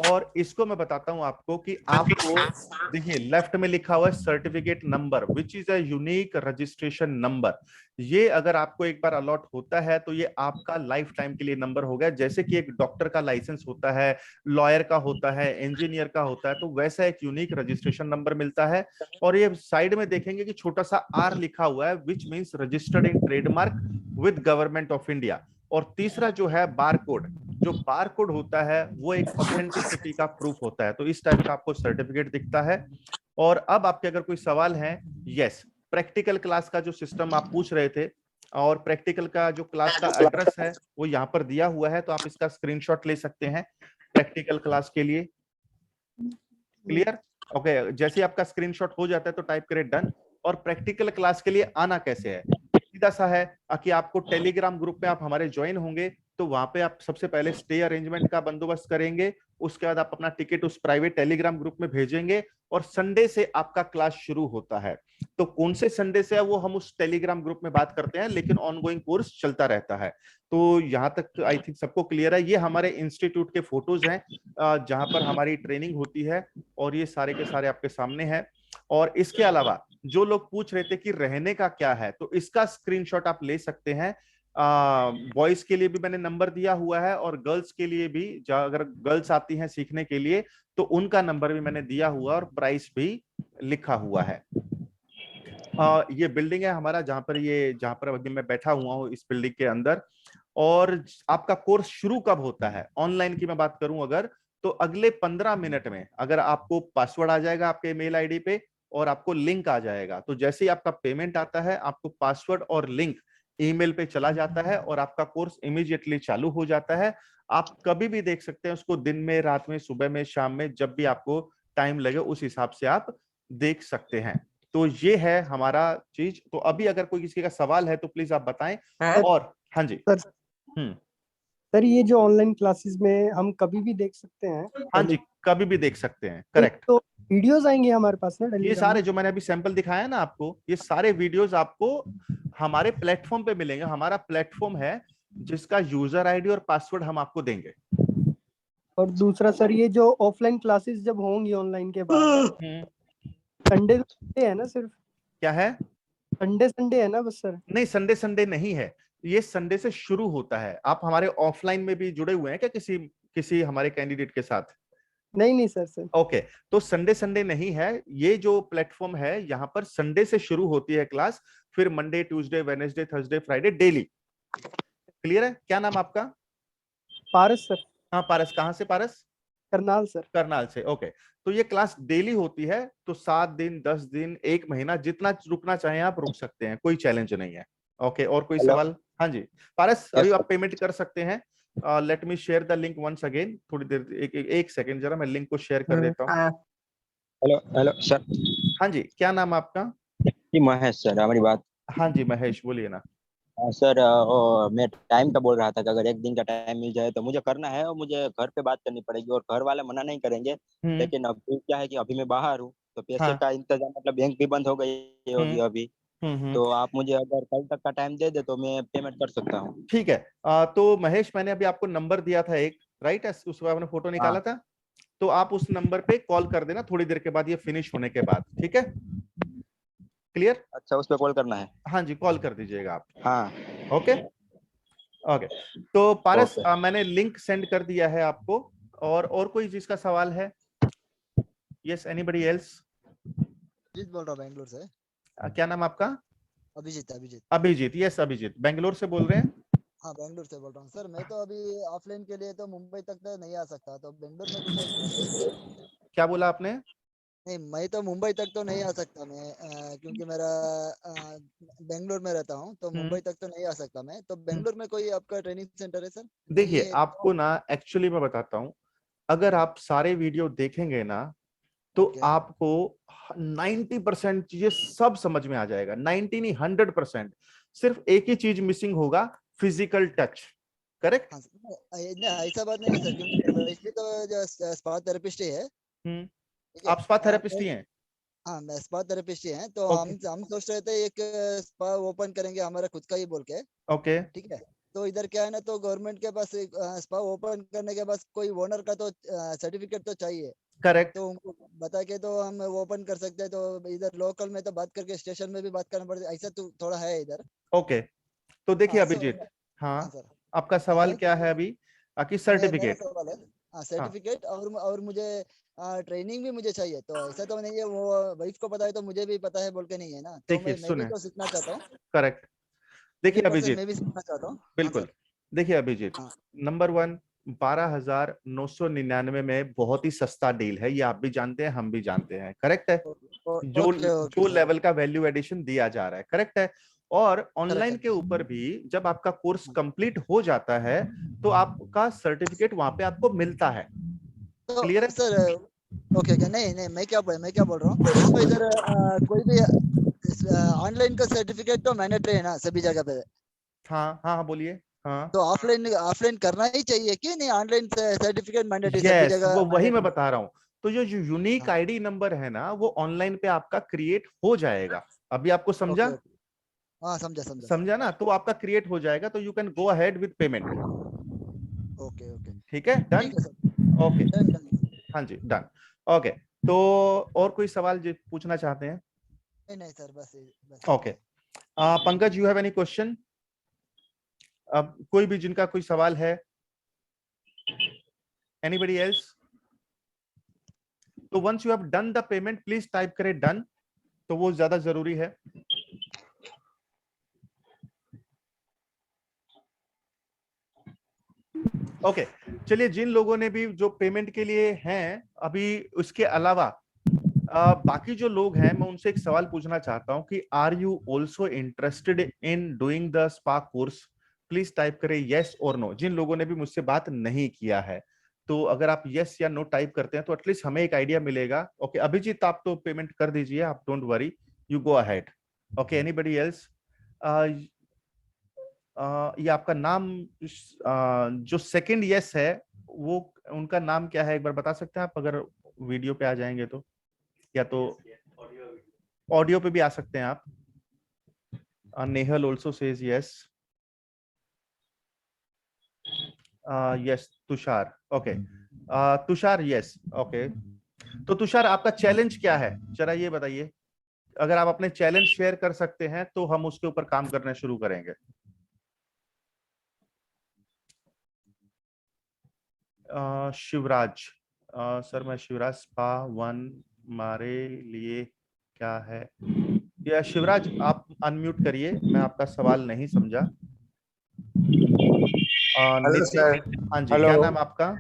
और इसको मैं बताता हूं आपको कि आपको देखिए लेफ्ट में लिखा हुआ है certificate number which is a unique registration number. ये अगर आपको एक बार अलॉट होता है तो ये आपका लाइफ टाइम के लिए नंबर हो गया। जैसे कि एक डॉक्टर का लाइसेंस होता है, लॉयर का होता है, इंजीनियर का होता है, तो वैसा एक यूनिक रजिस्ट्रेशन नंबर मिलता है। और ये साइड में देखेंगे कि छोटा सा आर लिखा हुआ है which means registered in trademark with government of India. और तीसरा जो है बार कोड, जो बार कोड होता है वो एक ऑथेंटिसिटी का प्रूफ होता है। तो इस टाइप का आपको सर्टिफिकेट दिखता है। और अब आपके अगर कोई सवाल है, यस, प्रैक्टिकल क्लास का जो सिस्टम आप पूछ रहे थे, और प्रैक्टिकल का जो क्लास का एड्रेस है वो यहाँ पर दिया हुआ है, तो आप इसका स्क्रीनशॉट ले सकते हैं प्रैक्टिकल क्लास के लिए। क्लियर? ओके, जैसे आपका स्क्रीनशॉट हो जाता है तो टाइप करें डन। और प्रैक्टिकल क्लास के लिए आना कैसे है, सीधा सा है कि आपको टेलीग्राम ग्रुप में आप हमारे ज्वाइन होंगे तो वहां पे आप सबसे पहले स्टे अरेंजमेंट का बंदोबस्त करेंगे, उसके बाद आप अपना टिकट उस प्राइवेट टेलीग्राम ग्रुप में भेजेंगे, और संडे से आपका क्लास शुरू होता है। तो कौन से संडे से है वो हम उस टेलीग्राम ग्रुप में बात करते हैं, लेकिन ऑनगोइंग कोर्स चलता रहता है। तो यहाँ तक आई थिंक सबको क्लियर है। ये हमारे इंस्टीट्यूट के फोटोज हैं जहां पर हमारी ट्रेनिंग होती है, और ये सारे के सारे आपके सामने है। और इसके अलावा जो लोग पूछ रहे थे कि रहने का क्या है, तो इसका स्क्रीनशॉट आप ले सकते हैं। बॉयज के लिए भी मैंने नंबर दिया हुआ है, और गर्ल्स के लिए भी, अगर गर्ल्स आती हैं सीखने के लिए तो उनका नंबर भी मैंने दिया हुआ, और प्राइस भी लिखा हुआ है। ये बिल्डिंग है हमारा, जहां पर अभी मैं बैठा हुआ हूँ इस बिल्डिंग के अंदर। और आपका कोर्स शुरू कब होता है, ऑनलाइन की मैं बात करूं अगर, तो अगले 15 मिनट में अगर आपको पासवर्ड आ जाएगा आपके मेल आईडी पे और आपको लिंक आ जाएगा, तो जैसे ही आपका पेमेंट आता है आपको पासवर्ड और लिंक ईमेल पे चला जाता है, और आपका कोर्स इमीडिएटली चालू हो जाता है। आप कभी भी देख सकते हैं उसको, दिन में, रात में, सुबह में, शाम में, जब भी आपको टाइम लगे उस हिसाब से आप देख सकते हैं। तो ये है हमारा चीज। तो अभी अगर कोई किसी का सवाल है तो प्लीज आप बताएं। और हाँ जी सर, ये जो ऑनलाइन क्लासेस में हम कभी भी देख सकते हैं? हाँ जी, कभी भी देख सकते हैं, करेक्ट। तो वीडियोस आएंगे हमारे पास ना? ये सारे जो मैंने अभी सैंपल दिखाया ना आपको, ये सारे वीडियोस आपको हमारे प्लेटफॉर्म पे मिलेंगे। हमारा प्लेटफॉर्म है जिसका यूजर आईडी और पासवर्ड हम आपको देंगे। और दूसरा सर, ये जो ऑफलाइन क्लासेस जब होंगी ऑनलाइन के बाद, संडे है ना सिर्फ? क्या है? संडे है ना बस सर? नहीं, संडे नहीं है, ये संडे से शुरू होता है। आप हमारे ऑफलाइन में भी जुड़े हुए हैं क्या किसी हमारे कैंडिडेट के साथ? नहीं सर। ओके, तो संडे नहीं है। ये जो प्लेटफॉर्म है यहाँ पर संडे से शुरू होती है क्लास, फिर Monday, Tuesday, Wednesday, Thursday, Friday daily. Clear है? क्या नाम आपका? पारस सर। हाँ पारस, कहाँ से पारस? करनाल सर। करनाल से, ओके। तो ये क्लास डेली होती है, तो 7 दिन, 10 दिन, 1 महीना, जितना रुकना चाहें आप रुक सकते हैं, कोई चैलेंज नहीं है। ओके, और कोई सवाल? हाँ जी पारस, अभी आप पेमेंट कर सकते हैं। Let me share the link once again. थोड़ी देर, एक सेकेंड जरा, मैं लिंक को शेयर कर देता हूँ। Hello sir. हाँ जी, क्या नाम है आपका? जी महेश सर, हमारी बात। हाँ जी महेश, बोलिए ना। सर मैं टाइम का बोल रहा था कि अगर एक दिन का टाइम मिल जाए तो मुझे करना है, और मुझे घर पे बात करनी पड़ेगी, और घर वाले मना नहीं करेंगे। लेकिन अभी क्या है कि अभी मैं बाहर हूँ, तो पैसे का इंतजाम, मतलब बैंक भी बंद हो गई होगी अभी। तो आप मुझे अगर कल तक का टाइम दे दे तो मैं पेमेंट कर सकता हूँ। ठीक है। तो महेश, मैंने अभी आपको नंबर दिया था एक, राइट? उस पर आपने फोटो निकाला था। तो आप उस नंबर पे कॉल कर देना थोड़ी देर के बाद, ये फिनिश होने के बाद, ठीक है? क्लियर? अच्छा, उस पे कॉल करना है? हाँ जी, कॉल कर दीजिएगा आप। हाँ, ओके ओके। तो पारस, मैंने लिंक सेंड कर दिया है आपको। और कोई जिसका सवाल है? Yes, anybody else? अभिजीत बोल रहा हूँ बेंगलोर से। क्या नाम आपका? अभिजीत। अभिजीत। अभिजीत, यस अभिजीत, बेंगलोर से बोल रहे हैं? हाँ, बेंगलोर से बोल रहा हूँ सर। मैं तो अभी ऑफलाइन के लिए तो मुंबई तक तो नहीं आ सकता, तो बेंगलोर में कुछ क्या बोला आपने? नहीं, मैं तो मुंबई तक तो नहीं आ सकता मैं, क्योंकि मेरा बेंगलोर में रहता हूँ, तो मुंबई तक तो नहीं आ सकता मैं। तो बेंगलोर में कोई आपका ट्रेनिंग सेंटर है सर? देखिए, आपको ना एक्चुअली मैं बताता हूँ, अगर आप सारे वीडियो देखेंगे ना तो आपको 90% चीजें सब समझ में आ जाएगा। 90 नहीं, 100%। सिर्फ एक ही चीज मिसिंग होगा, फिजिकल टच। करेक्ट? ऐसा बात नहीं है सर, क्योंकि वैसे तो जो स्पा थेरेपिस्ट ही है। आप स्पा थेरेपिस्ट ही हैं? हाँ, मैं स्पा थेरेपिस्ट ही हैं। तो हम सोच रहे थे एक स्पा ओपन करेंगे हमारा खुद का ही बोल के। ओके, ठीक है। तो इधर क्या है ना, तो गवर्नमेंट के पास स्पा ओपन करने के बाद कोई ओनर का तो सर्टिफिकेट तो चाहिए। करेक्ट। तो उनको बता के तो हम ओपन कर सकते हैं। तो इधर लोकल में तो बात करके स्टेशन में भी बात करना पड़ता है, ऐसा तो थोड़ा है इधर। ओके, तो देखिए अभिजीत, हाँ, आपका सवाल क्या है अभी? कि सर्टिफिकेट? सर्टिफिकेट और मुझे ट्रेनिंग भी मुझे चाहिए। तो ऐसा तो नहीं है वो वाइफ को पता है तो मुझे भी पता है बोल के नहीं है ना। तो मैं भी तो सीखना चाहता हूँ। करेक्ट। देखिए अभिजीत, मैं भी सीखना चाहता हूँ। बिल्कुल। देखिए अभिजीत, नंबर 1, 12,999 में बहुत ही सस्ता डील है, ये आप भी जानते हैं, हम भी जानते हैं। करेक्ट है? जो लेवल का वैल्यू एडिशन दिया जा रहा है, करेक्ट है? और ऑनलाइन के ऊपर भी जब आपका कोर्स कंप्लीट हो जाता है तो आपका सर्टिफिकेट वहां पे आपको मिलता है। क्लियर है सर? ओके। नहीं, मैं क्या बोल रहा हूँ, तो इधर कोई भी ऑनलाइन का सर्टिफिकेट तो मैंडेटरी है ना सभी जगह पे? हाँ, बोलिए। हाँ, तो ऑफलाइन करना ही चाहिए कि नहीं? ऑनलाइन सर्टिफिकेट मैंडेटरी सभी जगह? वो वही मैं बता रहा हूँ। तो जो यूनिक आईडी नंबर है ना, वो ऑनलाइन पे आपका क्रिएट हो जाएगा। अभी आपको समझा? हाँ, समझा ना? तो आपका क्रिएट हो जाएगा, तो you can go ahead with payment. Okay. ठीक है, डन? ओके, हाँ जी, डन। ओके, तो और कोई सवाल जो पूछना चाहते हैं? नहीं सर, बस। Okay, Pankaj, you have any question? अब कोई भी जिनका कोई सवाल है? Anybody else? तो once you have done the payment, please type करें डन, तो वो ज्यादा जरूरी है। ओके, चलिए, जिन लोगों ने भी जो पेमेंट के लिए हैं, अभी उसके अलावा बाकी जो लोग हैं, मैं उनसे एक सवाल पूछना चाहता हूं कि are you also interested in doing the spa course? Please type करें यस और नो, जिन लोगों ने भी मुझसे बात नहीं किया है। तो अगर आप यस या नो टाइप करते हैं तो एटलीस्ट हमें एक आइडिया मिलेगा। ओके, अभिजीत, आप तो पेमेंट कर दीजिए, आप don't worry, you go ahead. Okay, anybody else? ये आपका नाम, जो सेकंड यस है, वो उनका नाम क्या है, एक बार बता सकते हैं आप? अगर वीडियो पे आ जाएंगे तो, या तो ऑडियो पे भी आ सकते हैं आप। Nehal also says yes. Yes, Tushar. Okay, Tushar yes. Okay, तो तुषार, आपका चैलेंज क्या है, जरा ये बताइए। अगर आप अपने चैलेंज शेयर कर सकते हैं तो हम उसके ऊपर काम करना शुरू करेंगे। शिवराज, सर मैं शिवराज, स्पा 1 हमारे लिए क्या है? या शिवराज, आप अनम्यूट करिए, मैं आपका सवाल नहीं समझा। Hello sir. हाँ जी, क्या नाम आपका?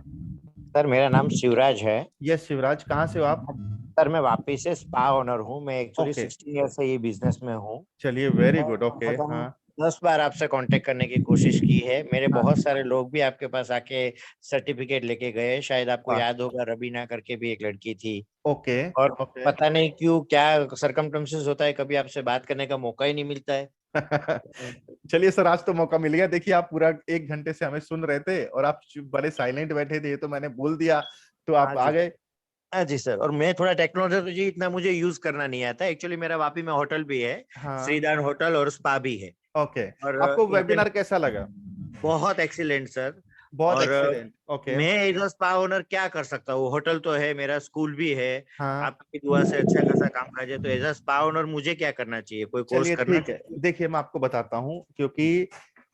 सर मेरा नाम शिवराज है। यस शिवराज, कहाँ से हो आप? सर मैं वापस से स्पा ओनर हूँ। मैं एक्चुअली 16 ईयर से ये बिजनेस में हूँ। चलिए, वेरी गुड। ओके, हाँ, 10 बार आपसे कांटेक्ट करने की कोशिश की है। मेरे बहुत सारे लोग भी आपके पास आके सर्टिफिकेट लेके गए। शायद आपको याद होगा, रबीना करके भी एक लड़की थी। ओके, और पता नहीं क्यों, क्या सरकमस्टेंसेस होता है, कभी आपसे बात करने का मौका ही नहीं मिलता है। चलिए सर, आज तो मौका मिल गया। देखिए, आप पूरा 1 घंटे से हमें सुन रहे थे और आप बड़े साइलेंट बैठे थे, तो मैंने बोल दिया तो आप आ गए। हाँ जी सर, और मैं थोड़ा टेक्नोलॉजी इतना मुझे यूज करना नहीं आता। एक्चुअली मेरा वापी में होटल भी है, श्रीदान होटल, और स्पा भी है। ओके, और आपको वेबिनार कैसा लगा? बहुत एक्सीलेंट सर। बहुत और एक्सीलेंट। ओके, मैं एज अ स्पा ओनर क्या कर सकता हूँ? होटल तो है, मेरा स्कूल भी है, हाँ आपकी दुआ से अच्छा खासा काम कर जाए, तो एज अ स्पा ओनर मुझे क्या करना चाहिए? कोई कोर्स चलिए करना ठीक है, चाहिए? देखिए मैं आपको बताता हूँ, क्योंकि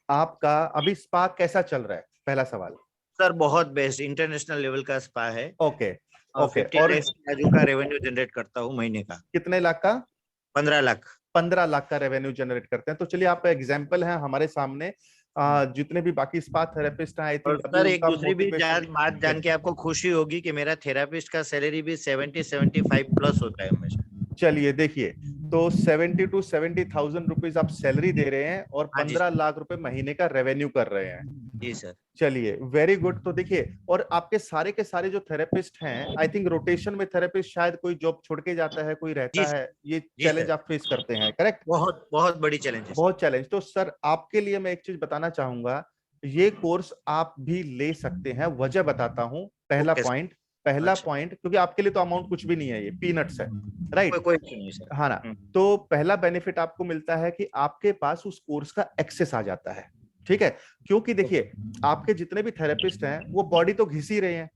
आपका अभी स्पा कैसा चल रहा है, पहला सवाल। सर बहुत बेस्ट इंटरनेशनल लेवल का स्पा है, ओके और ओके, 50 और लाख बाजू का रेवेन्यू जनरेट करता हूँ महीने का। कितने लाख का? 15 लाख। 15 लाख का रेवेन्यू जनरेट करते हैं। तो चलिए, आप एग्जाम्पल हैं हमारे सामने। जितने भी बाकी स्पा थेरेपिस्ट हैं, आई और थिंक सर एक दूसरी भी बात जान के मोटिवेशन। आपको खुशी होगी कि मेरा थेरापिस्ट का सैलरी भी 70-75 प्लस होता है हमेशा। चलिए देखिए, तो 70 to 70,000 रुपीज आप सैलरी दे रहे हैं और हाँ जी 15 लाख रुपए महीने का रेवेन्यू कर रहे हैं। जी सर। चलिए, वेरी गुड। तो देखिए, और आपके सारे के सारे जो थेरेपिस्ट हैं, आई थिंक रोटेशन में थेरेपिस्ट शायद कोई जॉब छोड़ के जाता है, कोई रहता है, ये जी चैलेंज सर, आप फेस करते हैं, करेक्ट? बहुत बहुत बड़ी चैलेंज है। बहुत चैलेंज। तो सर, आपके लिए मैं एक चीज बताना चाहूंगा, ये कोर्स आप भी ले सकते हैं। वजह बताता हूं। पहला ओके सर। पॉइंट, पहला अच्छा, पॉइंट, क्योंकि आपके लिए तो अमाउंट कुछ भी नहीं है, ये पीनट्स है, राइट? कोई इश्यू नहीं सर। हाँ ना। तो पहला बेनिफिट आपको मिलता है कि आपके पास उस कोर्स का एक्सेस आ जाता है, ठीक है? क्योंकि देखिए, आपके जितने भी थेरेपिस्ट हैं, वो बॉडी तो घिस ही रहे हैं,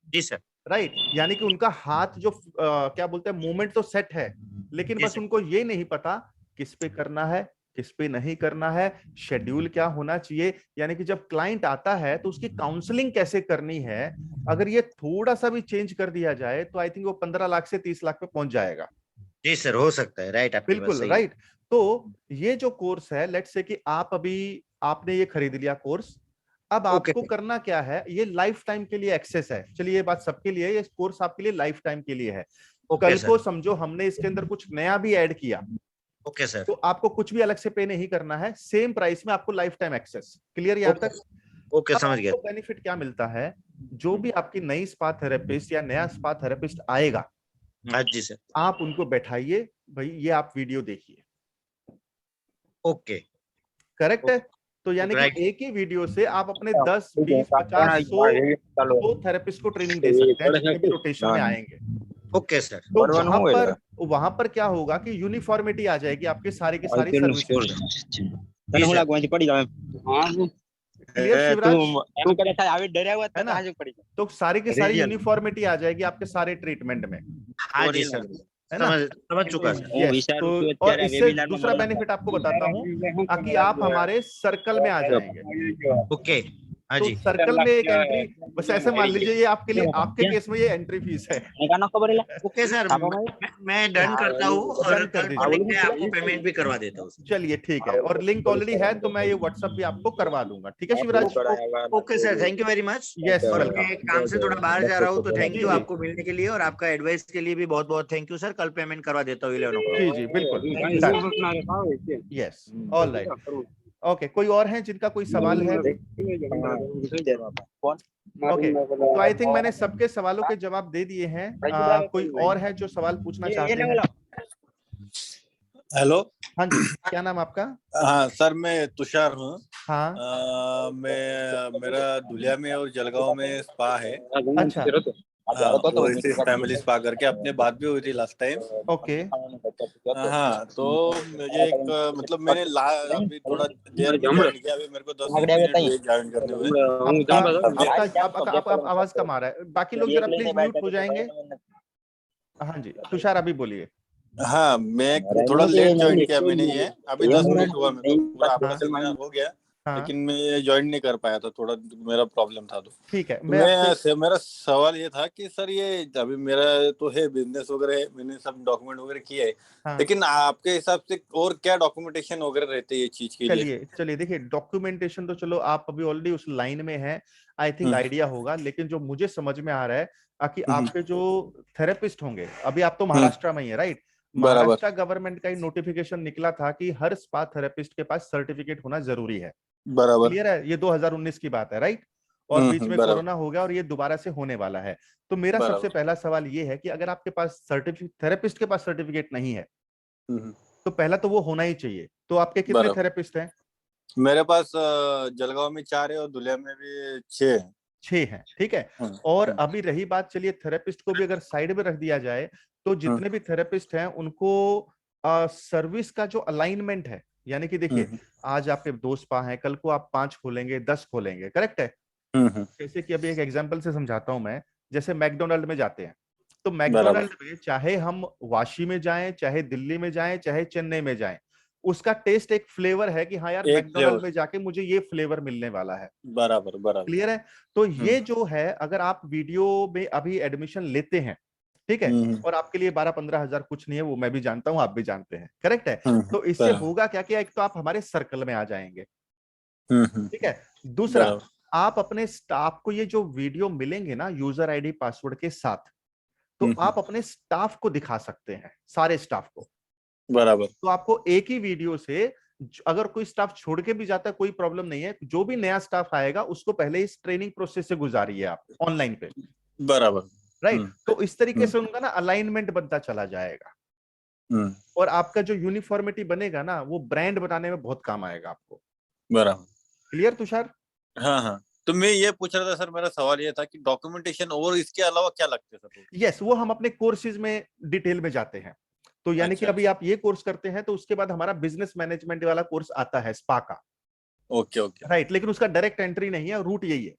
जी सर। राइट? यानी कि उनका हाथ जो क्या बोलते हैं, मूवमेंट तो सेट है, लेकिन जी बस सर। उनको ये नहीं पता किस पे करना है, किस पे नहीं करना है, शेड्यूल क्या होना चाहिए। यानी कि जब क्लाइंट आता है तो उसकी काउंसलिंग कैसे करनी है, अगर ये थोड़ा सा भी चेंज कर दिया जाए तो आई थिंक वो 15 लाख से 30 लाख पे पहुंच जाएगा। जी सर, हो सकता है, राइट, आपकी बात बिल्कुल सही है। राइट। तो ये जो कोर्स है, लेट्स से कि आप अभी आपने ये खरीद लिया कोर्स, अब ओके आपको करना क्या है, ये लाइफ टाइम के लिए एक्सेस है। चलिए, ये बात सबके लिए, ये कोर्स आपके लिए लाइफ टाइम के लिए है। ओके कल को सर। समझो हमने इसके अंदर कुछ नया भी ऐड किया, ओके सर। तो आपको कुछ भी अलग से पे नहीं करना है, सेम प्राइस में आपको लाइफ टाइम एक्सेस। क्लियर यहाँ ओके तक? ओके, अब समझ गया। आपको बेनिफिट क्या मिलता है, जो भी आपकी नई स्पा थेरेपिस्ट या नया स्पा थेरेपिस्ट आएगा, हाँ जी सर। आप उनको बैठाइए, भाई ये आप वीडियो देखिए, ओके, करेक्ट है? तो यानी राइट। कि एक ही वीडियो से आप अपने 10, 20, 50, 100 थेरेपिस्ट को ट्रेनिंग दे सकते हैं, जितने भी रोटेशन में आएंगे। Okay sir. तो वहां पर क्या होगा कि यूनिफॉर्मिटी आ जाएगी आपके सारे की सारी सर्विसेज में। क्लियर शिवराज? है ना? तो सारी की सारी यूनिफॉर्मिटी आ जाएगी आपके सारे ट्रीटमेंट में, हाँ जी सर, है ना? समझ चुका सर। Yes, तो और इससे दूसरा बेनिफिट आपको बताता हूँ, ताकि आप हमारे सर्कल में आ जाएंगे। ओके, हाँ तो जी। सर्कल में एक एंट्री, बस ऐसे मान लीजिए, ये आपके लिए, आपके केस में ये एंट्री फीस है। ओके सर, मैं डन करता हूँ और डन कर कल दीजिए। मॉर्निंग में आपको पेमेंट भी करवा देता हूँ। चलिए ठीक है, और लिंक ऑलरेडी है, तो मैं ये व्हाट्सएप भी आपको करवा दूंगा। ठीक है Shivraj? Okay sir, thank you very much. Yes, और वेलकम। मैं काम से थोड़ा बाहर जा रहा हूँ, तो थैंक जी, यू जी। आपको मिलने के लिए, और आपका एडवाइस के लिए भी बहुत बहुत थैंक यू सर। कल पेमेंट करवा देता हूँ 11 o'clock। जी जी, बिल्कुल। Yes, all right. ओके, कोई और है जिनका कोई सवाल है? ओके, तो आई थिंक मैंने सबके सवालों के जवाब दे दिए हैं। कोई और है जो सवाल पूछना चाहते हैं? हेलो। हाँ जी, क्या नाम आपका? हाँ सर, मैं तुषार हूँ। हाँ। मेरा धुलिया में और जलगांव में स्पा है। अच्छा। हाँ, तो इसी फैमिली स्पा करके अपने बात भी हुई थी लास्ट टाइम। ओके। हाँ, तो मुझे एक मतलब मैंने अभी थोड़ा देर में ज्वाइन किया, अभी मेरे को 10 मिनट हुए ज्वाइन करने हुए। आपका आवाज कम आ रहा है, बाकी लोग जरा प्लीज म्यूट हो जाएंगे। हाँ जी, तुषार अभी बोलिए। हाँ, मैं थोड़ा लेट ज्वाइन किया मैंने, ये अभी 10 मिनट हुआ मेरे को, पूरा आपका सेमिनार हो गया। लेकिन मैं ज्वाइन नहीं कर पाया था, थोड़ा मेरा प्रॉब्लम था। तो ठीक है, मेरा सवाल ये था कि सर, ये अभी मेरा तो है बिजनेस वगैरह है, मैंने सब डॉक्यूमेंट वगैरह किए है। हाँ। लेकिन आपके हिसाब से और क्या डॉक्यूमेंटेशन वगैरह रहते हैं ये चीज के लिए? चलिए देखिए, डॉक्यूमेंटेशन तो चलो आप अभी ऑलरेडी उस लाइन में है, आई थिंक आइडिया होगा। लेकिन जो मुझे समझ में आ रहा है कि आपके जो थेरेपिस्ट होंगे, अभी आप तो महाराष्ट्र में ही है, राइट? महाराष्ट्र गवर्नमेंट का ही नोटिफिकेशन निकला था कि हर स्पा थेरेपिस्ट के पास सर्टिफिकेट होना जरूरी है। बराबर। क्लियर है? ये 2019 की बात है, राइट? और बीच में कोरोना हो गया और ये दोबारा से होने वाला है। तो मेरा सबसे पहला सवाल ये है कि अगर आपके पास सर्टिफिकेट, थेरेपिस्ट के पास सर्टिफिकेट नहीं है, तो पहला तो वो होना ही चाहिए। तो आपके कितने थेरेपिस्ट हैं? मेरे पास जलगांव में 4 है और धुलिया में भी 6 हैं। ठीक है। और अभी रही बात, चलिए थेरेपिस्ट को भी अगर साइड में रख दिया जाए, तो जितने भी थेरेपिस्ट हैं उनको सर्विस का जो अलाइनमेंट है, यानी कि देखिए, आज आपके 2 स्पा हैं, कल को आप 5 खोलेंगे, 10 खोलेंगे, करेक्ट है? जैसे कि अभी एक एग्जांपल से समझाता हूं मैं, जैसे मैकडोनल्ड में जाते हैं, तो मैकडोनल्ड में चाहे हम वाशी में जाएं, चाहे दिल्ली में जाएं, चाहे चेन्नई में जाएं, उसका टेस्ट एक फ्लेवर है कि हाँ यार मैकडोनल्ड में जाके मुझे ये फ्लेवर मिलने वाला है। बराबर बराबर, क्लियर है? तो ये जो है, अगर आप वीडियो में अभी एडमिशन लेते हैं, ठीक है, और आपके लिए 12-15 हजार कुछ नहीं है, वो मैं भी जानता हूं, आप भी जानते हैं, करेक्ट है? तो इससे होगा क्या कि एक तो आप हमारे सर्कल में आ जाएंगे, ठीक है। दूसरा, आप अपने स्टाफ को ये जो वीडियो मिलेंगे ना यूजर आईडी पासवर्ड के साथ, तो आप अपने स्टाफ को दिखा सकते हैं, सारे स्टाफ को। बराबर। तो आपको एक ही वीडियो से अगर कोई स्टाफ छोड़ के भी जाता है कोई प्रॉब्लम नहीं है, जो भी नया स्टाफ आएगा उसको पहले इस ट्रेनिंग प्रोसेस से गुजारिए आप ऑनलाइन पे। बराबर, राइट। तो इस तरीके से उनका ना अलाइनमेंट बनता चला जाएगा, और आपका जो यूनिफॉर्मिटी बनेगा ना, वो ब्रांड बनाने में बहुत काम आएगा आपको। बराबर। क्लियर तुषार? हाँ, तो मैं ये पूछ रहा था सर, मेरा सवाल ये था कि डॉक्यूमेंटेशन और इसके अलावा क्या लगते हैं सर? यस, वो हम अपने कोर्सेज में डिटेल में जाते हैं। तो यानी कि अभी आप ये कोर्स करते हैं, तो उसके बाद हमारा बिजनेस मैनेजमेंट वाला कोर्स आता है स्पा का। Okay okay, right. लेकिन उसका डायरेक्ट एंट्री नहीं है, रूट यही है।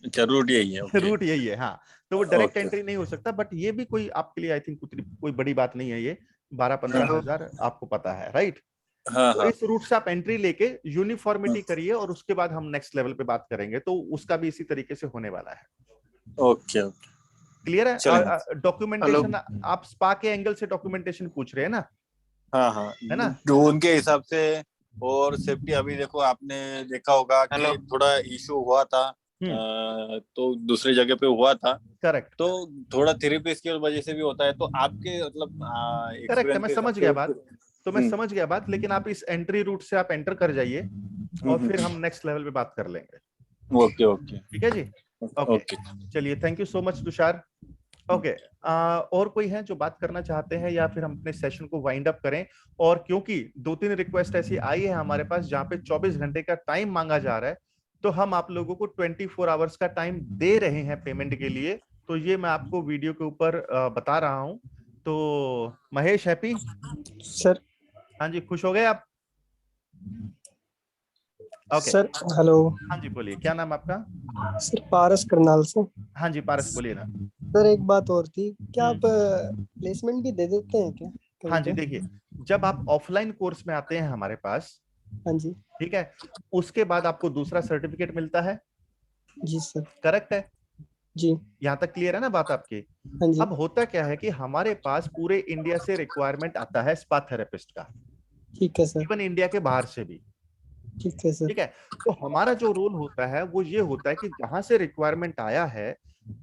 अच्छा, रूट यही है। रूट यही है, हाँ। तो वो डायरेक्ट एंट्री नहीं हो सकता, बट ये भी कोई आपके लिए आई थिंक कोई बड़ी बात नहीं है। ये 12-15 हजार आपको पता है, राइट? तो इस रूट से आप एंट्री लेके यूनिफॉर्मिटी करिए, और उसके बाद हम नेक्स्ट लेवल पे बात करेंगे, तो उसका भी इसी तरीके से होने वाला है। ओके ओके, क्लियर है? डॉक्यूमेंटेशन, आप स्पा के एंगल से डॉक्यूमेंटेशन पूछ रहे हैं ना? हाँ, है ना? जो उनके हिसाब से। और सेफ्टी, अभी देखो आपने देखा होगा कि थोड़ा इशू हुआ था, तो दूसरी जगह पे हुआ था, करेक्ट। तो थोड़ा थेरेपी की वजह से भी होता है, तो आपके मतलब करेक्ट है, मैं समझ गया बात। तो मैं समझ गया बात, लेकिन आप इस एंट्री रूट से आप एंटर कर जाइए, और फिर हम नेक्स्ट लेवल पे बात कर लेंगे। ओके ओके, ठीक है जी। ओके, चलिए, thank you so much Tushar. Okay, और कोई है जो बात करना चाहते हैं, या फिर हम अपने सेशन को वाइंड अप करें? और क्योंकि 2-3 रिक्वेस्ट ऐसी आई है हमारे पास जहां पे 24 घंटे का टाइम मांगा जा रहा है, तो हम आप लोगों को 24 आवर्स का टाइम दे रहे हैं पेमेंट के लिए। तो ये मैं आपको वीडियो के ऊपर बता रहा हूं। तो महेश, हैप्पी सर? हाँ जी, खुश हो गए आप? Okay sir, hello. हाँ जी, बोलिए, क्या नाम आपका? सर, पारस करनाल से। हाँ जी पारस, बोलिए ना। सर, एक बात और थी, क्या आप प्लेसमेंट भी दे देते हैं क्या? हाँ जी, देखिए, जब आप ऑफलाइन कोर्स में आते हैं हमारे पास, हाँ जी, ठीक है, उसके बाद आपको दूसरा सर्टिफिकेट मिलता है। जी सर। करेक्ट है जी। यहाँ तक क्लियर है ना बात आपकी? हाँ जी। अब होता क्या है कि हमारे पास पूरे इंडिया से रिक्वायरमेंट आता है स्पा थेरेपिस्ट का। ठीक है सर। इवन इंडिया के बाहर से भी। ठीक है सर। ठीक है, तो हमारा जो रोल होता है वो ये होता है कि जहां से रिक्वायरमेंट आया है,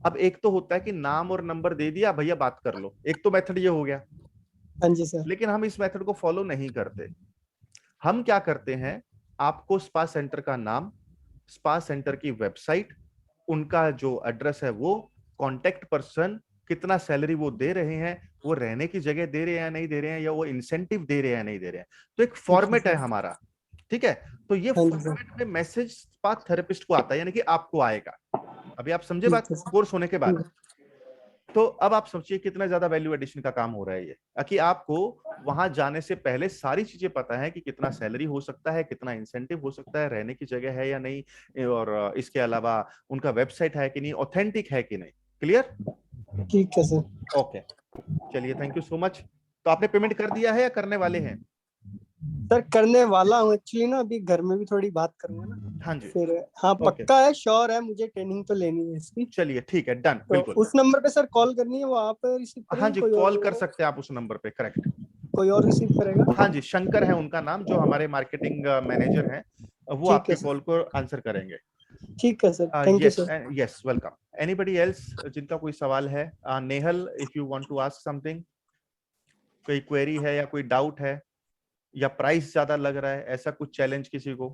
अब एक तो होता है कि नाम और नंबर दे दिया, भैया बात कर लो, एक तो मेथड ये हो गया। हाँ जी सर। लेकिन हम इस मेथड को फॉलो नहीं करते। हम क्या करते हैं, आपको स्पा सेंटर का नाम, स्पा सेंटर की वेबसाइट, उनका जो एड्रेस है वो, कॉन्टेक्ट पर्सन, कितना सैलरी वो दे रहे हैं, वो रहने की जगह दे रहे हैं या नहीं दे रहे हैं, या वो इंसेंटिव दे रहे हैं या नहीं दे रहे हैं, तो एक फॉर्मेट है हमारा। ठीक है, तो ये फॉर्मेट में मैसेज स्पा थेरेपिस्ट को आता है, यानी कि आपको आएगा। अभी आप समझे बात? कोर्स होने के बाद तो अब आप सोचिए कितना ज्यादा वैल्यू एडिशन का काम हो रहा है ये, कि आपको वहां जाने से पहले सारी चीजें पता है कि कितना सैलरी हो सकता है, कितना इंसेंटिव हो सकता है, रहने की जगह है या नहीं, और इसके अलावा उनका वेबसाइट है कि नहीं, ऑथेंटिक है कि नहीं। क्लियर? ठीक है सर। ओके, चलिए, थैंक यू सो मच। तो आपने पेमेंट कर दिया है या करने वाले हैं? सर, करने वाला हूँ एक्चुअली ना, अभी घर में भी थोड़ी बात करूंगा ना। हाँ जी, फिर हाँ, पक्का है, श्योर है, मुझे ट्रेनिंग तो लेनी है इसकी। चलिए ठीक है, डन। तो बिल्कुल उस नंबर पे सर कॉल करनी है, वो आप रिसीव करेंगे? हाँ जी, कॉल कर सकते हैं आप उस नंबर पे। करेक्ट। कोई और रिसीव करेगा? हाँ जी, शंकर है उनका नाम, जो हमारे मार्केटिंग मैनेजर हैं, वो आपके कॉल को आंसर करेंगे। ठीक है sir, thank you sir. Yes, welcome. Anybody else जिनका कोई सवाल है? Nehal, if you want to ask something, कोई क्वेरी है या कोई डाउट है, या प्राइस ज्यादा लग रहा है, ऐसा कुछ चैलेंज किसी को?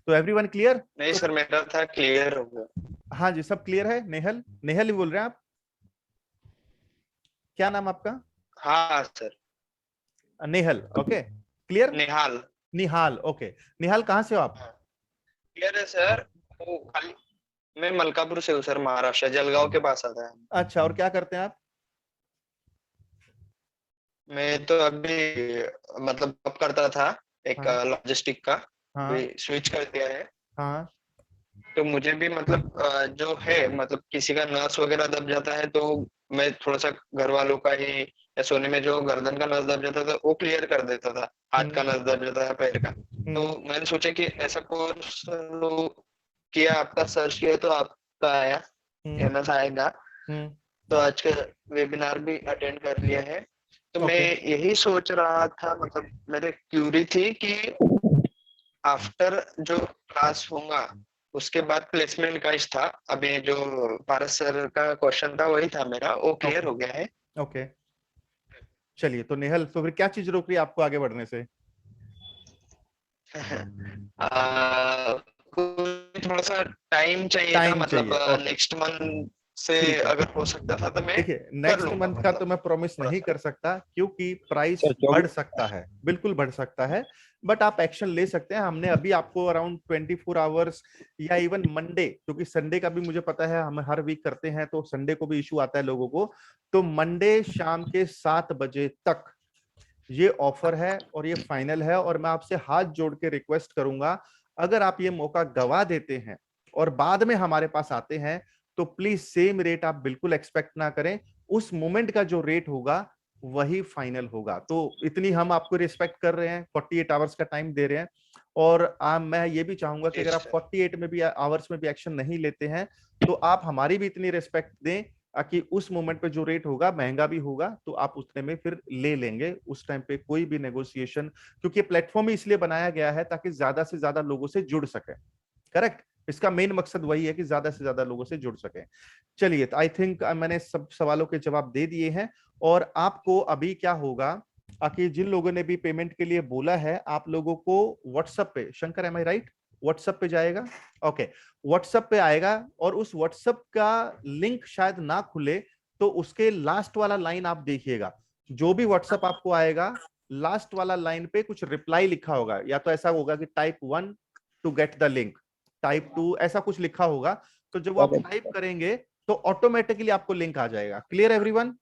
तो एवरीवन क्लियर? नहीं सर, मेरा था क्लियर हो गया। हाँ जी, सब क्लियर है। नेहल, नेहल ही बोल रहे हैं आप? क्या नाम आपका? हाँ sir, Nehal. Okay, clear? Nihal. Nihal, okay. Nihal, कहाँ से हो आप? क्लियर है सर। मैं मलकापुर से हूँ सर, महाराष्ट्र, जलगांव के पास आता है। अच्छा, और क्या करते हैं आप? मैं तो अभी मतलब जॉब करता था एक लॉजिस्टिक का, हाँ। स्विच कर दिया है। हाँ तो मुझे भी मतलब जो है मतलब किसी का नस वगैरह दब जाता है तो मैं थोड़ा सा घर वालों का ही या सोने में जो गर्दन का नस दब जाता था वो क्लियर कर देता था, हाथ का नस दब जाता था, पैर का। तो मैंने सोचा कि ऐसा कोर्स किया, आपका सर्च किया तो आपका आया, एमएस आएगा। तो आज का वेबिनार भी अटेंड कर लिया है। तो मैं यही सोच रहा था, मतलब मेरे क्यूरी थी कि आफ्टर जो क्लास होगा उसके बाद प्लेसमेंट का था। अभी जो पारस सर का क्वेश्चन था वही था मेरा, वो क्लियर हो गया है। ओके चलिए, तो नेहल, तो फिर क्या चीज रोक रही है आपको आगे बढ़ने से? थोड़ा सा टाइम चाहिए था, मतलब नेक्स्ट मंथ से अगर हो सकता था तो मैं देखिए नेक्स्ट मंथ का तो मैं प्रॉमिस नहीं कर सकता क्योंकि प्राइस बढ़ सकता है, बिल्कुल बढ़ सकता है, बट आप एक्शन ले सकते हैं। हमने अभी आपको अराउंड 24 आवर्स या इवन मंडे, क्योंकि संडे का भी मुझे पता है हम हर वीक करते हैं तो संडे को भी इशू आता है लोगों को, तो मंडे शाम के 7 बजे तक ये ऑफर है और ये फाइनल है। और मैं आपसे हाथ जोड़ के रिक्वेस्ट करूंगा, अगर आप ये मौका गवा देते हैं और बाद में हमारे पास आते हैं तो प्लीज सेम रेट आप बिल्कुल एक्सपेक्ट ना करें। उस मोमेंट का जो रेट होगा वही फाइनल होगा। तो इतनी हम आपको रिस्पेक्ट कर रहे हैं, 48 आवर्स का टाइम दे रहे हैं। और मैं ये भी चाहूंगा कि अगर आप 48 में भी आवर्स में भी एक्शन नहीं लेते हैं तो आप हमारी भी इतनी रिस्पेक्ट दें कि उस मोमेंट पे जो रेट होगा महंगा भी होगा तो आप उतने में फिर ले लेंगे। उस टाइम पे कोई भी नेगोशिएशन, क्योंकि प्लेटफॉर्म ही इसलिए बनाया गया है ताकि ज्यादा से ज्यादा लोगों से जुड़ सके। करेक्ट, इसका मेन मकसद वही है कि ज्यादा से ज्यादा लोगों से जुड़ सके। चलिए, तो आई थिंक मैंने सब सवालों के जवाब दे दिए हैं। और आपको अभी क्या होगा कि जिन लोगों ने भी पेमेंट के लिए बोला है, आप लोगों को व्हाट्सएप पे, शंकर एम आई राइट, व्हाट्सएप पे जाएगा। ओके, व्हाट्सएप पे आएगा और उस व्हाट्सएप का लिंक शायद ना खुले तो उसके लास्ट वाला लाइन आप देखिएगा। जो भी व्हाट्सएप आपको आएगा लास्ट वाला लाइन पे कुछ रिप्लाई लिखा होगा, या तो ऐसा होगा कि type 1 to get the link, type 2 ऐसा कुछ लिखा होगा। तो जब आप टाइप करेंगे तो ऑटोमेटिकली आपको लिंक आ जाएगा। Clear everyone?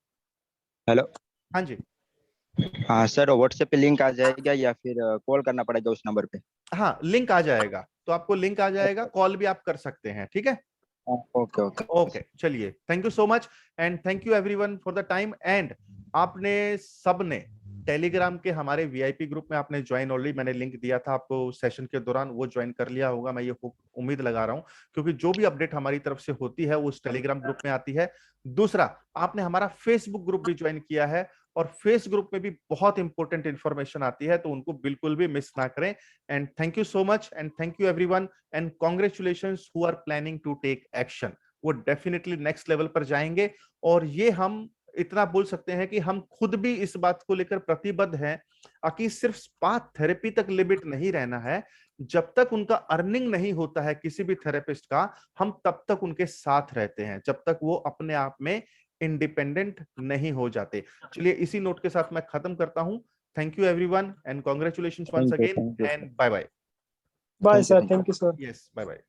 हेलो, हाँ जी, हाँ सर, व्हाट्सएप पे लिंक आ जाएगा या फिर कॉल करना पड़ेगा उस नंबर पे? हाँ लिंक आ जाएगा, तो आपको लिंक आ जाएगा, कॉल भी आप कर सकते हैं। ठीक है, ओके ओके ओके चलिए, thank you so much and thank you everyone for the time. And आपने सबने टेलीग्राम के हमारे वीआईपी ग्रुप में आपने ज्वाइन, ऑलरेडी मैंने लिंक दिया था आपको सेशन के दौरान, वो ज्वाइन कर लिया होगा, मैं ये उम्मीद लगा रहा हूं, क्योंकि जो भी अपडेट हमारी तरफ से होती है वो उस टेलीग्राम ग्रुप में आती है। दूसरा, आपने हमारा फेसबुक ग्रुप भी ज्वाइन किया है और फेस ग्रुप में भी बहुत इंपॉर्टेंट इंफॉर्मेशन आती है, तो उनको बिल्कुल भी मिस ना करें। And thank you so much and thank you everyone and congratulations who are planning to take action. वो डेफिनेटली नेक्स्ट लेवल पर जाएंगे। और ये हम इतना बोल सकते हैं कि हम खुद भी इस बात को लेकर प्रतिबद्ध हैं कि सिर्फ स्पा थेरेपी तक लिमिट नहीं रहना है। जब तक उनका अर्निंग नहीं होता है किसी भी थेरेपिस्ट का, हम तब तक उनके साथ रहते हैं, जब तक वो अपने आप में इंडिपेंडेंट नहीं हो जाते। चलिए, इसी नोट के साथ मैं खत्म करता हूं। Thank you everyone and congratulations once again and bye bye. Bye sir, thank you sir. Yes, bye bye.